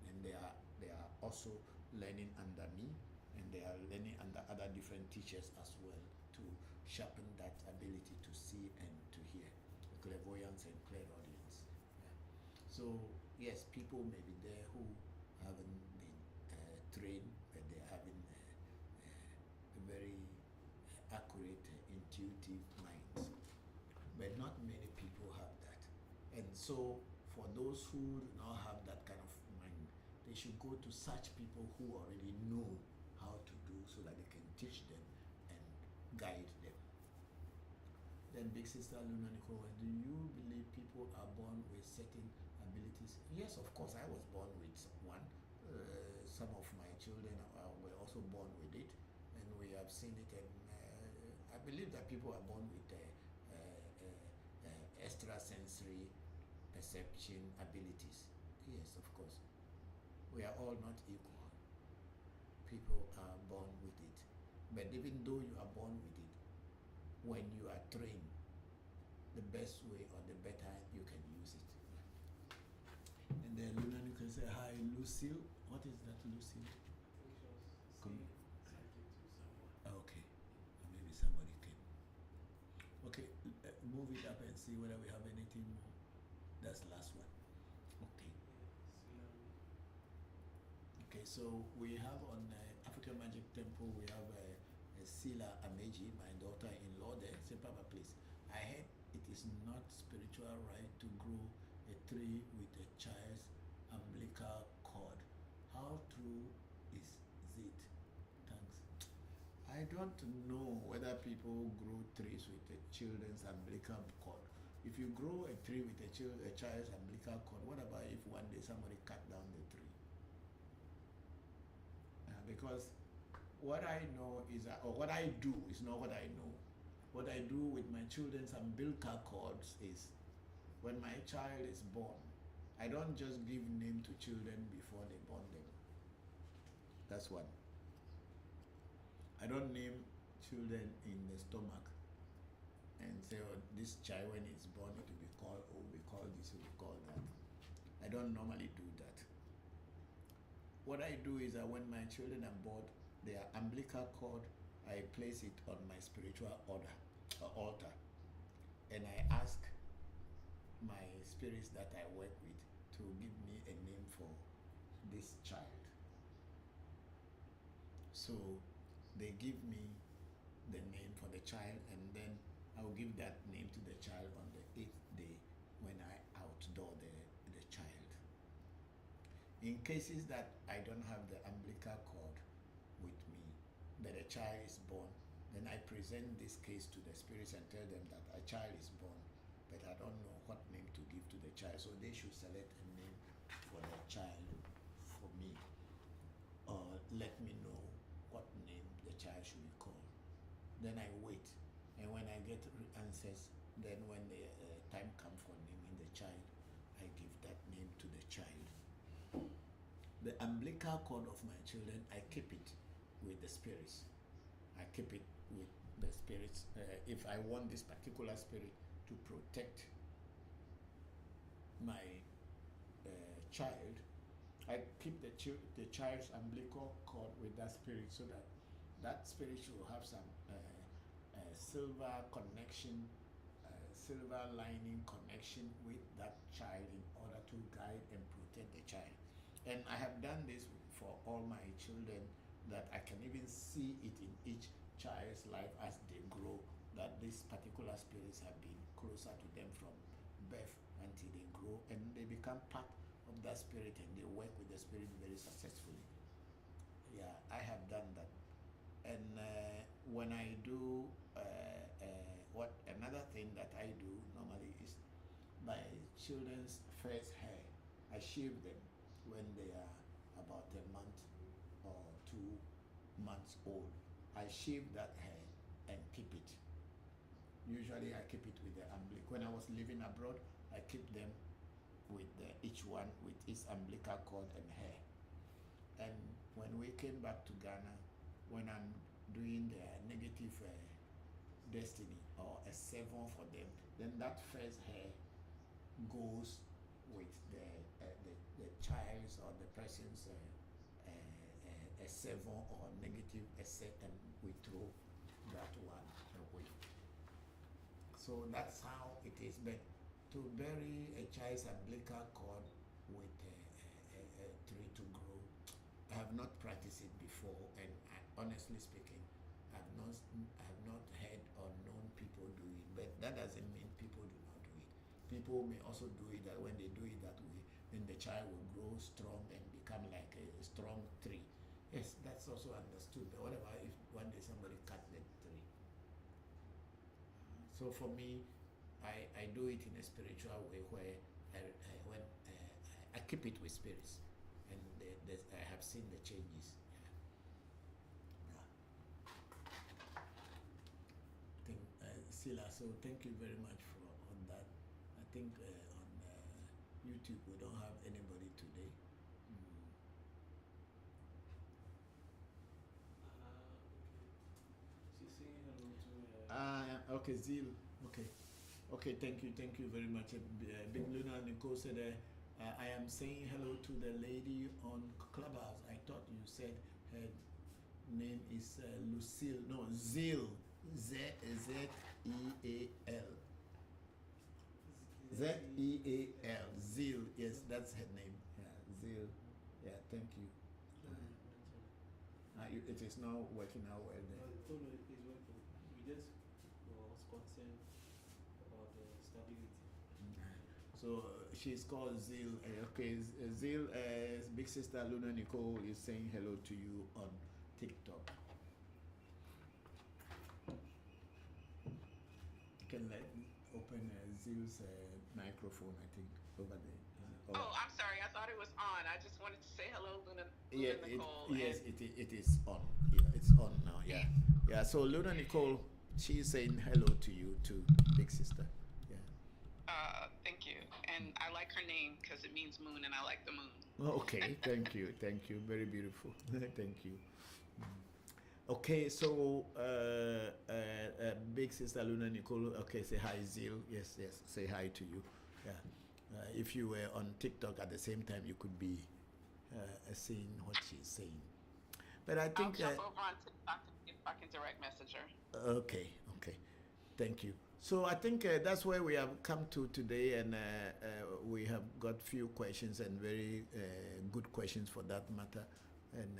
and they are also learning under me, and they are learning under other different teachers as well to sharpen that ability to see and to hear, clairvoyance and clairaudience. Yeah. So yes, people may be there who haven't been trained, but they are having a very accurate, intuitive minds. But not many people have that. And so for those who do not have that kind of mind, they should go to such people who already know how to do so that they can teach them and guide them. Then Big Sister Luna Nicole, do you believe people are born with certain abilities? Yes, of course, I was born with one. Some of my children were also born with it, and we have seen it, and I believe that people are born with extrasensory perception abilities. Yes, of course. We are all not equal. People are born with it. But even though you are born with it, when you are trained, the best way or the better you can use it. And then Luna, you can say, hi, Lucille. What is that, Lucille? Okay. Maybe somebody can. Okay, move it up and see whether we have anything more. That's the last one. Okay. Okay, so we have on African Magic Temple, we have Sila Ameji, my daughter-in-law there. Say, Papa, please. I heard it is not spiritual right to grow a tree with a child's umbilical cord. How true is it? Thanks. I don't know whether people grow trees with a children's umbilical cord. If you grow a tree with a child's umbilical cord, what about if one day somebody cut down the tree? Because what I know is, or what I do is not what I know. What I do with my children's umbilical cords is, when my child is born, I don't just give name to children before they born them. That's one. I don't name children in the stomach and say, oh, this child when it's born it will be called, oh, we call this, we call that. I don't normally do that. What I do is that when my children are born, their umbilical cord, I place it on my spiritual altar, and I ask my spirits that I work with to give me a name for this child. So they give me the name for the child, and then I'll give that name to the child on the 8th day when I outdoor the child. In cases that I don't have the umbilical cord with me, that a child is born, then I present this case to the spirits and tell them that a child is born, but I don't know what name to give to the child, so they should select a name for the child for me, or let me know what name the child should be called. Then I wait, and when I get answers, then when the time comes for naming the child, I give that name to the child. The umbilical cord of my children, I keep it with the spirits. I keep it with the spirits. If I want this particular spirit to protect my child, I keep the child's umbilical cord with that spirit, so that that spirit should have some silver connection, silver lining connection with that child in order to guide and protect the child. And I have done this for all my children, that I can even see it in each child's life as they grow, that these particular spirits have been closer to them from birth until they grow, and they become part of that spirit, and they work with the spirit very successfully. Yeah, I have done that. And when I do, another thing that I do normally is, my children's first hair, I shave them when they are about a month or 2 months old. I shave that hair and keep it. Usually I keep it with the umbilical. When I was living abroad, I keep them with each one with its umbilical cord and hair. And when we came back to Ghana, when I'm doing the negative destiny or a 7 for them, then that first hair goes with the child's or the person's a 7 or negative a set, and we throw that one away. So that's how it is. But to bury a child's umbilical cord with a tree to grow, I have not practiced it before, and honestly speaking, I have not heard or known people do it. But that doesn't mean people do not do it. people may also do it that when they do it that way, then the child will grow strong and become like a strong tree. Yes, that's also understood. But what about if one day somebody cut the tree? So for me, I do it in a spiritual way where I keep it with spirits, and I have seen the changes. Sila, so thank you very much on that. I think on YouTube we don't have anybody today. She's saying hello to Okay, Zil. Okay, thank you very much. Big Luna Nicole said, I am saying hello to the lady on Clubhouse. I thought you said her name is Lucille. No, Zil. Z-E-A-L. Z-E-A-L. Zil. Yes, that's her name. Yeah, Zil. Yeah, thank you. It is not working out well then. No, it's working. We just was concerned about the stability. So she's called Zil. Okay, Zil, big sister Luna Nicole is saying hello to you on TikTok. You can open Zil's microphone, I think, over there. Oh, I'm sorry. I thought it was on. I just wanted to say hello, Luna Nicole. Yes, it is on. Yeah, it's on now. Yeah. Yeah. So Luna Nicole, she's saying hello to you too, big sister. Yeah. Thank you. And I like her name because it means moon, and I like the moon. Okay. Thank you. Very beautiful. Thank you. Okay, so big sister Luna Nicole. Okay, say hi, Zil. Yes, say hi to you. Yeah. If you were on TikTok at the same time, you could be seeing what she's saying. But I think I'll jump over on TikTok if I can direct message her. Okay. Thank you. So I think that's where we have come to today, and we have got few questions and very good questions for that matter, and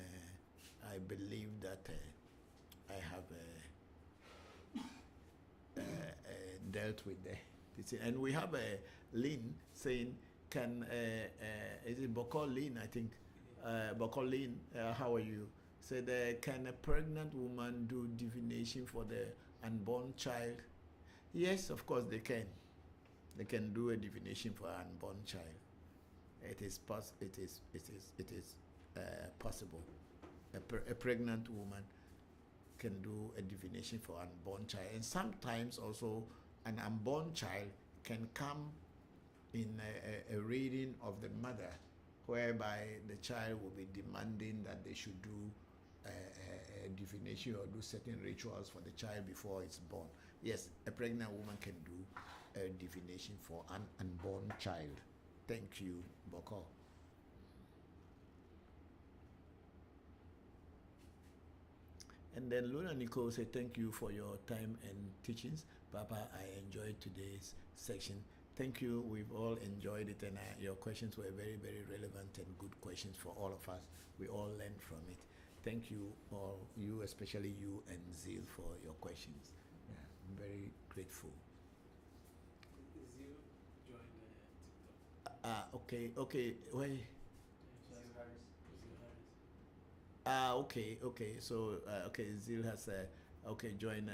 I believe that I have dealt with this. And we have Lynn saying, can, is it Bokor Lynn, I think? Bokor Lynn, how are you? Said, can a pregnant woman do divination for the unborn child? Yes, of course they can. They can do a divination for an unborn child. It is possible. A pregnant woman can do a divination for an unborn child, and sometimes also an unborn child can come in a reading of the mother, whereby the child will be demanding that they should do a divination or do certain rituals for the child before it's born. Yes, a pregnant woman can do a divination for an unborn child. Thank you, Bokor. And then Luna Nicole said, thank you for your time and teachings. Papa, I enjoyed today's section. Thank you. We've all enjoyed it, and your questions were very, very relevant and good questions for all of us. We all learned from it. Thank you all, you, especially you and Zil, for your questions. Yeah, I'm very grateful. Zil joined TikTok. Okay. Wait. Okay. So, Zil has joined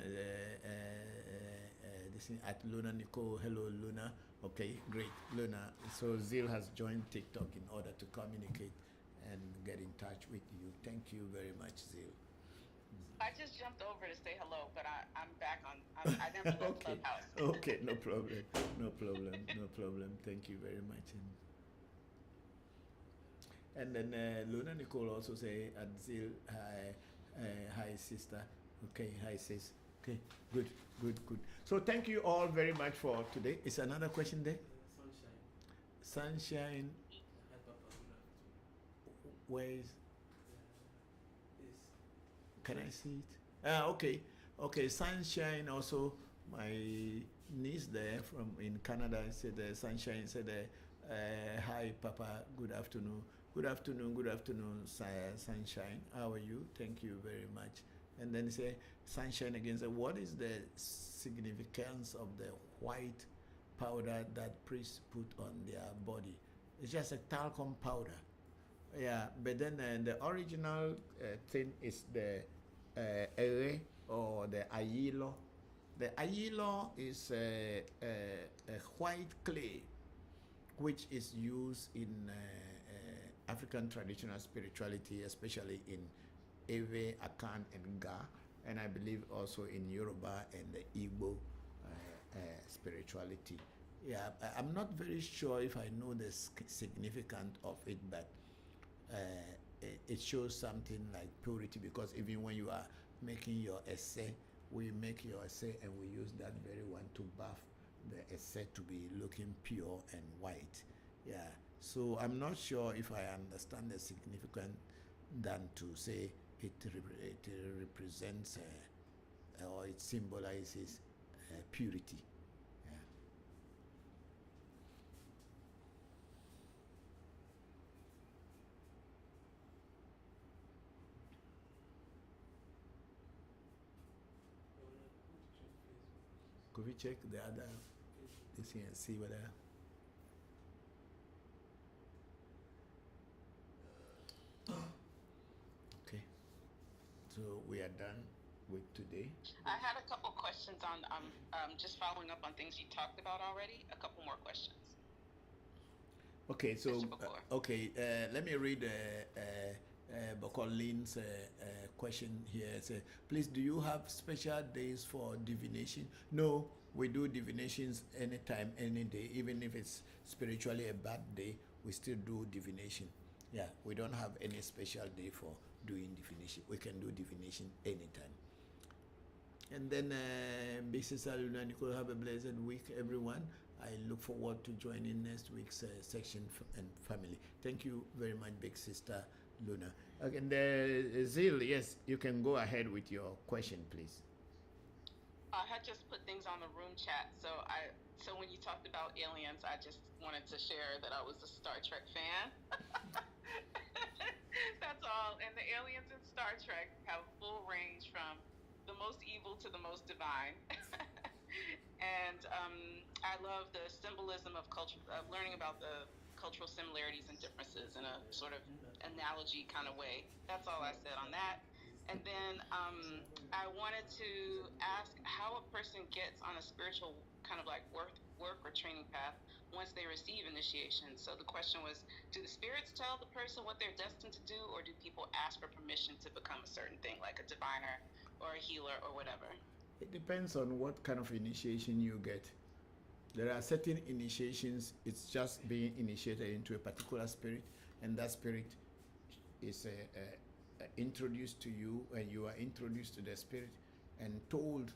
this thing at Luna Nicole. Hello, Luna. Okay, great, Luna. So Zil has joined TikTok in order to communicate and get in touch with you. Thank you very much, Zil. I just jumped over to say hello, but I'm back on. I never left Clubhouse. Okay, no problem. Thank you very much. And then Luna Nicole also say at Zil, hi sister. Okay, hi sis. Okay, good. So thank you all very much for today. Is another question there? Sunshine. Where is? Can I see it? Okay. Sunshine also. My niece there from in Canada said, Sunshine said, hi Papa, good afternoon. Good afternoon, Sunshine. How are you? Thank you very much. And then say, Sunshine again said, what is the significance of the white powder that priests put on their body. It's just a talcum powder. Yeah, but then the original thing is the Ewe or the Ayilo. The Ayilo is a white clay which is used in African traditional spirituality, especially in Ewe, Akan, and Ga, and I believe also in Yoruba and the Igbo spirituality. Yeah, I'm not very sure if I know the significance of it, but it shows something like purity, because even when you are making your essay, we make your essay and we use that very one to buff the essay to be looking pure and white. Yeah, so I'm not sure if I understand the significance than to say it represents or it symbolizes purity. Could we check the other this here and see whether okay, so we are done with today. I had a couple questions on just following up on things you talked about already. A couple more questions. Okay, so let me read Bokor Lin's question here. Please, do you have special days for divination? No, we do divinations anytime, any day. Even if it's spiritually a bad day, we still do divination. Yeah, we don't have any special day for doing divination. We can do divination anytime. And then, Big Sister Luna Nicole, have a blessed week, everyone. I look forward to joining next week's section and family. Thank you very much, Big Sister Luna. Okay, and Zil, yes, you can go ahead with your question, please. I had just put things on the room chat, so when you talked about aliens, I just wanted to share that I was a Star Trek fan. That's all. And the aliens in Star Trek have full range from the most evil to the most divine. And I love the symbolism of culture, learning about the cultural similarities and differences in a sort of analogy kind of way. That's all I said on that. And then I wanted to ask how a person gets on a spiritual kind of like work or training path once they receive initiation. So the question was, do the spirits tell the person what they're destined to do, or do people ask for permission to become a certain thing, like a diviner or a healer or whatever? It depends on what kind of initiation you get. There are certain initiations, it's just being initiated into a particular spirit, and that spirit is introduced to you, and you are introduced to the spirit and told,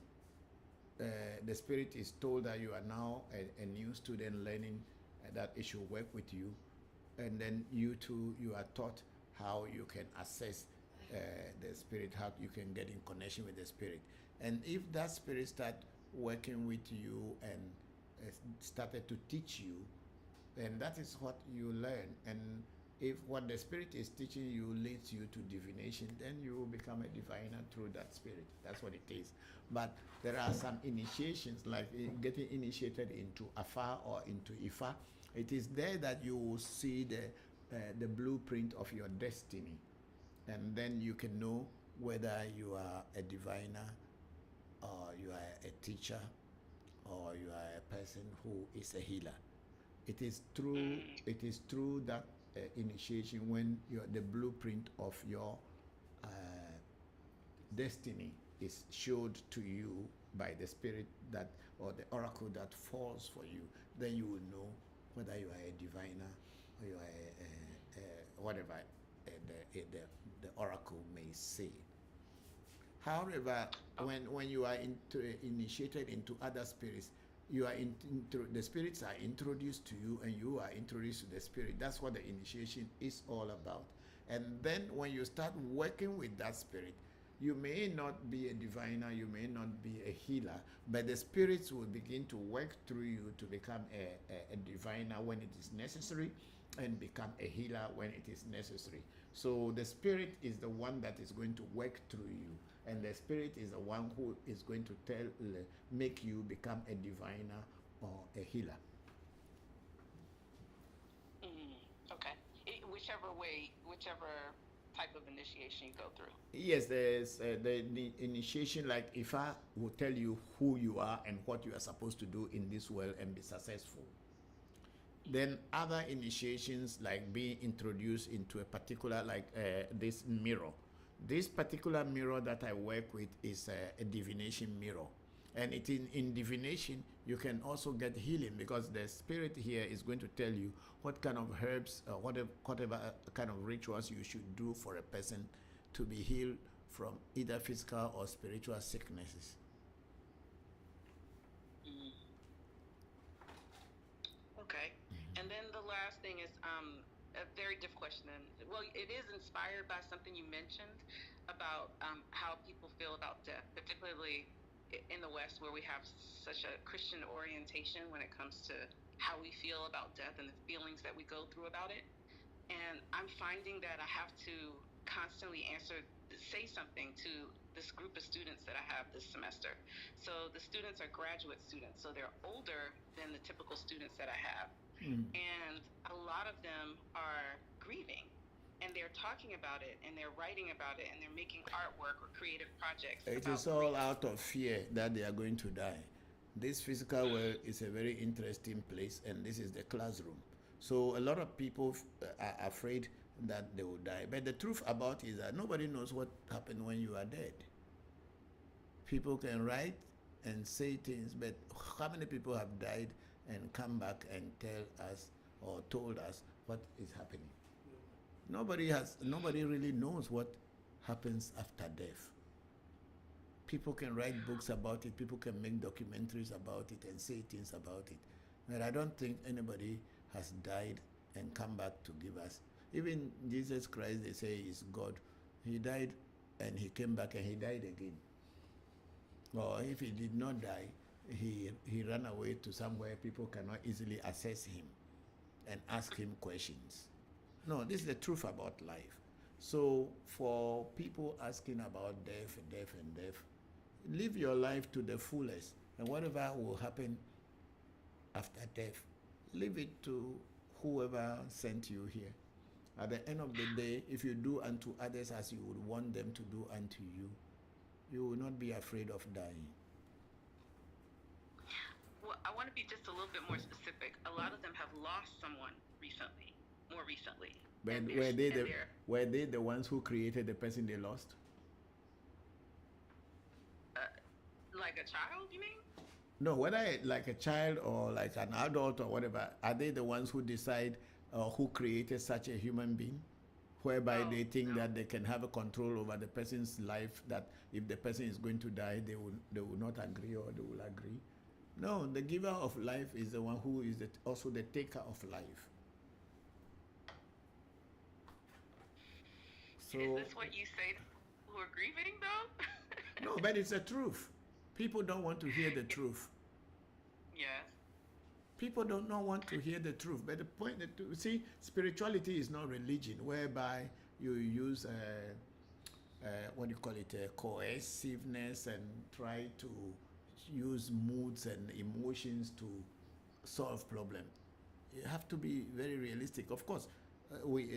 the spirit is told that you are now a new student learning that it should work with you, and then you too, you are taught how you can assess the spirit, how you can get in connection with the spirit. And if that spirit start working with you and started to teach you, then that is what you learn. And if what the spirit is teaching you leads you to divination, then you will become a diviner through that spirit. That's what it is. But there are some initiations, like getting initiated into Afa or into Ifa. It is there that you will see the blueprint of your destiny. And then you can know whether you are a diviner, or you are a teacher, or you are a person who is a healer. It is through that initiation when the blueprint of your destiny is showed to you by the spirit that, or the oracle that falls for you. Then you will know whether you are a diviner or you are whatever the oracle may say. However, when you are initiated into other spirits, you are the spirits are introduced to you, and you are introduced to the spirit. That's what the initiation is all about. And then when you start working with that spirit, you may not be a diviner, you may not be a healer, but the spirits will begin to work through you to become a diviner when it is necessary, and become a healer when it is necessary. So the spirit is the one that is going to work through you, and the spirit is the one who is going to make you become a diviner or a healer. Okay. Whichever way, whichever type of initiation you go through. Yes, there's the initiation, like if I will tell you who you are and what you are supposed to do in this world and be successful. Then other initiations, like being introduced into a particular, like this mirror. This particular mirror that I work with is a divination mirror. And in divination, you can also get healing, because the spirit here is going to tell you what kind of herbs or whatever kind of rituals you should do for a person to be healed from either physical or spiritual sicknesses. Okay. And then the last thing is a very different question. And well, it is inspired by something you mentioned about how people feel about death, particularly in the West, where we have such a Christian orientation when it comes to how we feel about death and the feelings that we go through about it. And I'm finding that I have to constantly say something to this group of students that I have this semester. So the students are graduate students, so they're older than the typical students that I have. And a lot of them are grieving, and they're talking about it, and they're writing about it, and they're making artwork or creative projects. It is all out of fear that they are going to die. This physical world is a very interesting place, and this is the classroom. So a lot of people are afraid that they will die. But the truth about it is that nobody knows what happened when you are dead. People can write and say things, but how many people have died and come back and tell us or told us what is happening? Nobody really knows what happens after death. People can write books about it, people can make documentaries about it and say things about it. But I don't think anybody has died and come back to give us. Even Jesus Christ, they say, is God. He died and he came back and he died again. Or if he did not die, he ran away to somewhere people cannot easily access him and ask him questions. No, this is the truth about life. So for people asking about death, live your life to the fullest, and whatever will happen after death, leave it to whoever sent you here. At the end of the day, if you do unto others as you would want them to do unto you, you will not be afraid of dying. Well, I want to be just a little bit more specific. A lot of them have lost someone more recently. But were they the ones who created the person they lost? Like a child, you mean? No, whether like a child or like an adult or whatever, are they the ones who decide who created such a human being? Whereby they think that they can have a control over the person's life, that if the person is going to die, they will not agree or they will agree. No, the giver of life is the one who is also the taker of life. So, is this what you say to people who are grieving, though? No, but it's the truth. People don't want to hear the truth. Yes. People don't want to hear the truth. But the point that, see, spirituality is not religion, whereby you use coerciveness and try to use moods and emotions to solve problems. You have to be very realistic. Of course,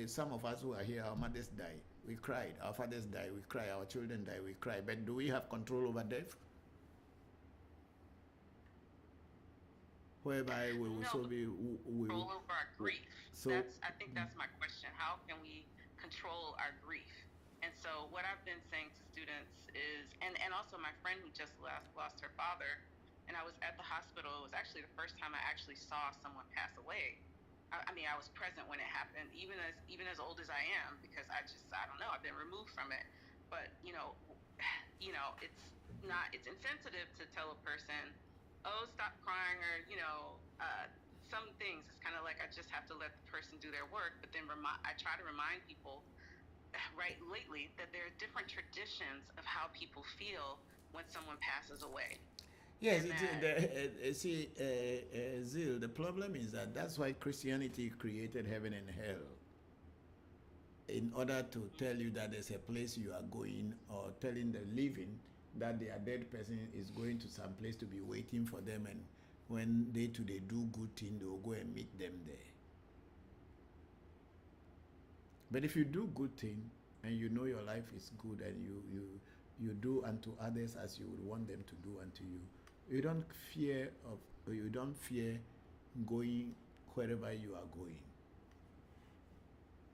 some of us who are here, our mothers die, we cried. Our fathers die, we cry. Our children die, we cry. But do we have control over death? Whereby we will also be control over our grief. So I think that's my question. How can we control our grief? And so what I've been saying to students is, and also my friend who just lost her father, and I was at the hospital. It was actually the first time I actually saw someone pass away. I mean, I was present when it happened, even as old as I am, because I don't know, I've been removed from it. But it's insensitive to tell a person, oh, stop crying, or some things. It's kind of like I just have to let the person do their work. But then I try to remind people, right, lately, that there are different traditions of how people feel when someone passes away. Yes, Zil, the problem is that's why Christianity created heaven and hell. In order to tell you that there's a place you are going, or telling the living that their dead person is going to some place to be waiting for them, and when they do good thing, they will go and meet them there. But if you do good thing and you know your life is good and you do unto others as you would want them to do unto you, you don't fear going wherever you are going,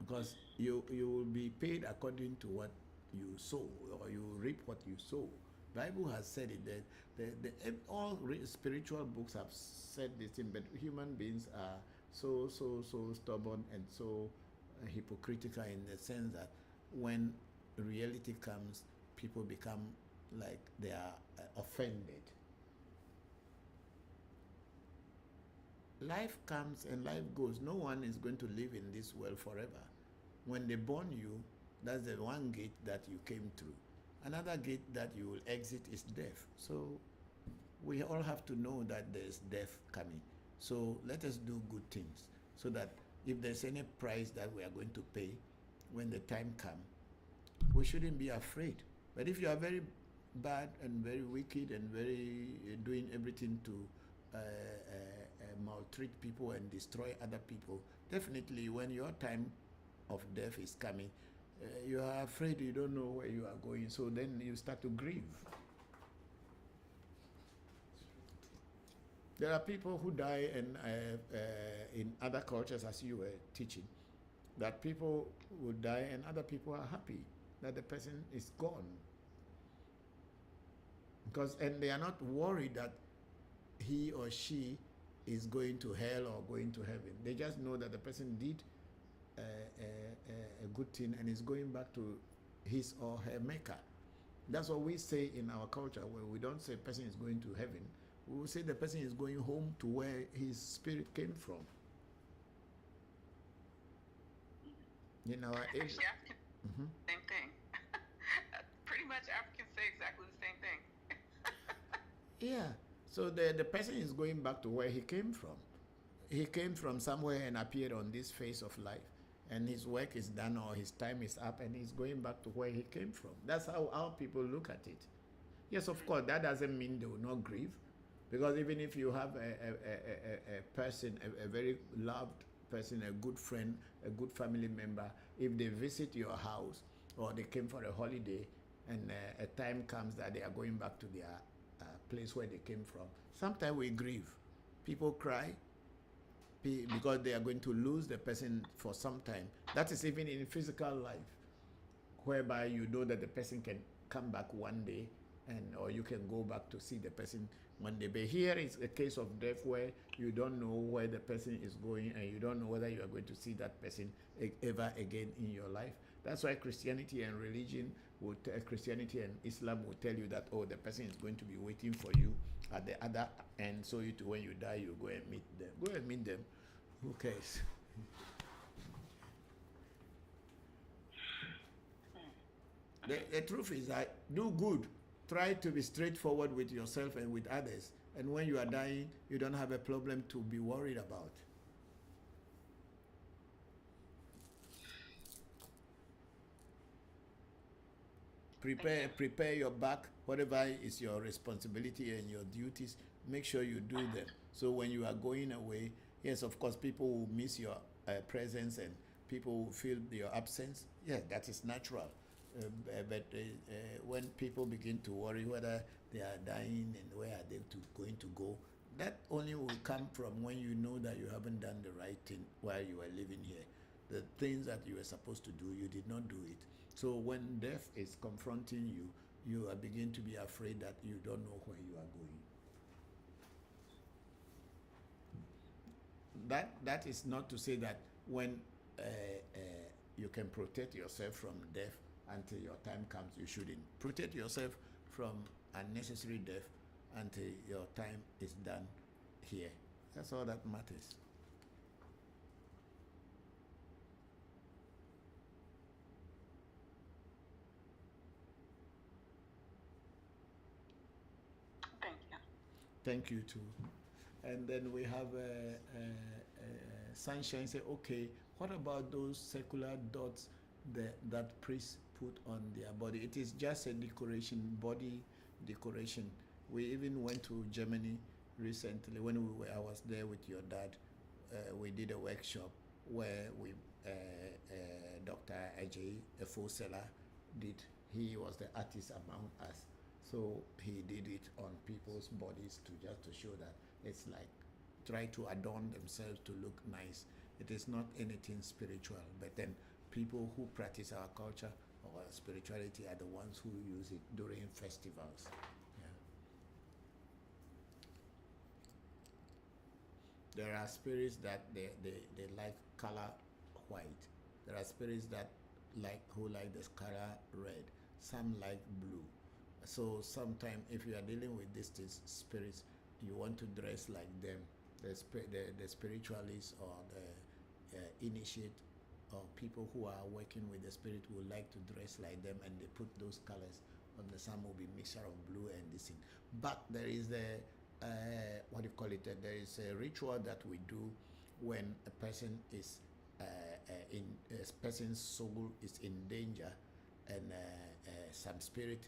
because you will be paid according to what you sow, or you reap what you sow. Bible has said it, that all spiritual books have said this thing, but human beings are so stubborn and so hypocritical in the sense that when reality comes, people become like they are offended. Life comes and life goes. No one is going to live in this world forever. When they born you, that's the one gate that you came through. Another gate that you will exit is death. So we all have to know that there's death coming. So let us do good things, so that if there's any price that we are going to pay when the time comes, we shouldn't be afraid. But if you are very bad and very wicked and very doing everything to maltreat people and destroy other people, definitely when your time of death is coming, you are afraid, you don't know where you are going, so then you start to grieve. There are people who die and in other cultures, as you were teaching, that people will die and other people are happy that the person is gone. And they are not worried that he or she is going to hell or going to heaven. They just know that the person did a good thing and is going back to his or her maker. That's what we say in our culture, where we don't say person is going to heaven. We will say the person is going home to where his spirit came from. In our age. Actually, African, same thing. Pretty much Africans say exactly the same thing. Yeah. So the person is going back to where he came from. He came from somewhere and appeared on this face of life, and his work is done or his time is up, and he's going back to where he came from. That's how our people look at it. Yes, of course, that doesn't mean they will not grieve, because even if you have a person, a very loved person, a good friend, a good family member, if they visit your house or they came for a holiday and a time comes that they are going back to their place where they came from, sometimes we grieve. People cry because they are going to lose the person for some time. That is even in physical life, whereby you know that the person can come back one day, or you can go back to see the person one day. But here is a case of death where you don't know where the person is going, and you don't know whether you are going to see that person ever again in your life. That's why Christianity and Christianity and Islam will tell you that, oh, the person is going to be waiting for you at the other end, so when you die, you go and meet them. Go and meet them. Who cares? The truth is that do good. Try to be straightforward with yourself and with others. And when you are dying, you don't have a problem to be worried about. Prepare your back, whatever is your responsibility and your duties, make sure you do them. So when you are going away, yes, of course, people will miss your presence and people will feel your absence. Yes, that is natural. But when people begin to worry whether they are dying and where are they going to go, that only will come from when you know that you haven't done the right thing while you are living here. The things that you were supposed to do, you did not do it. So when death is confronting you, you are beginning to be afraid that you don't know where you are going. That is not to say that when you can protect yourself from death until your time comes, you shouldn't. Protect yourself from unnecessary death until your time is done here. That's all that matters. Thank you. Thank you too. And then we have Sunshine say, okay, what about those secular dots that priests put on their body? It is just a decoration, body decoration. We even went to Germany recently when I was there with your dad. We did a workshop where Dr. Ajay Efosela did. He was the artist among us, so he did it on people's bodies to show that it's like try to adorn themselves to look nice. It is not anything spiritual, but then people who practice our culture or spirituality are the ones who use it during festivals. There are spirits that they like color white. There are spirits that who like the color red. Some like blue. So sometimes if you are dealing with these spirits, you want to dress like them. The spiritualists or the initiate or people who are working with the spirit will like to dress like them, and they put those colors on the some will be mixture of blue and this thing. But there is the what do you call it? There is a ritual that we do when a person is a person's soul is in danger, and some spirit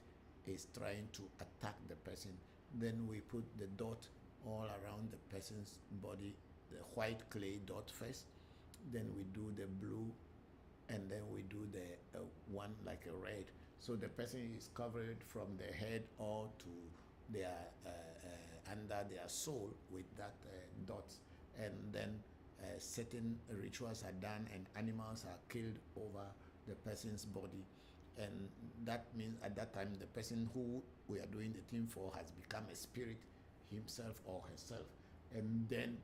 is trying to attack the person. Then we put the dot all around the person's body, the white clay dot first. Then we do the blue, and then we do the one like a red. So the person is covered from the head all to their under their soul with that dots, and then certain rituals are done and animals are killed over the person's body, and that means at that time the person who we are doing the thing for has become a spirit himself or herself, and then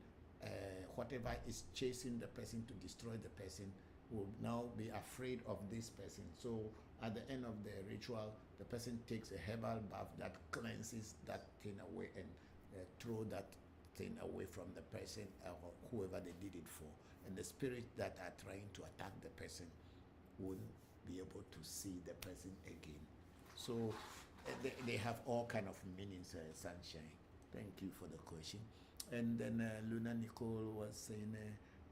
whatever is chasing the person to destroy the person will now be afraid of this person. So at the end of the ritual, the person takes a herbal bath that cleanses that thing away and throw that thing away from the person or whoever they did it for. And the spirits that are trying to attack the person wouldn't be able to see the person again. So they have all kind of meanings, Sunshine. Thank you for the question. And then Luna Nicole was saying,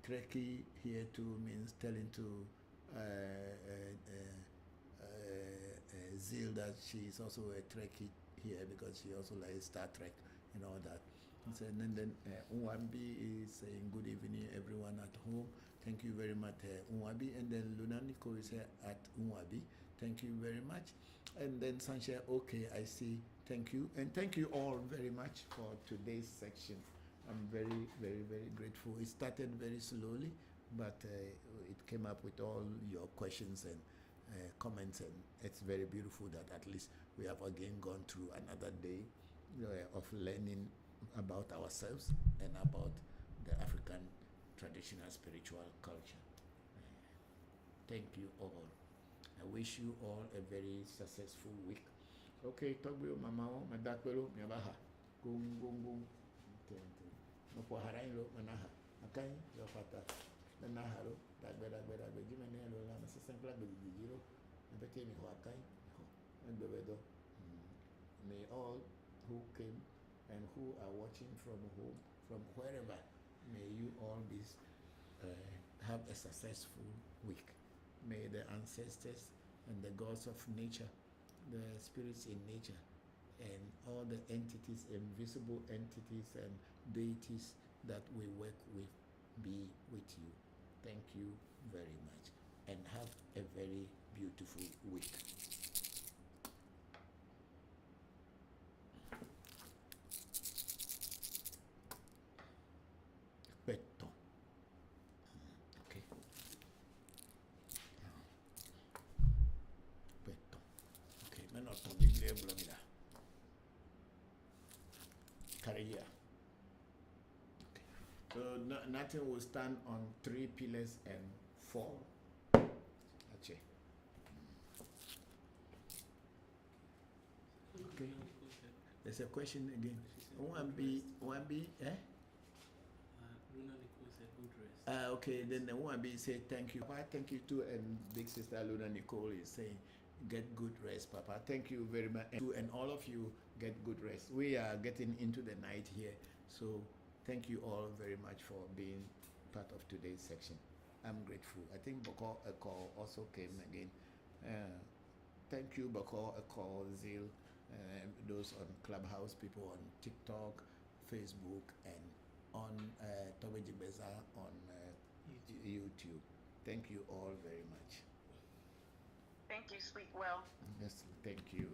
Trekkie here too means telling to Zil that she is also a Trekkie here because she also likes Star Trek and all that. And then Unwabi is saying good evening everyone at home. Thank you very much, Unwabi. And then Luna Nicole is here at Unwabi. Thank you very much. And then Sunshine, okay, I see. Thank you. And thank you all very much for today's section. I'm very, very, very grateful. It started very slowly, but it came up with all your questions and comments, and it's very beautiful that at least we have again gone through another day of learning about ourselves and about the African traditional spiritual culture. Thank you all. I wish you all a very successful week. Okay, talk with Mama, my Dakbelo, Yabaha. Gum, gum, gum. No for Harailo, Manaha. Okay, your father. Naharo, Dagbeda, Jimenelo, Lamas, Sampla, Giro, and Betty Huakai, and the weather. May all who came and who are watching from home, from wherever, may you all be have a successful week. May the ancestors and the gods of nature, the spirits in nature, and all the entities, invisible entities and deities that we work with be with you. Thank you very much, and have a very beautiful week. Petto. Okay. Petto. Okay, me not to Biblia blogida. Career. Okay. So nothing will stand on 3 pillars and 4. Ache. Okay. There's a question again. One B, eh? Luna Nicole said good rest. Okay, then the one B say thank you. Papa, thank you too, and big sister Luna Nicole is saying get good rest, Papa. Thank you very much. And all of you get good rest. We are getting into the night here, so thank you all very much for being part of today's section. I'm grateful. I think Bokor also came again. Thank you, Bokor, Zil, those on Clubhouse, people on TikTok, Facebook and on Tobe Jibeza on YouTube. Thank you all very much. Thank you, sleep well. Yes, thank you.